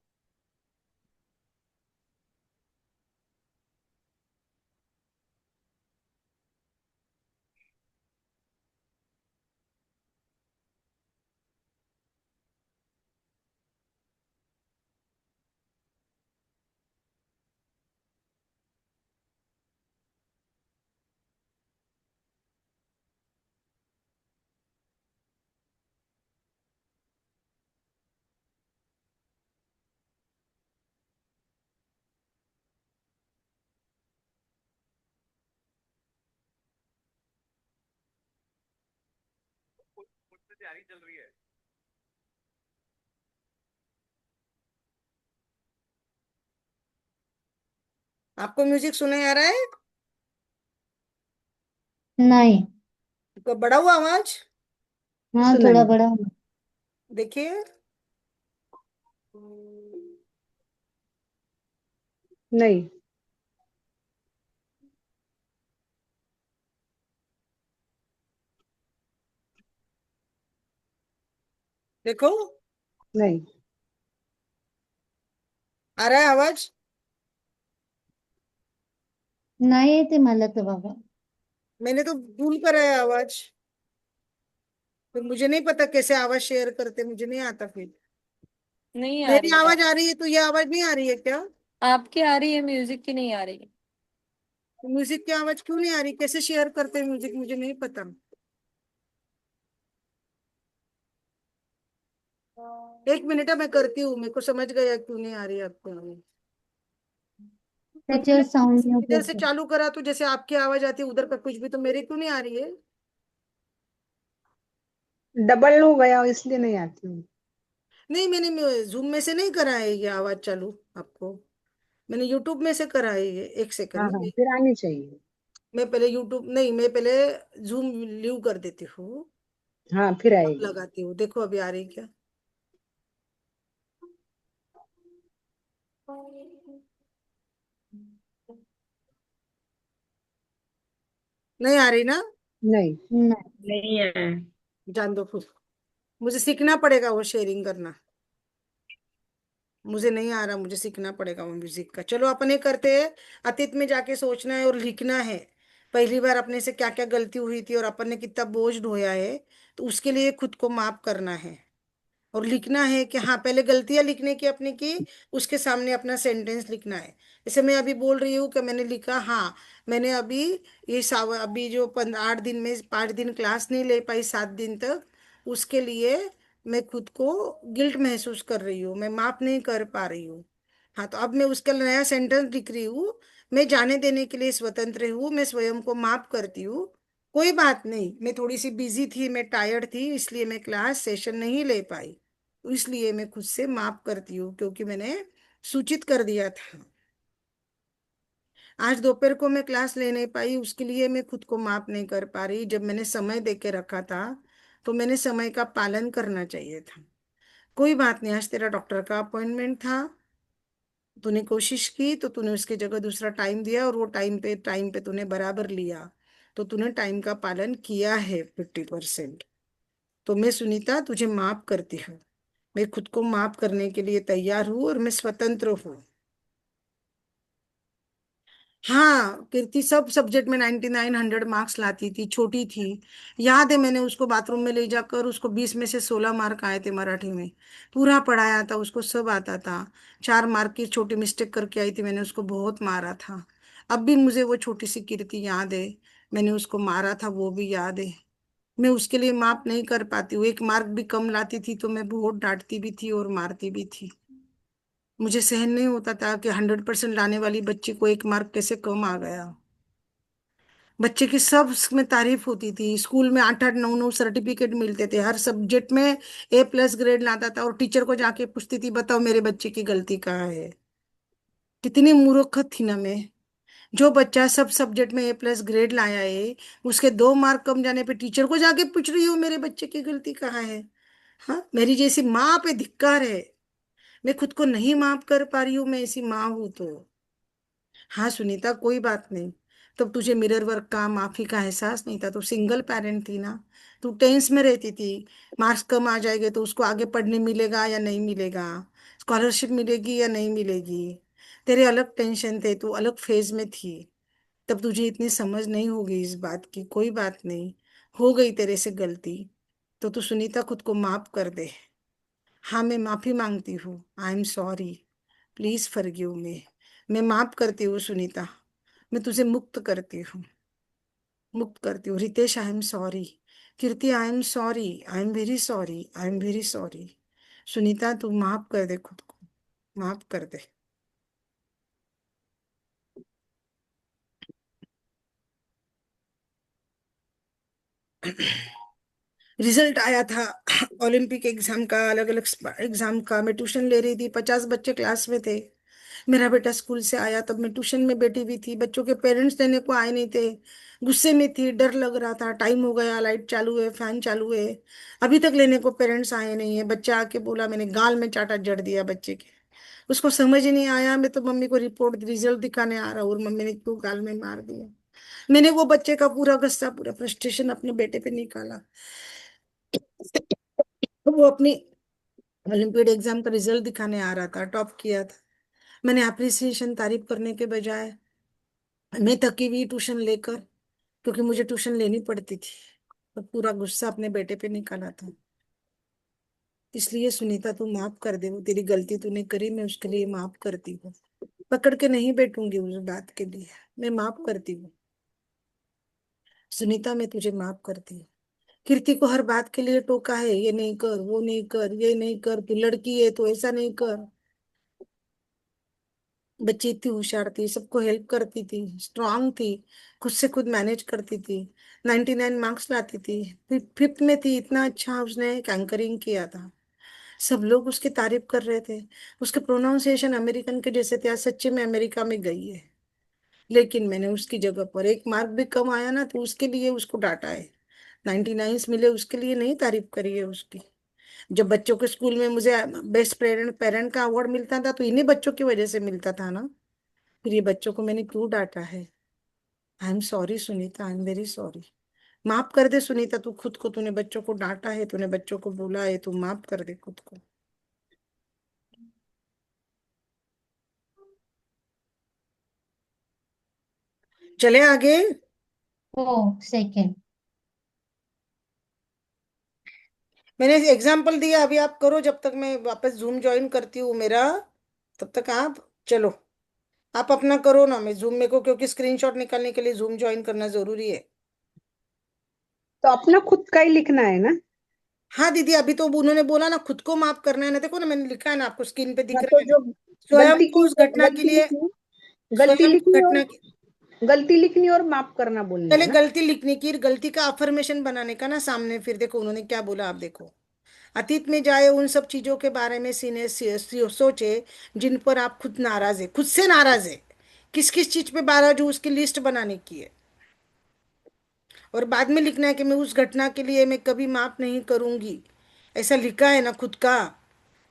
S1: आपको म्यूजिक सुनाई आ रहा है?
S3: नहीं।
S1: तो बड़ा हुआ आवाज?
S3: हाँ, थोड़ा
S5: सुनाई
S3: बड़ा हो।
S1: देखिए।
S5: नहीं।
S1: देखो,
S5: नहीं।
S1: आ रहा है आवाज?
S3: नाही येते मला तर बाबा.
S1: मैंने तो भूल कर है आवाज। तो मुझे नहीं पता कैसे आवाज शेयर करते, मुझे नहीं आता फिर।
S4: नहीं आ
S1: मेरी
S4: रही है।
S1: आवाज आ रही है तो ये आवाज नहीं आ रही है क्या?
S4: आपकी आ रही है, म्यूजिक की नहीं आ रही।
S1: तो म्यूजिक की आवाज क्यों नहीं आ रही? कैसे शेयर करते हैं म्यूजिक, मुझे नहीं पता। एक मिनट है, मैं करती हूँ, मेरे को समझ गया क्यों नहीं आ रही है आपको आवाज। तो
S3: त्याच्यावर साऊंड
S1: मैंने
S3: म्यूट
S1: इधर से
S3: होतं.
S1: चालू करा तो जैसे आपकी आवाज आती है उधर का कुछ भी, तो मेरी क्यों नहीं आ रही है?
S5: डबल हो गया इसलिए नहीं आती हूँ।
S1: नहीं, मैंने जूम में से नहीं करा है ये आवाज चालू आपको। मैंने यूट्यूब में से करा है ये। एक सेकंड
S5: हाँ
S1: ना,
S5: हाँ, फिर आनी चाहिए।
S1: मैं पहले यूट्यूब नहीं, मैं पहले जूम लीव कर देती हूँ,
S5: हाँ, फिर
S1: अब
S5: आएगी।
S1: लगाती हूँ। देखो अभी आ रही क्या? नहीं आ रही ना?
S5: नहीं।
S3: नाही.
S2: नहीं है।
S1: जान दो फिर। मुझे सीखना पड़ेगा वो शेयरिंग करना। मुझे नहीं आ रहा, मुझे सीखना पड़ेगा वो म्यूजिक का। चलो अपन ये करते हैं, अतीत में जाके सोचना है और लिखना है पहली बार अपने से क्या क्या गलती हुई थी और अपन ने कितना बोझ ढोया है। तो उसके लिए खुद को माफ करना है और लिखना है कि हाँ, पहले गलतियां लिखने की अपनी की, उसके सामने अपना सेंटेंस लिखना है। जैसे मैं अभी बोल रही हूँ कि मैंने लिखा, हाँ मैंने अभी अभी जो 8 दिन में 5 दिन क्लास नहीं ले पाई, 7 दिन तक, उसके लिए मैं खुद को गिल्ट महसूस कर रही हूँ, मैं माफ नहीं कर पा रही हूँ। हाँ, तो अब मैं उसका नया सेंटेंस लिख रही हूँ। मैं जाने देने के लिए स्वतंत्र हूँ, मैं स्वयं को माफ करती हूँ। कोई बात नहीं, मैं थोड़ी सी बिजी थी, मैं टायर्ड थी, इसलिए मैं क्लास सेशन नहीं ले पाई। तो इसलिए मैं खुद से माफ करती हूँ क्योंकि मैंने सूचित कर दिया था। आज दोपहर को मैं क्लास ले नहीं पाई, उसके लिए मैं खुद को माफ नहीं कर पा रही। जब मैंने समय दे के रखा था तो मैंने समय का पालन करना चाहिए था। कोई बात नहीं, आज तेरा डॉक्टर का अपॉइंटमेंट था, तूने कोशिश की तो तूने उसकी जगह दूसरा टाइम दिया और वो टाइम पे तूने बराबर लिया। तो तूने टाइम का पालन किया है 50%। तो मैं सुनीता तुझे माफ करती हूँ। मैं खुद को माफ करने के लिए तैयार हूँ और मैं स्वतंत्र हूँ। हाँ, कीर्ति सब सब्जेक्ट में 99 100 मार्क्स लाती थी, छोटी थी। याद है, मैंने उसको बाथरूम में ले जाकर उसको 20 में से 16 मार्क आए थे मराठी में। पूरा पढ़ाया था उसको, सब आता था। 4 मार्क की छोटी मिस्टेक करके आई थी, मैंने उसको बहुत मारा था। अब भी मुझे वो छोटी सी कीर्ति याद है, मैंने उसको मारा था वो भी याद है। मैं उसके लिए माफ नहीं कर पाती हूँ। 1 मार्क भी कम लाती थी तो मैं बहुत डांटती भी थी और मारती भी थी। मुझे सहन नहीं होता था कि 100% लाने वाली बच्ची को 1 मार्क कैसे कम आ गया। बच्चे की सब में तारीफ होती थी, स्कूल में 8 8 9 9 सर्टिफिकेट मिलते थे, हर सब्जेक्ट में A+ ग्रेड लाता था और टीचर को जाके पूछती थी, बताओ मेरे बच्चे की गलती कहाँ है। कितनी मूर्ख थी ना मैं। जो बच्चा सब सब्जेक्ट में A+ ग्रेड लाया है, उसके 2 मार्क कम जाने पे टीचर को जाके पूछ रही हूँ मेरे बच्चे की गलती कहाँ है। हाँ, मेरी जैसी माँ पे धिक्कार है। मैं खुद को नहीं माफ कर पा रही हूँ, मैं ऐसी माँ हूं तो। हाँ सुनीता, कोई बात नहीं। तब तुझे मिरर वर्क का, माफी का एहसास नहीं था, तो सिंगल पेरेंट थी ना। तू टेंस में रहती थी, मार्क्स कम आ जाएंगे तो उसको आगे पढ़ने मिलेगा या नहीं मिलेगा, स्कॉलरशिप मिलेगी या नहीं मिलेगी। तेरे अलग टेंशन थे, तू अलग फेज में थी। तब तुझे इतनी समझ नहीं होगी इस बात की। कोई बात नहीं, हो गई तेरे से गलती, तो तू सुनीता खुद को माफ कर दे। हाँ, मैं माफी मांगती हूँ, आई am sorry, please forgive me. मैं माफ करती हूँ सुनीता, मैं तुझे मुक्त करती हूँ, मुक्त करती हूँ। Ritesh, I am sorry. Kirti, I am sorry, I am very sorry, I am very sorry. Sunita तू माफ कर दे खुद को, माफ कर दे। रिजल्ट आया था ओलंपिक एग्जाम का, अलग अलग एग्जाम का। मैं ट्यूशन ले रही थी, 50 बच्चे क्लास में थे। मेरा बेटा स्कूल से आया तब मैं ट्यूशन में बैठी हुई थी, बच्चों के पेरेंट्स लेने को आए नहीं थे। गुस्से में थी, डर लग रहा था, टाइम हो गया, लाइट चालू है, फैन चालू है, अभी तक लेने को पेरेंट्स आए नहीं है। बच्चा आके बोला, मैंने गाल में चाटा जड़ दिया बच्चे के। उसको समझ ही नहीं आया, मैं तो मम्मी को रिपोर्ट रिजल्ट दिखाने आ रहा हूँ और मम्मी ने क्यों गाल में मार दिया। मैंने वो बच्चे का पूरा गुस्सा, पूरा फ्रस्ट्रेशन अपने बेटे पे निकाला। वो अपनी ओलंपियाड एग्जाम का रिजल्ट दिखाने आ रहा था, टॉप किया था। मैंने अप्रिसिएशन, तारीफ करने के बजाय मैं थकी हुई ट्यूशन लेकर, क्योंकि मुझे ट्यूशन लेनी पड़ती थी, तो पूरा गुस्सा अपने बेटे पे निकाला था। इसलिए सुनीता, तू माफ कर दे, वो तेरी गलती तूने करी, मैं उसके लिए माफ करती हूँ। पकड़ के नहीं बैठूंगी उस बात के लिए, मैं माफ करती हूँ। सुनीता, मैं तुझे माफ करती हूँ। कीर्ति को हर बात के लिए टोका है, ये नहीं कर, वो नहीं कर, ये नहीं कर, तू लड़की है तो ऐसा नहीं कर। बच्ची इतनी होशियार थी, सबको हेल्प करती थी, स्ट्रांग थी, खुद से खुद मैनेज करती थी, 99 मार्क्स लाती थी। फिफ्थ में थी, इतना अच्छा उसने एंकरिंग किया था। सब लोग उसकी तारीफ कर रहे थे, उसके प्रोनाउंसिएशन अमेरिकन के जैसे थे। आज सच्चे में अमेरिका में गई है। लेकिन मैंने उसकी जगह पर, एक मार्क भी कम आया ना तो उसके लिए उसको डांटा है। 99 मिले उसके लिए नहीं तारीफ करी है उसकी। जब बच्चों के स्कूल में मुझे बेस्ट पेरेंट पेरेंट का अवार्ड मिलता था तो इन्हीं बच्चों की वजह से मिलता था ना। फिर ये बच्चों को मैंने क्यों डांटा है? आई am sorry Sunita, I am very sorry. माफ कर दे सुनीता, तू खुद को, तूने बच्चों को डांटा है, तूने बच्चों को बोला है, तू माफ कर दे खुद को। चले आगे।
S3: हो, सेकंड।
S1: मैंने एग्जाम्पल दिया, अभी आप करो, जब तक मैं वापस जूम ज्वाइन करती हूँ मेरा, तब तक आप चलो। आप अपना करो ना, मैं जूम, मेरे को क्योंकि स्क्रीनशॉट निकालने के लिए जूम ज्वाइन करना जरूरी है।
S5: तो अपना खुद का ही लिखना है ना।
S1: हाँ दीदी, अभी तो उन्होंने बोला ना खुद को माफ करना है ना, देखो ना मैंने लिखा है ना, आपको स्क्रीन पे दिख
S5: हाँ,
S1: रहा
S5: तो
S1: है ना।
S5: जो
S1: स्वयं
S5: गलती
S1: को
S5: की,
S1: उस घटना के
S5: गलती
S1: लिए,
S5: लिखनी, गलती
S1: स्वयं
S5: लिखनी और
S1: घटना की,
S5: गलती लिखनी और माफ करना बोलना है
S1: पहले
S5: ना।
S1: गलती लिखने की, गलती का अफर्मेशन बनाने का ना सामने। फिर देखो उन्होंने क्या बोला, आप देखो। अतीत में जाए, उन सब चीजों के बारे में सीने सोचे जिन पर आप खुद नाराज है, खुद से नाराज है। किस किस चीज पे नाराज हूँ उसकी लिस्ट बनाने की है। और बाद में लिखना है कि मैं उस घटना के लिए मैं कभी माफ नहीं करूंगी। ऐसा लिखा है ना खुद का,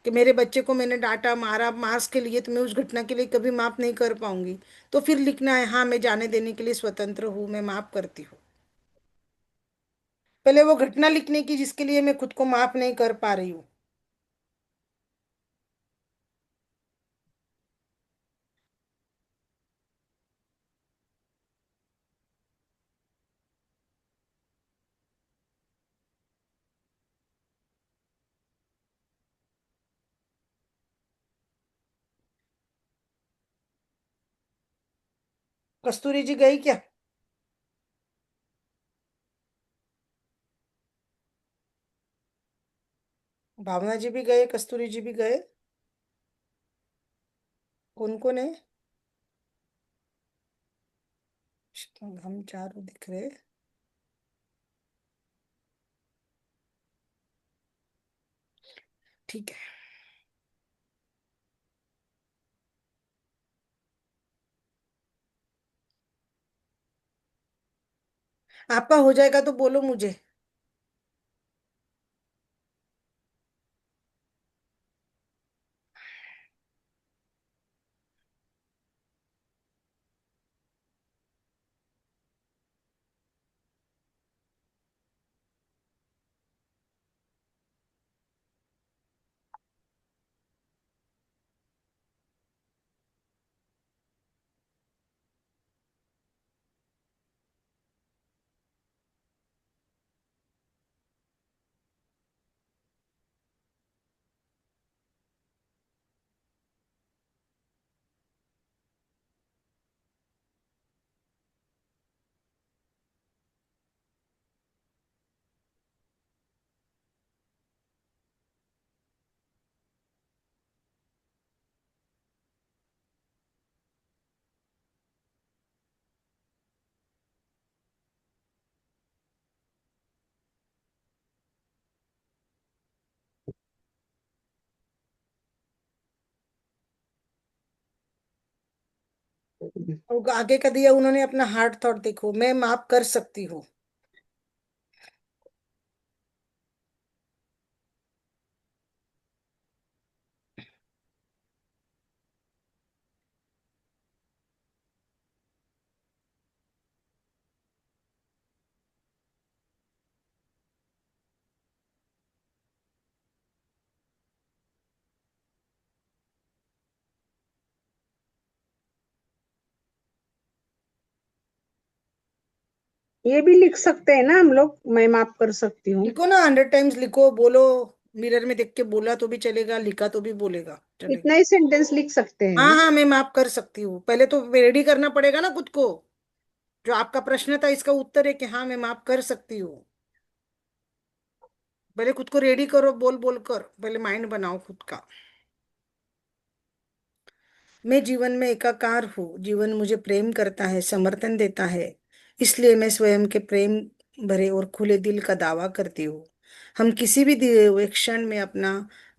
S1: कि मेरे बच्चे को मैंने डांटा, मारा, मार्क्स के लिए, तो मैं उस घटना के लिए कभी माफ नहीं कर पाऊंगी। तो फिर लिखना है, हाँ मैं जाने देने के लिए स्वतंत्र हूँ, मैं माफ करती हूँ। पहले वो घटना लिखने की जिसके लिए मैं खुद को माफ नहीं कर पा रही हूँ। कस्तूरी जी गई क्या? भावना जी भी गए, कस्तूरी जी भी गए। कौन कौन है? हम चारों दिख रहे। ठीक है। आपका हो जाएगा तो बोलो मुझे। और आगे का दिया उन्होंने अपना हार्ट थॉट, देखो मैं माफ कर सकती हूँ।
S5: ये भी लिख सकते हैं ना हम लोग, मैं माफ कर सकती हूँ।
S1: लिखो ना, 100 टाइम्स लिखो, बोलो। मिरर में देख के बोला तो भी चलेगा, लिखा तो भी बोलेगा चलेगा।
S5: इतना ही सेंटेंस लिख सकते हैं
S1: हाँ
S5: ना।
S1: हाँ, मैं माफ कर सकती हूँ। पहले तो रेडी करना पड़ेगा ना खुद को। जो आपका प्रश्न था इसका उत्तर है कि हाँ मैं माफ कर सकती हूँ। पहले खुद को रेडी करो, बोल बोल कर पहले माइंड बनाओ खुद का। मैं जीवन में एकाकार हूँ, जीवन मुझे प्रेम करता है, समर्थन देता है। इसलिए मैं स्वयं के प्रेम भरे और खुले दिल का दावा करती हूँ। हम किसी भी दिए हुए क्षण में अपना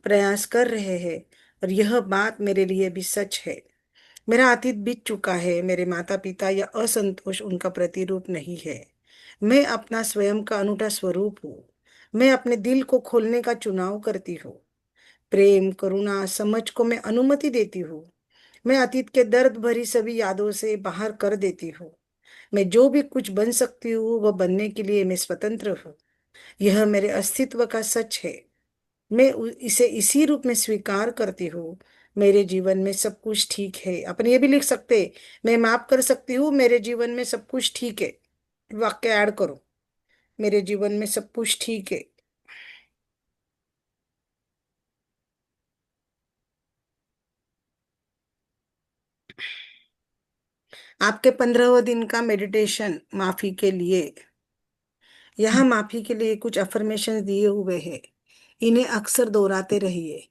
S1: प्रयास कर रहे हैं, और यह बात मेरे लिए भी सच है। मेरा अतीत बीत चुका है, मेरे माता पिता या असंतोष उनका प्रतिरूप नहीं है। मैं अपना स्वयं का अनूठा स्वरूप हूँ। मैं अपने दिल को खोलने का चुनाव करती हूँ। प्रेम, करुणा, समझ को मैं अनुमति देती हूँ। मैं अतीत के दर्द भरी सभी यादों से बाहर कर देती हूँ। मैं जो भी कुछ बन सकती हूँ वह बनने के लिए मैं स्वतंत्र हूँ। यह मेरे अस्तित्व का सच है। मैं इसे इसी रूप में स्वीकार करती हूँ। मेरे जीवन में सब कुछ ठीक है। अपन ये भी लिख सकते, मैं माफ कर सकती हूँ, मेरे जीवन में सब कुछ ठीक है। वाक्य ऐड करो, मेरे जीवन में सब कुछ ठीक है। आपके 15वें दिन का मेडिटेशन माफी के लिए। यहाँ माफी के लिए कुछ अफर्मेशन दिए हुए हैं, इन्हें अक्सर दोहराते रहिए।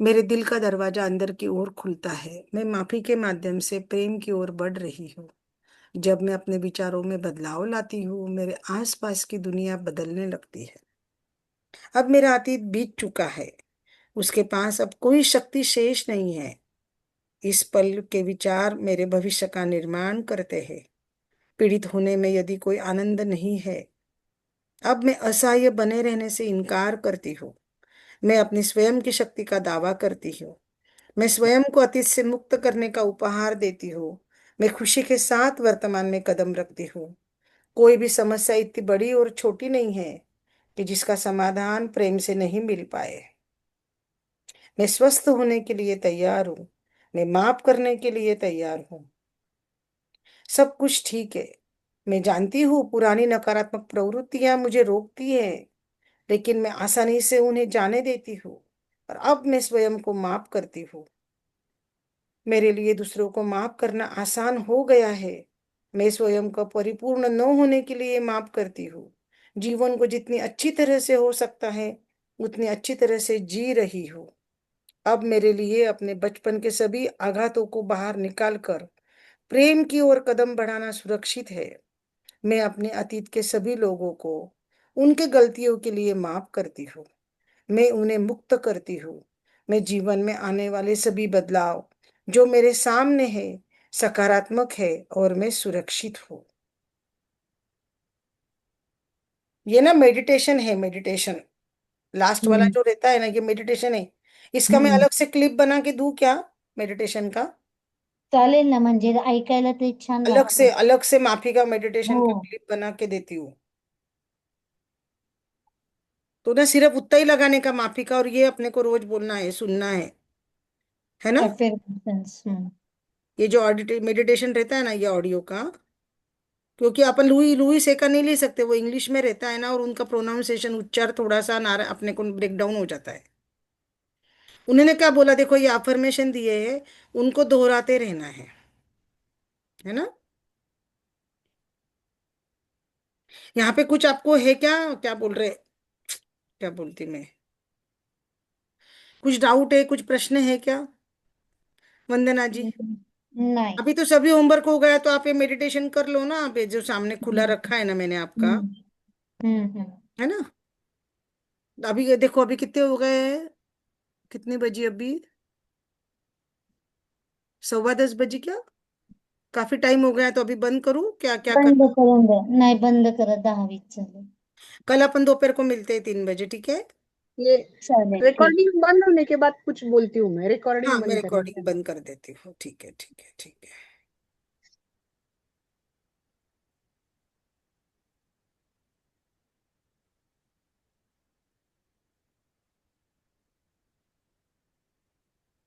S1: मेरे दिल का दरवाजा अंदर की ओर खुलता है, मैं माफी के माध्यम से प्रेम की ओर बढ़ रही हूँ। जब मैं अपने विचारों में बदलाव लाती हूँ, मेरे आसपास की दुनिया बदलने लगती है। अब मेरा अतीत बीत चुका है, उसके पास अब कोई शक्ति शेष नहीं है। इस पल के विचार मेरे भविष्य का निर्माण करते हैं। पीड़ित होने में यदि कोई आनंद नहीं है, अब मैं असहाय बने रहने से इनकार करती हूँ। मैं अपनी स्वयं की शक्ति का दावा करती हूँ। मैं स्वयं को अतीत से मुक्त करने का उपहार देती हूँ। मैं खुशी के साथ वर्तमान में कदम रखती हूँ। कोई भी समस्या इतनी बड़ी और छोटी नहीं है कि जिसका समाधान प्रेम से नहीं मिल पाए। मैं स्वस्थ होने के लिए तैयार हूँ। मैं माफ करने के लिए तैयार हूँ। सब कुछ ठीक है। मैं जानती हूँ पुरानी नकारात्मक प्रवृत्तियां मुझे रोकती है, लेकिन मैं आसानी से उन्हें जाने देती हूँ। और अब मैं स्वयं को माफ करती हूँ। मेरे लिए दूसरों को माफ करना आसान हो गया है। मैं स्वयं को परिपूर्ण न होने के लिए माफ करती हूँ। जीवन को जितनी अच्छी तरह से हो सकता है उतनी अच्छी तरह से जी रही हूँ। अब मेरे लिए अपने बचपन के सभी आघातों को बाहर निकाल कर प्रेम की ओर कदम बढ़ाना सुरक्षित है। मैं अपने अतीत के सभी लोगों को उनके गलतियों के लिए माफ करती हूँ। मैं उन्हें मुक्त करती हूँ। मैं जीवन में आने वाले सभी बदलाव जो मेरे सामने है सकारात्मक है, और मैं सुरक्षित हूँ। ये ना मेडिटेशन है, मेडिटेशन। लास्ट वाला
S3: हम्म
S1: जो रहता है ना, ये मेडिटेशन है। इसका मैं
S3: हम्म
S1: अलग से क्लिप बना के दूं क्या, मेडिटेशन का?
S3: चालेल ना, म्हणजे ऐकायला ते छान वाटतं.
S1: अलग से माफी का मेडिटेशन
S3: हो.
S1: का क्लिप बना के देती हूँ। तो ना सिर्फ उतना ही लगाने का माफी का, और ये अपने को रोज बोलना है, सुनना है ना?
S3: अफर्मेशंस.
S1: ये जो ऑडिट मेडिटेशन रहता है ना, ये ऑडियो का, क्योंकि अपन लुई लुई से का नहीं ले सकते, वो इंग्लिश में रहता है ना, और उनका प्रोनाउंसिएशन उच्चार थोड़ा सा ना अपने को ब्रेक डाउन हो जाता है। उन्होंने क्या बोला, देखो ये अफर्मेशन दिए है, उनको दोहराते रहना है ना? यहाँ पे कुछ आपको है क्या, क्या बोल रहे, क्या बोलती मैं, कुछ डाउट है, कुछ प्रश्न है क्या वंदना जी?
S3: नाही.
S1: अभी तो सभी होमवर्क हो गया, तो आप ये मेडिटेशन कर लो ना, आप ये जो सामने खुला
S3: हम्म
S1: रखा है ना मैंने आपका,
S3: हम्म हम्म.
S1: है ना? अभी ये देखो अभी कितने हो गए, कितने बजे अभी? 10:15 क्या? काफी टाइम हो गया, तो अभी बंद करूं क्या? क्या
S3: बंद
S1: करना?
S3: करून द्या. नाही, बंद करा. 10:20 झाले.
S1: कल अपन दोपहर को मिलते हैं 3 बजे, ठीक है?
S5: ये
S3: चालेल, ठीक.
S5: रिकॉर्डिंग बंद होने के बाद कुछ बोलती हूँ मैं,
S1: हाँ,
S5: रिकॉर्डिंग
S1: मैं
S5: बंद करने के
S1: रिकॉर्डिंग
S5: बाद।
S1: बंद कर देती हूँ, ठीक है, ठीक है, ठीक है।